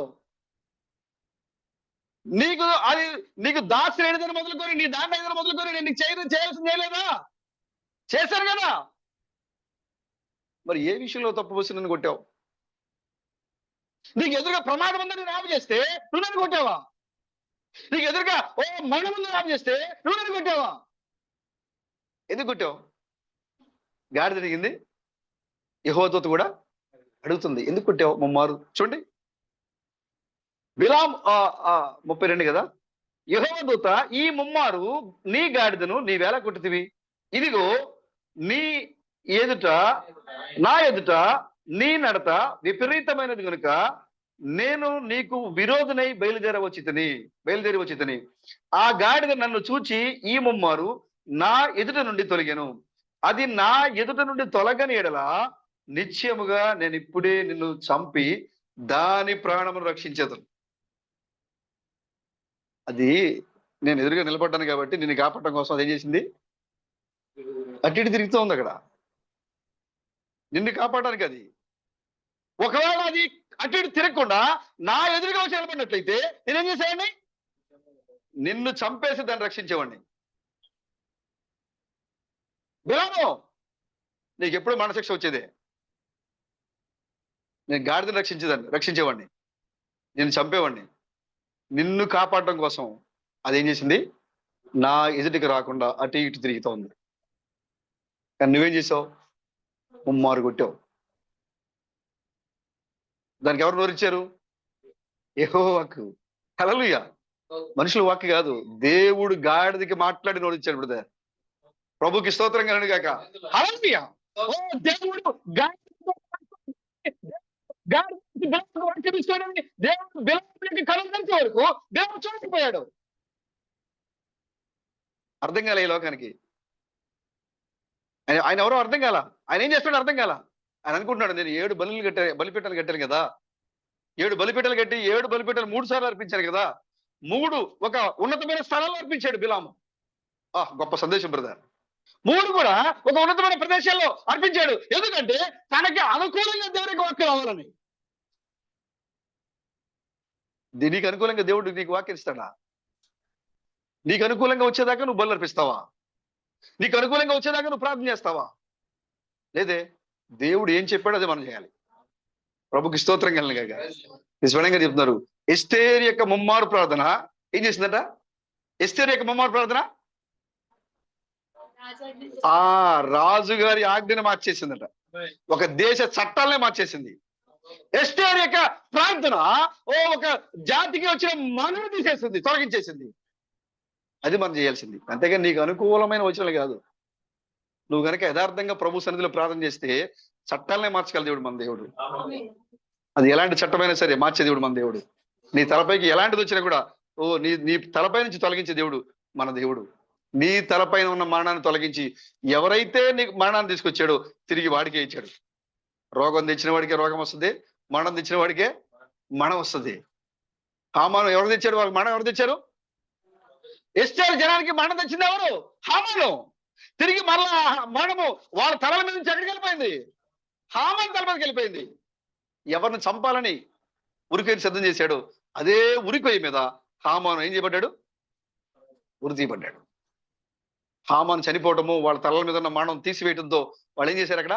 A: నీకు దాసి లేనిదని మొదలుకొని, నీ దాన్ని ఏదైనా మొదలుకొని నేను నీకు చేయాల్సింది చేయలేదా? చేశాను కదా. మరి ఏ విషయంలో తప్పు పోసి నన్ను కొట్టావు? నీకు ఎదురుగా ప్రమాదం ఉందని నేను ఆపు చేస్తే నువ్వు నన్ను కొట్టావా? నీకు ఎదురుగా మరణం ఉందని ఆపు చేస్తే నువ్వు నన్ను కొట్టావా? ఎందుకు కొట్టావు? గాడిద అడిగింది, యెహోవా దూత కూడా అడుగుతుంది, ఎందుకు కొట్టావు ముమ్మారు? చూడండి బిలాము 32 కదా. యెహోవా దూత ఈ ముమ్మారు నీ గాడిదను నీవేళ కొట్టితివి. ఇదిగో నా ఎదుట నీ నడత విపరీతమైనది కనుక నేను నీకు విరోధనై బయలుదేరి వచ్చి ఆ గాడిద నన్ను చూచి ఈ ముమ్మారు నా ఎదుట నుండి తొలగాను. అది నా ఎదుట నుండి తొలగని ఎడల నిశ్చయముగా నేను ఇప్పుడే నిన్ను చంపి దాని ప్రాణమును రక్షించేదను. అది నేను ఎదురుగా నిలబడ్డాను కాబట్టి నిన్ను కాపాడటం కోసం అదేం చేసింది? అటు ఇటు తిరుగుతూ ఉంది అక్కడ నిన్ను కాపాడడానికి. అది ఒకవేళ అది అటు ఇటు తిరగకుండా నా ఎదురుగా వచ్చి నిలబడినట్లయితే నేనేం చేసేవాడిని? నిన్ను చంపేసి దాన్ని రక్షించేవాడిని. బిలాము, నీకు ఎప్పుడు మరణశిక్ష వచ్చేదే. నేను గాడిదని రక్షించేవాడిని, నేను చంపేవాడిని. నిన్ను కాపాడడం కోసం అదేం చేసింది? నా ఎదుటికి రాకుండా అటు ఇటు తిరుగుతూ ఉంది. కానీ నువ్వేం చేసావు? ముమ్మారు కొట్టావు. దానికి ఎవరు నోరిచ్చారు? యెహోవాకు. హల్లెలూయా. మనుషుల వాక్కు కాదు, దేవుడు గాడిదకి మాట్లాడి నోరిచ్చాడు. బ్రదర్, ప్రభుకి స్తోత్రం కలుగును గాక. హల్లెలూయా. ఓ దేవుడు వాక్యం ఇస్తాడని దేవుడు బిలాముకి కళ్ళు తెరిచే వరకు దేవుడు చూడకపోయాడు. అర్థం కాలే ఈ లోకానికి. ఆయన ఎవరో అర్థం కాల. ఆయన ఏం చేస్తాడో అర్థం కాల. ఆయన అనుకుంటున్నాడు, నేను 7 బలిపీఠాలు కట్టాను కదా, 7 బలిపీఠాలు కట్టి 7 బలిపీఠాలు 3 సార్లు అర్పించాను కదా, 3 ఒక ఉన్నతమైన స్థలాల్లో అర్పించాడు బిలాము. గొప్ప సందేశం బ్రదర్. 3 కూడా ఒక ఉన్నతమైన ప్రదేశాల్లో అర్పించాడు. ఎందుకంటే తనకి అనుకూలంగా దేవుడికి వాక్యం రావాలని. దీనికి అనుకూలంగా దేవుడు నీకు వాక్యం ఇస్తాడా? నీకు అనుకూలంగా వచ్చేదాకా నువ్వు బలు అర్పిస్తావా? నీకు అనుకూలంగా వచ్చేదాకా నువ్వు ప్రార్థన చేస్తావా? లేదే. దేవుడు ఏం చెప్పాడో అదే మనం చేయాలి. ప్రభుకి స్తోత్రం కలుగును గాక. నిజంగా చెప్తున్నారు, ఎస్తేరు యొక్క ముమ్మారు ప్రార్థన ఏం చేసిందట? ఎస్తేరు యొక్క ముమ్మారు ప్రార్థన రాజుగారి ఆజ్ఞను మార్చేసిందట. ఒక దేశ చట్టాలనే మార్చేసింది. ఎస్తేరు యొక్క ప్రార్థన ఒక జాతికి వచ్చిన మనను తీసేసింది, తొలగించేసింది. అది మనం చేయాల్సింది. అంతేగాని నీకు అనుకూలమైన వచనాలు కాదు. నువ్వు కనుక యథార్థంగా ప్రభు సన్నిధిలో ప్రార్థన చేస్తే చట్టాలనే మార్చగల దేవుడు మన దేవుడు. అది ఎలాంటి చట్టమైనా సరే మార్చే దేవుడు మన దేవుడు. నీ తలపైకి ఎలాంటిది వచ్చినా కూడా నీ తలపై నుంచి తొలగించే దేవుడు మన దేవుడు. నీ తలపైన ఉన్న మరణాన్ని తొలగించి ఎవరైతే నీకు మరణాన్ని తీసుకొచ్చాడో తిరిగి వాడికే ఇచ్చాడు. రోగం తెచ్చిన వాడికే రోగం వస్తుంది, మరణం తెచ్చిన వాడికే మరణం వస్తుంది. హామాను ఎవరు తెచ్చాడు? వాళ్ళకి మరణం ఎవరు తెచ్చారు? ఎస్తేరు జనానికి మరణం తెచ్చింది ఎవరు? హామాను. తిరిగి మరలా మరణము వాళ్ళ తలల మీద నుంచి ఎక్కడికి వెళ్ళిపోయింది? హామాను తల మీదకి వెళ్ళిపోయింది. ఎవరిని చంపాలని ఉరికొయ్యని సిద్ధం చేశాడు, అదే ఉరికొయ్య మీద హామాను ఏం చేయబడ్డాడు? ఉరి తీయబడ్డాడు. హామాను చనిపోవటము, వాళ్ళ తలల మీద ఉన్న మరణం తీసివేయడంతో వాళ్ళు ఏం చేశారు? అక్కడ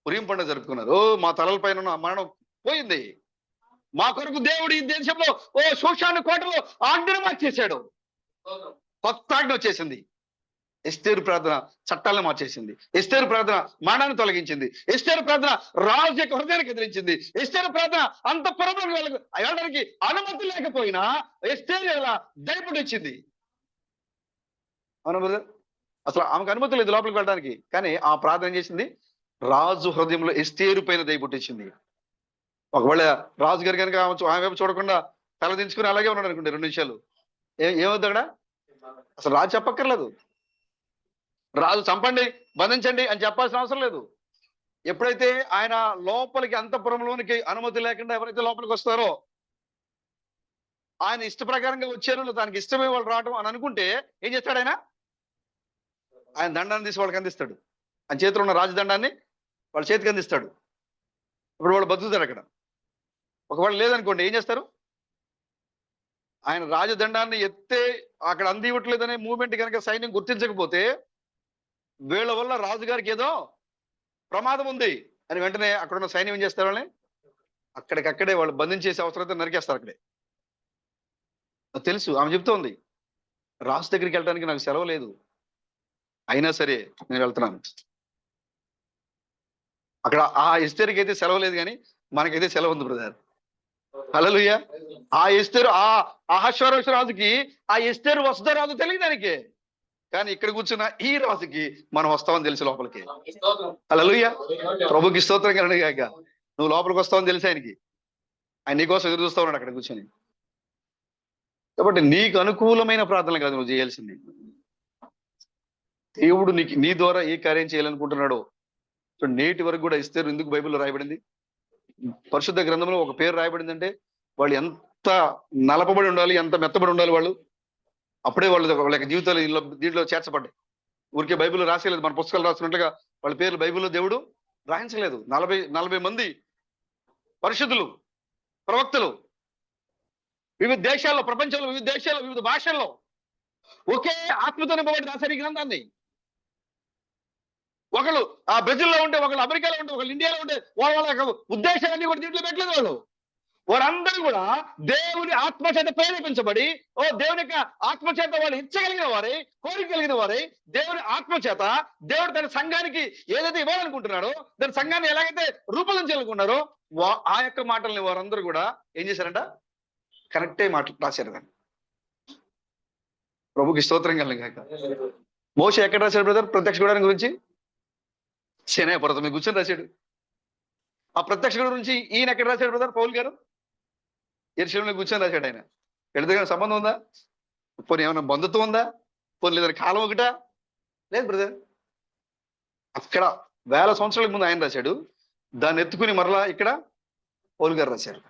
A: ఉరియం పండుగ జరుపుకున్నారు. మా తలల పైన ఉన్న మరణం పోయింది, మా కొరకు దేవుడు ఈ దేశంలో శోషాను కోటలో ఆజ్ఞను మార్చేశాడు. కొత్త ఆజ్ఞ వచ్చేసింది. ఎస్తేరు ప్రార్థన చట్టాలను మార్చేసింది. ఎస్తేరు ప్రార్థన మరణాన్ని తొలగించింది. ఎస్తేరు ప్రార్థన రాజు యొక్క హృదయానికి ఎదిరించింది. ఎస్తేరు ప్రార్థన అంతఃపురంలో వెళ్ళడానికి అనుమతి లేకపోయినా ఎస్తేరు ఎలా దయపుడిచ్చింది. అవునా బ్రదర్? అసలు ఆమెకు అనుమతి లేదు లోపలికి వెళ్ళడానికి, కానీ ఆ ప్రార్థన చేసింది రాజు హృదయంలో ఎస్తేరు పైన దయపుట్టించింది. ఒకవేళ రాజుగారి కనుక ఆమె వైపు చూడకుండా తల దించుకుని అలాగే ఉన్నాడు అనుకోండి 2 నిమిషాలు, ఏమవుతుంది అక్కడ? అసలు రాజు చెప్పక్కర్లేదు. రాజు చంపండి, బంధించండి అని చెప్పాల్సిన అవసరం లేదు. ఎప్పుడైతే ఆయన లోపలికి అంతఃపురంలోనికి అనుమతి లేకుండా ఎవరైతే లోపలికి వస్తారో, ఆయన ఇష్ట ప్రకారంగా వచ్చారు, దానికి ఇష్టమే వాళ్ళు రావడం అని అనుకుంటే ఏం చేస్తాడు? ఆయన దండాన్ని తీసి వాళ్ళకి అందిస్తాడు. ఆయన చేతిలో ఉన్న రాజదండాన్ని వాళ్ళ చేతికి అందిస్తాడు. ఇప్పుడు వాళ్ళు బతుకుతారు అక్కడ. ఒకవేళ లేదనుకోండి ఏం చేస్తారు? ఆయన రాజదండాన్ని ఎత్తే అక్కడ అంది ఇవ్వట్లేదనే మూవ్మెంట్ కనుక సైన్యం గుర్తించకపోతే వీళ్ళ వల్ల రాజుగారికి ఏదో ప్రమాదం ఉంది అని వెంటనే అక్కడ ఉన్న సైన్యం ఏం చేస్తారు? వాళ్ళని అక్కడికక్కడే వాళ్ళు బంధించేసే అవసరం నరికేస్తారు అక్కడే. తెలుసు, ఆమె చెప్తోంది, రాజు దగ్గరికి వెళ్ళడానికి నాకు సెలవు లేదు, అయినా సరే నేను వెళ్తున్నాను. అక్కడ ఆ ఎస్తేరుకి అయితే సెలవు లేదు, కానీ మనకైతే సెలవు ఉంది బ్రదర్. హల్లెలూయా. ఆ ఎస్తేరు అహష్వేరోషు రాజుకి ఆ ఎస్తేరు వస్తుందో రాదు తెలియదు దానికి, కానీ ఇక్కడ కూర్చున్న ఈ రాజుకి మనం వస్తామని తెలిసి లోపలికి. హల్లెలూయా. ప్రభుకి స్తోత్రం కలుగును గాక. నువ్వు లోపలికి వస్తావని తెలిసి ఆయనకి, ఆయన నీకోసం ఎదురు చూస్తా ఉన్నాడు అక్కడ కూర్చొని. కాబట్టి నీకు అనుకూలమైన ప్రార్థనలు కాదు నువ్వు చేయాల్సింది. దేవుడు నీ ద్వారా ఏ కార్యం చేయాలనుకుంటున్నాడో. సో నేటి వరకు కూడా ఎస్తేరు ఎందుకు బైబిల్లో రాయబడింది? పరిశుద్ధ గ్రంథంలో ఒక పేరు రాయబడింది అంటే వాళ్ళు ఎంత నలపబడి ఉండాలి, ఎంత మెత్తబడి ఉండాలి వాళ్ళు. అప్పుడే వాళ్ళ యొక్క జీవితాలు దీంట్లో చేర్చబడ్డాయి. ఊరికే బైబిల్లో రాసేయలేదు, మన పుస్తకాలు రాసినట్లుగా వాళ్ళ పేర్లు బైబిల్లో దేవుడు రాయించలేదు. 40 మంది పరిశుద్ధులు, ప్రవక్తలు వివిధ దేశాల్లో, ప్రపంచంలో వివిధ దేశాల్లో, వివిధ భాషల్లో ఒకే ఆత్మతో నింపబడి రాశారు ఈ గ్రంథాన్ని. ఒకళ్ళు బ్రెజిల్లో ఉంటే, ఒకళ్ళు అమెరికాలో ఉంటే, ఒకళ్ళు ఇండియాలో ఉంటే వాళ్ళ యొక్క ఉద్దేశాలన్నీ కూడా దీంట్లో పెట్టలేదు వాళ్ళు. వారందరూ కూడా దేవుని ఆత్మచేత ప్రేరేపించబడి, దేవుని యొక్క ఆత్మచేత వాళ్ళు ఇచ్చగలిగిన వారే, కోరిక కలిగిన వారే, దేవుని ఆత్మచేత దేవుడు తన సంఘానికి ఏదైతే ఇవ్వాలనుకుంటున్నాడో, దాని సంఘాన్ని ఎలాగైతే రూపొందించాలనుకున్నారో ఆ యొక్క మాటల్ని వారందరూ కూడా ఏం చేశారంట? కరెక్టే మాటలు రాశారు. దాన్ని ప్రభుకి స్తోత్రం కలగాక. మోషే ఎక్కడ రాశాడు బ్రదర్ ప్రత్యక్ష గుడారం గురించి? సినాయి పర్వతం మీద కూర్చొని రాశాడు. ఆ ప్రత్యక్ష గుడారం గురించి ఈయన ఎక్కడ రాశాడు బ్రదర్? పౌలు గారు యెరూషలేములో కూర్చొని రాశాడు. ఆయన ఎడదగిన సంబంధం ఉందా? పోనీ ఏమైనా బంధుత్వం ఉందా? పోనీ లేదని కాలం ఒకటా? లేదు బ్రదర్. అక్కడ 1000 సంవత్సరాల ముందు ఆయన రాశాడు. దాన్ని ఎత్తుకుని మరలా ఇక్కడ పౌలు గారు రాశారు.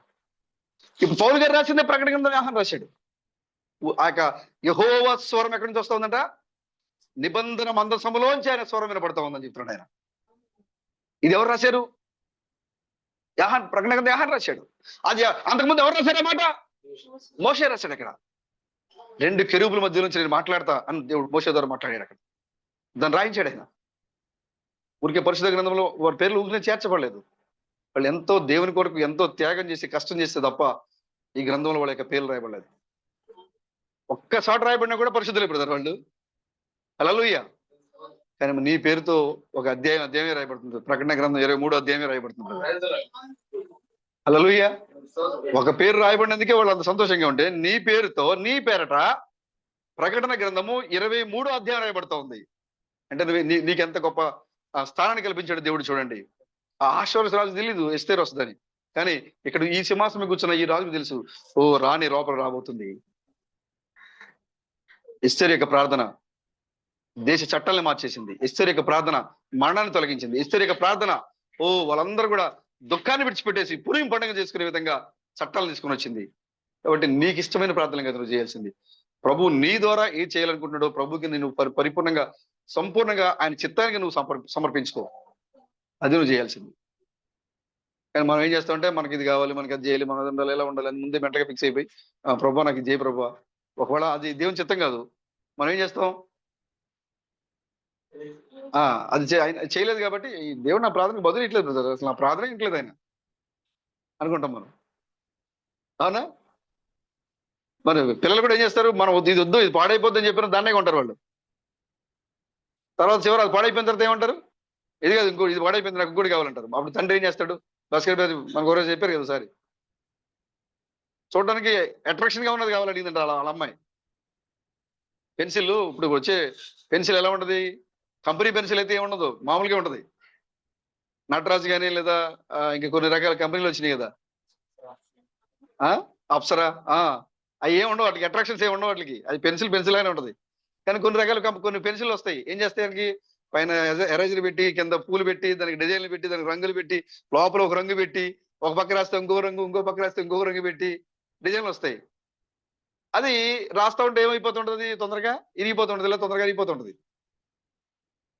A: ఇప్పుడు పౌలు గారు రాసిందే ప్రకటన గ్రంథం యోహాను రాశాడు. ఆ యొక్క యెహోవా స్వరం ఎక్కడి నుంచి వస్తా ఉందంట? నిబంధన మందసములోంచి ఆయన స్వరం వినపడతా ఉందని చెప్తున్నాడు ఆయన. ఇది ఎవరు రాశారు? యోహాను, ప్రకటన గ్రంథం యోహాను రాశాడు. అది అంతకుముందు ఎవరు రాశారు అన్నమాట? మోషే రాశాడు. అక్కడ 2 కెరూబుల మధ్య నుంచి నేను మాట్లాడతా అని దేవుడు మోషే ద్వారా మాట్లాడాడు. అక్కడ దాన్ని రాయించాడు ఆయన. ఊరికే పరిశుద్ధ గ్రంథంలో వారి పేర్లు ఊరికే చేర్చబడలేదు. వాళ్ళు ఎంతో దేవుని కొరకు ఎంతో త్యాగం చేసి కష్టం చేస్తే తప్ప ఈ గ్రంథంలో వాళ్ళ యొక్క పేర్లు రాయబడలేదు. ఒక్కసారి రాయబడినా కూడా పరిశుద్ధులే బ్రదర్ వాళ్ళు. హల్లెలూయా. కానీ నీ పేరుతో ఒక అధ్యాయమే రాయబడుతుంది. ప్రకటన గ్రంథం 23వ అధ్యాయమే రాయబడుతుంది. హల్లెలూయా. ఒక పేరు రాయబడినందుకే వాళ్ళు అంత సంతోషంగా ఉంటే, నీ పేరుతో నీ పేరట ప్రకటన గ్రంథము 23వ అధ్యాయం రాయబడుతూ ఉంది. అంటే నీకెంత గొప్ప స్థానాన్ని కల్పించాడు దేవుడు. చూడండి, ఆ ఆశ్వర్య రాజు తెలీదు ఎస్తేరు వస్తుందని, కానీ ఇక్కడ ఈ సింహాసనం కూర్చున్న ఈ రాజుకు తెలుసు, రాణి లోపల రాబోతుంది. ఎస్తేరు యొక్క ప్రార్థన దేశ చట్టాలను మార్చేసింది. ఎస్తేరు యొక్క ప్రార్థన మరణాన్ని తొలగించింది. ఎస్తేరు యొక్క ప్రార్థన వాళ్ళందరూ కూడా దుఃఖాన్ని విడిచిపెట్టేసి పురిం పండుగ చేసుకునే విధంగా చట్టాలు తీసుకుని వచ్చింది. కాబట్టి నీకు ఇష్టమైన ప్రార్థన కదా నువ్వు చేయాల్సింది. ప్రభు నీ ద్వారా ఏం చేయాలనుకుంటున్నాడో ప్రభుకి నువ్వు పరిపూర్ణంగా సంపూర్ణంగా ఆయన చిత్తానికి నువ్వు సమర్పించుకో. అది నువ్వు చేయాల్సింది. కానీ మనం ఏం చేస్తామంటే, మనకి ఇది కావాలి, మనకి అది చేయాలి, మనం ఉండాలి, ఎలా ఉండాలి అని ముందే మెంటగా ఫిక్స్ అయిపోయి, ప్రభా నాకు ఇది చేయి ప్రభా. ఒకవేళ అది దేవుని చిత్తం కాదు, మనం ఏం చేస్తాం? అది చేయలేదు కాబట్టి దేవుడు నా ప్రార్థనకు బదులు ఇట్లేదు బ్రదర్, అసలు నా ప్రార్థన ఇట్లేదు ఆయన అనుకుంటాం మనం. అవునా? మరి పిల్లలు కూడా ఏం చేస్తారు? మనం ఇది వద్దు, ఇది పాడైపోద్ది అని చెప్పిన దాన్నే కొంటారు వాళ్ళు. తర్వాత చివరి అది పాడైపోయిన తర్వాత ఏమంటారు? ఇది కాదు, ఇంకో ఇది పాడైపోయింది, నాకు ఇంకోటి కావాలంటారు. అప్పుడు తండ్రి ఏం చేస్తాడు? భాస్కర్ మనకు ఒకరోజు చెప్పారు కదా సారి, చూడడానికి అట్రాక్షన్ గా ఉన్నది కావాలి అడిగిందంట వాళ్ళ అమ్మాయి. పెన్సిల్, ఇప్పుడు వచ్చే పెన్సిల్ ఎలా ఉంటది? కంపెనీ పెన్సిల్ అయితే ఏముండదు, మామూలుగా ఉంటది. నటరాజు కానీ లేదా ఇంకా కొన్ని రకాల కంపెనీలు వచ్చినాయి కదా, అప్సరా, అవి ఏముండవు వాటికి, అట్రాక్షన్స్ ఏముండవు వాటికి. అది పెన్సిల్ గానే ఉంటది. కానీ కొన్ని రకాల కొన్ని పెన్సిల్ వస్తాయి, ఏం చేస్తాయి? దానికి పైన ఎరేజర్ పెట్టి, కింద పూలు పెట్టి, దానికి డిజైన్లు పెట్టి, దానికి రంగులు పెట్టి, లోపల ఒక రంగు పెట్టి, ఒక పక్క రాస్తే ఇంకో రంగు, ఇంకో పక్క రాస్తే ఇంకొక రంగు పెట్టి డిజైన్లు వస్తాయి. అది రాస్తా ఉంటే ఏమైపోతుంటది? తొందరగా ఇరిగిపోతుంటది, ఇలా తొందరగా ఇరిగిపోతుంటది.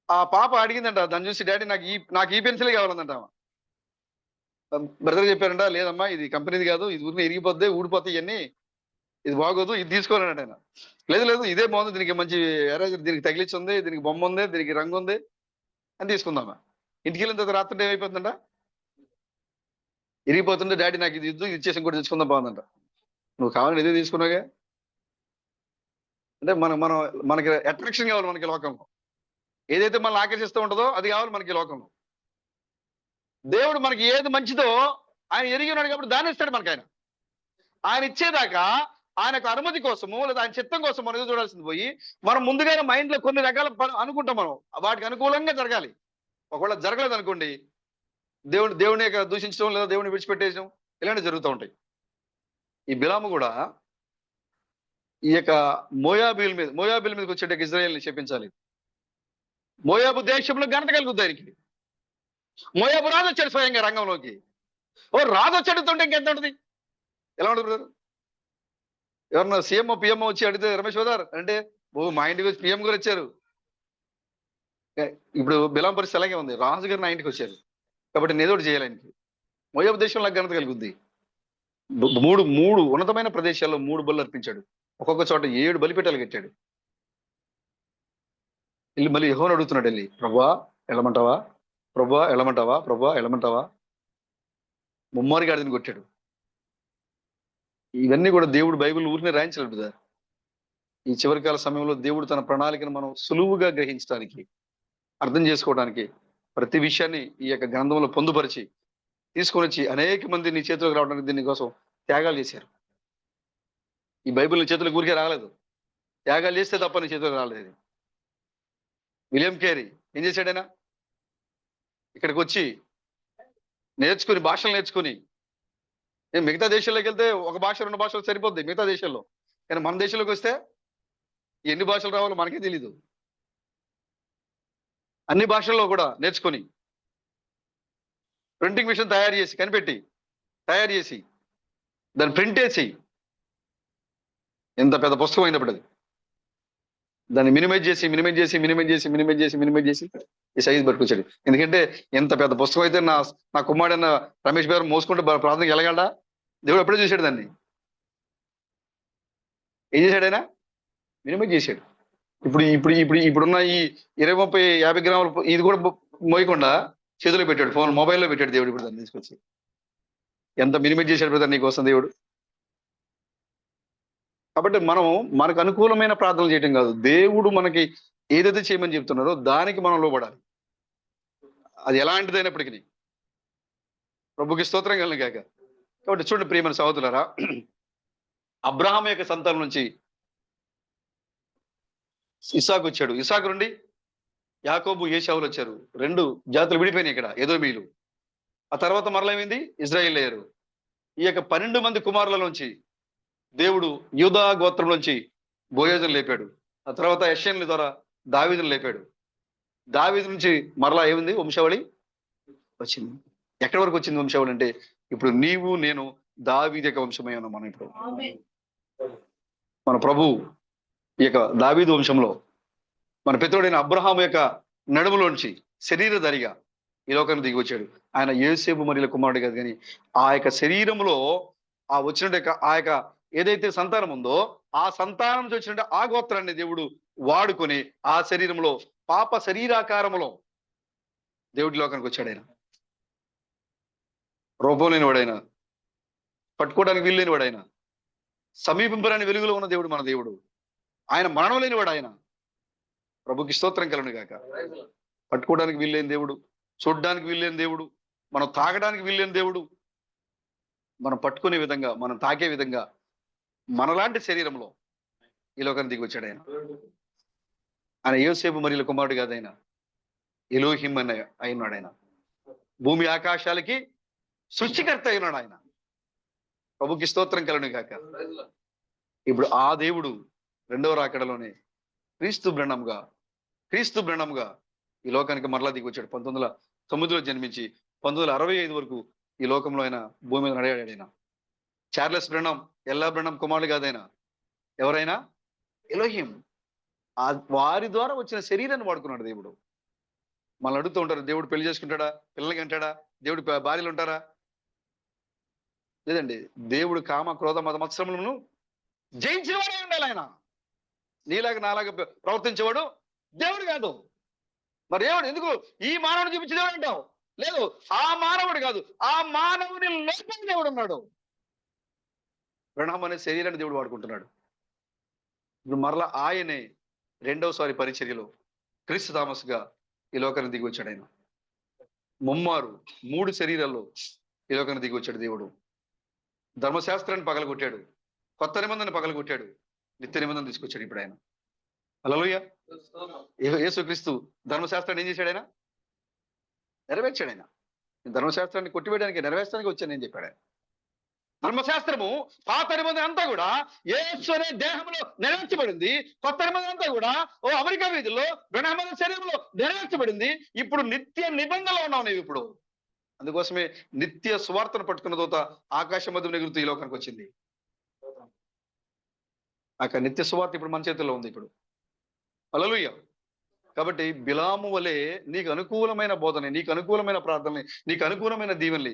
A: ఆ పాప అడిగిందంట దాన్ని చూసి, డాడీ నాకు ఈ పెన్సిలే కావాలందంట. బ్రదర్ చెప్పారంట, లేదమ్మా ఇది కంపెనీది కాదు, ఇది ఊరిని ఇరిగిపోద్ది, ఊడిపోతాయి ఇవన్నీ, ఇది బాగోదు, ఇది తీసుకోవాలంట ఆయన. లేదు ఇది ఇదే బాగుంది, దీనికి మంచి ఎరేజర్, దీనికి తగిలిచ్చి ఉంది, దీనికి బొమ్మ ఉంది, దీనికి రంగు ఉంది అని తీసుకుందామా. ఇంటికి వెళ్ళిన తర్వాత రాత్రి ఏమైపోతుందంట? ఇరిగిపోతుంటే, డాడీ నాకు ఇది ఇద్దు, ఇచ్చేసి ఇంకోటి తెచ్చుకుందాం బాగుందంట. నువ్వు కావాలని ఇదే తీసుకున్నావుగా. అంటే మనకి అట్రాక్షన్ కావాలి మనకి లోకంలో. ఏదైతే మనల్ని ఆకర్షిస్తూ ఉంటుందో అది కావాలి మనకి లోకంలో. దేవుడు మనకి ఏది మంచిదో ఆయన ఎరిగి ఉన్నాడు కాబట్టి దాన్ని ఇస్తాడు మనకి. ఆయన ఇచ్చేదాకా ఆయనకు అనుమతి కోసము లేదా ఆయన చిత్తం కోసం మనం ఎదురు చూడాల్సింది పోయి, మనం ముందుగానే మైండ్ లో కొన్ని రకాల అనుకుంటాం, మనం వాటికి అనుకూలంగా జరగాలి. ఒకవేళ జరగలేదు అనుకోండి, దేవుని యొక్క దూషించడం లేదా దేవుని విడిచిపెట్టేయడం ఇలాంటివి జరుగుతూ ఉంటాయి. ఈ బిలాము కూడా ఈ యొక్క మోయాబీల మీదకి వచ్చేట ఇజ్రాయేల్ని చెప్పించాలి. మోయాబు దేశంలో ఘనత కలుగుద్ది ఆయనకి. మోయాబు రాజు వచ్చాడు స్వయంగా రంగంలోకి. రాజు వచ్చి అడుగుతుంటే ఇంకెంత ఉంటుంది? ఎలా ఉంటుంది బ్రదర్? ఎవరన్నా సీఎం పిఎం వచ్చి అడిగితే, రమేష్ సోదర్ అంటే మా ఇంటికి వచ్చి పిఎం గారు వచ్చారు. ఇప్పుడు బిలాం పరిస్థితి అలాగే ఉంది. రాజుగారు నా ఇంటికి వచ్చారు కాబట్టి నేను ఏదో ఒకటి చేయాలి ఆయనకి. మోయాబు దేశంలో ఘనత కలుగుద్ది. మూడు మూడు ఉన్నతమైన ప్రదేశాల్లో 3 బలులు అర్పించాడు. ఒక్కొక్క చోట 7 బలిపీఠాలు కట్టాడు. వెళ్ళి మళ్ళీ యెహోవాను అడుగుతున్నాడు, వెళ్ళి ప్రభువా వెళ్ళమంటావా, ప్రభువా వెళ్ళమంటావా, ప్రభువా వెళ్ళమంటావా. ముమ్మారికి ఆడిని కొట్టాడు. ఇవన్నీ కూడా దేవుడు బైబిల్ ఊరినే రాయించలేడు కదా. ఈ చివరి కాల సమయంలో దేవుడు తన ప్రణాళికను మనం సులువుగా గ్రహించడానికి, అర్థం చేసుకోవడానికి ప్రతి విషయాన్ని ఈ యొక్క గ్రంథంలో పొందుపరిచి తీసుకొని వచ్చి అనేక మంది నీ చేతులకు రావడానికి దీనికోసం త్యాగాలు చేశారు. ఈ బైబిల్ నీ చేతులకు ఊరికే రాలేదు, త్యాగాలు చేస్తే తప్ప నీ చేతులకు రాలేదు. ఇది విలియం కేరీ ఏం చేశాడైనా ఇక్కడికి వచ్చి నేర్చుకుని, భాషలు నేర్చుకుని, నేను మిగతా దేశాల్లోకి వెళ్తే ఒక భాష 2 భాషలు సరిపోద్ది మిగతా దేశాల్లో, కానీ మన దేశంలోకి వస్తే ఎన్ని భాషలు రావాలో మనకే తెలీదు. అన్ని భాషల్లో కూడా నేర్చుకొని ప్రింటింగ్ మిషన్ తయారు చేసి కనిపెట్టి తయారు చేసి దాన్ని ప్రింట్ వేసి ఎంత పెద్ద పుస్తకం అయినప్పుడు అది దాన్ని మినిమైజ్ చేసి ఈ సైజ్ పట్టుకొచ్చాడు. ఎందుకంటే ఎంత పెద్ద పుస్తకం అయితే నా కుమారుడైన రమేష్ గారు మోసుకుంటూ ప్రార్థనకి వెళ్ళగలడా? దేవుడు ఎప్పుడో చూశాడు దాన్ని. ఏం చేశాడు ఆయన? మినిమైజ్ చేశాడు. ఇప్పుడున్న ఈ 20-30-50 గ్రాములు ఇది కూడా మోయకుండా చేతిలో పెట్టాడు, ఫోన్ మొబైల్లో పెట్టాడు దేవుడు. ఇప్పుడు దాన్ని తీసుకొచ్చి ఎంత మినిమైజ్ చేశాడు బ్రదర్ నీకోసం దేవుడు. కాబట్టి మనం మనకు అనుకూలమైన ప్రార్థనలు చేయటం కాదు, దేవుడు మనకి ఏదైతే చేయమని చెప్తున్నారో దానికి మనం లోబడాలి. అది ఎలాంటిదైనప్పటికీ. ప్రభుకి స్తోత్రం కలుగును గాక. కాబట్టి చూడండి ప్రియమైన సహోదరులారా, అబ్రహాం యొక్క సంతానం నుంచి ఇస్సాకు వచ్చాడు. ఇస్సాకు నుండి యాకోబు, ఏశావులు వచ్చారు. 2 జాతులు విడిపోయినాయి ఇక్కడ, ఎదోమీయులు. ఆ తర్వాత మరలేమైంది? ఇజ్రాయేల్ అయ్యారు. ఈ యొక్క 12 మంది కుమారులలోంచి దేవుడు యూదా గోత్రం నుంచి బోయోజును లేపాడు. ఆ తర్వాత యెషయను ద్వారా దావీదును లేపాడు. దావీదు నుంచి మరలా ఏముంది? వంశావళి వచ్చింది. ఎక్కడి వరకు వచ్చింది వంశావళి అంటే, ఇప్పుడు నీవు నేను దావీదు యొక్క వంశమై ఉన్నాం మనం. ఇప్పుడు మన ప్రభు ఈ యొక్క దావీదు వంశంలో మన పితరుడైన అబ్రహాము యొక్క నడుములోంచి శరీరధారిగా ఈ లోకానికి దిగి వచ్చాడు. ఆయన యోసేపు మరియుల కుమారుడు కాదు, కానీ ఆ యొక్క శరీరంలో ఆ వచ్చినట్టు ఆ యొక్క ఏదైతే సంతానం ఉందో ఆ సంతానం నుంచి వచ్చినట్టు ఆ గోత్రాన్ని దేవుడు వాడుకొని ఆ శరీరంలో పాప శరీరాకారములో దేవుడి లోకానికి వచ్చాడు. ఆయన రూపం లేని వాడైనా, పట్టుకోవడానికి వీలు లేని వాడైనా, సమీపింపరాని వెలుగులో ఉన్న దేవుడు మన దేవుడు. ఆయన మరణం లేనివాడు. ఆయన ప్రభుకి స్తోత్రం కలుగును గాక. పట్టుకోవడానికి వీల్లేని దేవుడు, చూడడానికి వీల్లేని దేవుడు, మనం తాగడానికి వీల్లేని దేవుడు, మనం పట్టుకునే విధంగా, మనం తాకే విధంగా మనలాంటి శరీరంలో ఈ లోకానికి దిగి వచ్చాడు. ఆయన యోసేపు మరియుల కుమారుడు కాదు, ఆయన ఎలోహిం అని అయినాడు. ఆయన భూమి ఆకాశాలకి సృష్టికర్త అయినాడు. ఆయన ప్రభుకి స్తోత్రం కలుగును గాక. ఇప్పుడు ఆ దేవుడు 2వ రాకడలోనే క్రీస్తు బ్రహ్మంగా ఈ లోకానికి మరలా దిగి వచ్చాడు. 1909లో జన్మించి 1965 వరకు ఈ లోకంలో ఆయన భూమి మీద నడియాడు. ఆయన చార్లెస్ బ్రహ్నం, ఎల్లా బ్రహ్నం కుమారుడు కాదైనా. ఎవరైనా ఎలోహిం. వారి ద్వారా వచ్చిన శరీరాన్ని వాడుకున్నాడు దేవుడు. మనల్ని అడుగుతూ ఉంటారు, దేవుడు పెళ్లి చేసుకుంటాడా, పిల్లలకి అంటాడా, దేవుడు భార్యలు ఉంటారా? లేదండి. దేవుడు కామ క్రోధ మద మత్సరములను జయించిన వాడే ఉండాలి. ఆయన నీలాగా నాలాగా ప్రవర్తించేవాడు దేవుడు కాదు. మరి దేవుడు ఎందుకు ఈ మానవుడు చూపించి దేవుడు అంటావు? లేదు, ఆ మానవుడు కాదు, ఆ మానవుని లోపల దేవుడు ఉన్నాడు. ప్రణామం అనే శరీరాన్ని దేవుడు వాడుకుంటున్నాడు. ఇప్పుడు మరలా ఆయనే 2వసారి పరిచర్యలో క్రీస్తు థామస్గా ఈ లోకానికి దిగి వచ్చాడు. ఆయన ముమ్మారు 3 శరీరాల్లో ఈ లోకానికి దిగి వచ్చాడు దేవుడు. ధర్మశాస్త్రాన్ని పగలగొట్టాడు, కొత్త నిబంధనని పగలగొట్టాడు, నిత్య నిబంధన తీసుకొచ్చాడు. ఇప్పుడు ఆయన హల్లెలూయా. యేసుక్రీస్తు ధర్మశాస్త్రాన్ని ఏం చేశాడు? ఆయన నెరవేర్చాడు. ఆయన ధర్మశాస్త్రాన్ని కొట్టివేయడానికి, నెరవేర్చడానికి వచ్చాను నేను చెప్పాడు. ఆయన ధర్మశాస్త్రము పాత నిబంధన అంతా కూడా యేసు అనే దేహంలో నెరవేర్చబడింది. కొత్త నిబంధన అంతా కూడా అమెరికా వీధుల్లో బ్రహ్మ శరీరంలో నెరవేర్చబడింది. ఇప్పుడు నిత్య నిబంధనలో ఉన్నావు నీవు ఇప్పుడు. అందుకోసమే నిత్య సువార్తను పట్టుకున్న దోత ఆకాశ మధ్య ఎగురుతూ ఈ లోకానికి వచ్చింది. ఆ నిత్య సువార్త ఇప్పుడు మన చేతుల్లో ఉంది ఇప్పుడు. హల్లెలూయా. కాబట్టి బిలాము వలె నీకు అనుకూలమైన బోధని, నీకు అనుకూలమైన ప్రార్థనని, నీకు అనుకూలమైన దీవెనని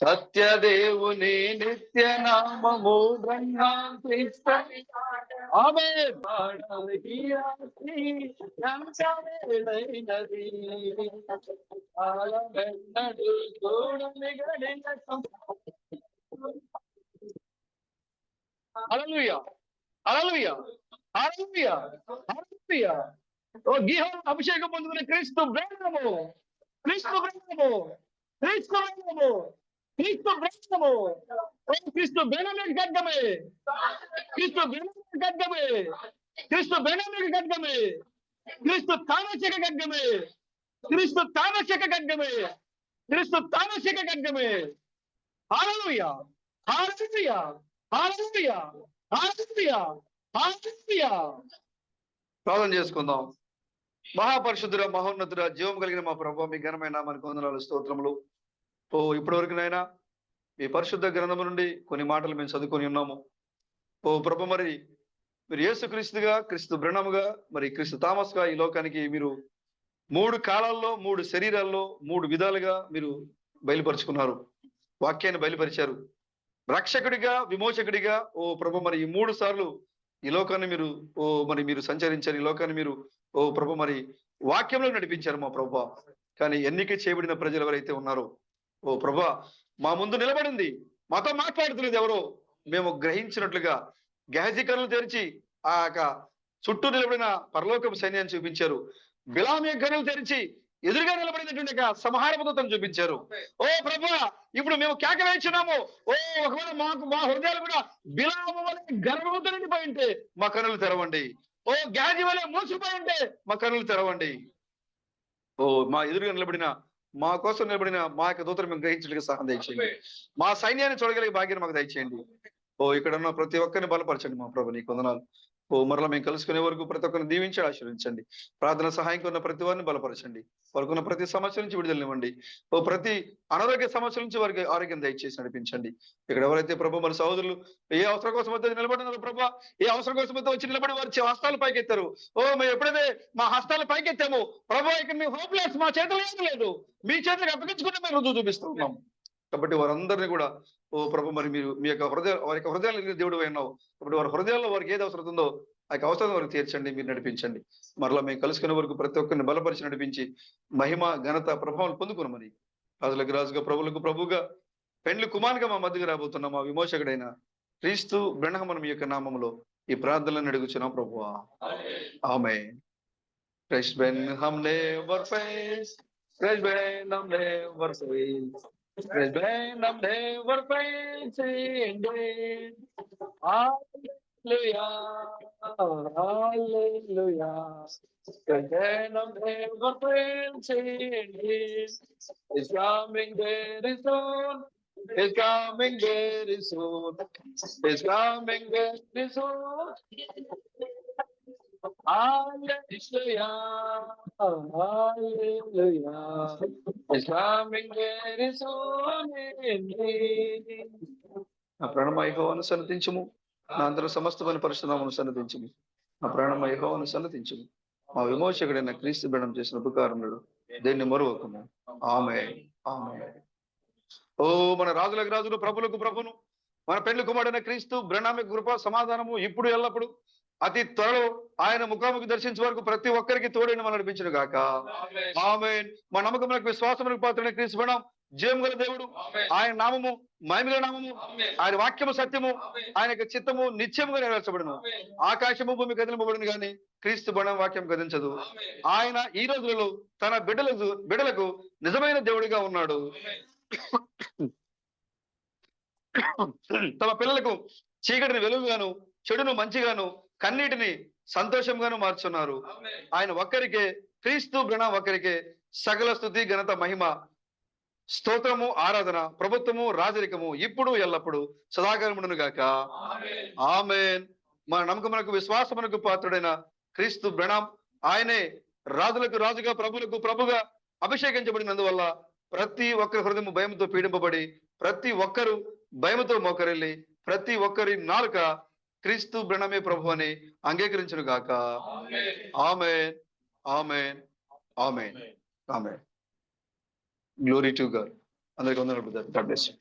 A: సత్యదేవుని నిత్య నామము ఆమేన్. హల్లెలూయా, హల్లెలూయా, హల్లెలూయా, హల్లెలూయా. ఓ గీహోను అభిషేకం పొందుకునే క్రీస్తు బ్రహ్మము, క్రీస్తు బ్రహ్మము, క్రీస్తు బ్రహ్మము, క్రీస్తు బ్రహ్మము. ఓ క్రీస్తు బెనమిక్ ఖడ్గమే, క్రీస్తు బెనమిక్ ఖడ్గమే, క్రీస్తు బెనమిక్ ఖడ్గమే, క్రీస్తు తామసిక ఖడ్గమే, క్రీస్తు తామసిక ఖడ్గమే, క్రీస్తు తామసిక ఖడ్గమే. హల్లెలూయా, హల్లెలూయా, హల్లెలూయా, హల్లెలూయా, హల్లెలూయా. ప్రార్థన చేసుకుందాం. మహాపరిశుద్ధుడ, మహోన్నతుడ, జీవం కలిగిన మా ప్రభువా, మీ ఘనమైన నామానికి వందనాలు, స్తోత్రములు. ఇప్పటి వరకునైనా మీ పరిశుద్ధ గ్రంథము నుండి కొన్ని మాటలు మేము చదువుకొని ఉన్నాము. ప్రభు, మరి మీరు యేసు క్రీస్తుగా, క్రీస్తు బ్రహ్మముగా, మరి క్రీస్తు తామస్గా ఈ లోకానికి మీరు 3 కాలాల్లో 3 శరీరాల్లో 3 విధాలుగా మీరు బయలుపరుచుకున్నారు. వాక్యాన్ని బయలుపరిచారు. రక్షకుడిగా, విమోచకుడిగా ప్రభు, మరి ఈ 3 సార్లు ఈ లోకాన్ని మీరు మరి మీరు సంచరించారు. ఈ లోకాన్ని మీరు ప్రభు, మరి వాక్యంలో నడిపించారు మా ప్రభు. కానీ ఎన్నిక చేయబడిన ప్రజలు ఎవరైతే ఉన్నారో ప్రభు, మా ముందు నిలబడింది, మాతో మాట్లాడుతున్నది ఎవరో మేము గ్రహించినట్లుగా గెహజీ కన్నులు తెరిచి ఆ చుట్టూ నిలబడిన పరలోకపు సైన్యాన్ని చూపించారు. బిలాము కన్నులు తెరిచి ఎదురుగా నిలబడినటువంటి సంహారపదం చూపించారు. ఓ ప్రభువా, ఇప్పుడు మేము కేక వేయించున్నాము. ఒకవేళ మా హృదయాలు కూడా బిలాము వలె గర్వంతో నిండిపోయి ఉంటే మా కన్నులు తెరవండి. గెహజీ వలె మూసిపోయి ఉంటే మా కన్నులు తెరవండి. మా ఎదురుగా నిలబడిన, మా కోసం నిలబడిన మా యొక్క దూతను మేము గ్రహించడానికి సహాయం దయచేయండి. మా సైన్యాన్ని చూడగలిగే భాగ్యాన్ని మాకు దయచేయండి. ఇక్కడ ఉన్న ప్రతి ఒక్కరిని బలపరచండి మా ప్రభు, నీకు వందనాలు. మరలా మేము కలుసుకునే వరకు ప్రతి ఒక్కరిని దీవించి ఆశీర్వదించండి. ప్రార్థన సహాయం ఉన్న ప్రతి వారిని బలపరచండి. వారికి ప్రతి సమస్య నుంచి విడుదలనివ్వండి. ప్రతి అనారోగ్య సమస్యల నుంచి వారికి ఆరోగ్యం దయచేసి నడిపించండి. ఇక్కడ ఎవరైతే ప్రభు మన సహోదరులు ఏ అవసరం కోసం అయితే నిలబడినారు ప్రభు, ఏ అవసరం కోసం అయితే వచ్చి నిలబడి వారి హస్తాలు పైకెత్తారు. మేము ఎప్పుడైతే మా హస్తాలు పైకెత్తాము ప్రభు, ఇక్కడ మేము హోప్లెస్, మా చేతులు ఏం లేదు, మీ చేతులకు అప్పగించుకుంటే మేము రుజువు చూపిస్తూ ఉన్నాం. కాబట్టి వారందరినీ కూడా ప్రభు, మరి మీరు మీ యొక్క వారి యొక్క హృదయాలు దేవుడు అయినావు కాబట్టి వారి హృదయాల్లో వారికి ఏది అవసరం ఉందో ఆ యొక్క అవసరం వారికి తీర్చండి, మీరు నడిపించండి. మరలా మేము కలుసుకునే వరకు ప్రతి ఒక్కరిని బలపరిచి నడిపించి మహిమ ఘనత ప్రభావాలు పొందుకున్నామని రాజులకు రాజుగా, ప్రభులకు ప్రభుగా, పెండ్లి కుమారుగా మా మధ్యకు రాబోతున్న మా విమోచకుడైన క్రీస్తు బ్రహ్మను మీ యొక్క నామములో ఈ ప్రార్థనలను అడుగుచున్నాం ప్రభువా, ఆమేన్. Fresh when hum never fails, fresh when hum never fails, fresh when hum never fails indeed. Hallelujah, hallelujah. Fresh when hum never fails indeed. It's coming very soon. It's coming very soon. It's coming very soon. Hallelujah, hallelujah. It's coming very soon indeed. నా ప్రాణమా యెహోవాను సన్నతించుము, నా అందరూ సమస్తమైన పరిశుద్ధనామమును సన్నతించుము. నా ప్రాణమా యెహోవాను సన్నతించుము. మా విమోచకుడైన క్రీస్తు బెడం చేసిన ఉపకారములు దేన్ని మరువకము. ఆమేన్, ఆమేన్. మన రాజులకు రాజును, ప్రభులకు ప్రభును, మన పెండ్లి కుమారుడైన క్రీస్తు బ్రహ్మ కృప సమాధానము ఇప్పుడు ఎల్లప్పుడు అతి త్వరలో ఆయన ముఖాముఖి దర్శించే వరకు ప్రతి ఒక్కరికి తోడైన మనం నడిపించును గాక. ఆమేన్. మా నమ్మకములకు విశ్వాసములకు పాత్రుడైన క్రీస్తు బెడం జీవం గల దేవుడు, ఆయన నామము మహిమగల నామము, ఆయన వాక్యము సత్యము, ఆయన యొక్క చిత్తము నిత్యముగా నెరవేర్చబడును. ఆకాశము భూమి కదిలింపబడును గాని క్రీస్తు బెడం వాక్యం కదించదు. ఆయన ఈ రోజులలో తన బిడ్డలకు నిజమైన దేవుడిగా ఉన్నాడు. తమ పిల్లలకు చీకటిని వెలుగుగాను, చెడును మంచిగాను, కన్నీటిని సంతోషంగాను మార్చున్నారు. ఆయన ఒక్కరికే, క్రీస్తు బ్రహ్మ ఒక్కరికే సకల స్తుతి ఘనత మహిమ స్తోత్రము ఆరాధన ప్రభుత్వము రాజరికము ఇప్పుడు ఎల్లప్పుడు సదాకాలమును గాక. ఆమేన్. మన నమ్మకమునకు విశ్వాసమునకు పాత్రుడైన క్రీస్తు బ్రహ్మ ఆయనే రాజులకు రాజుగా, ప్రభులకు ప్రభుగా అభిషేకించబడినందువల్ల ప్రతి ఒక్కరి హృదయం భయంతో పీడింపబడి ప్రతి ఒక్కరు భయముతో మోకరిల్లి ప్రతి ఒక్కరి నాలుక క్రీస్తు బ్రహ్మమే ప్రభు అని అంగీకరించును గాక. ఆమేన్, ఆమేన్, ఆమేన్, ఆమేన్. Glory to God. అందరికీ వందనాలు బ్రదర్. God bless you.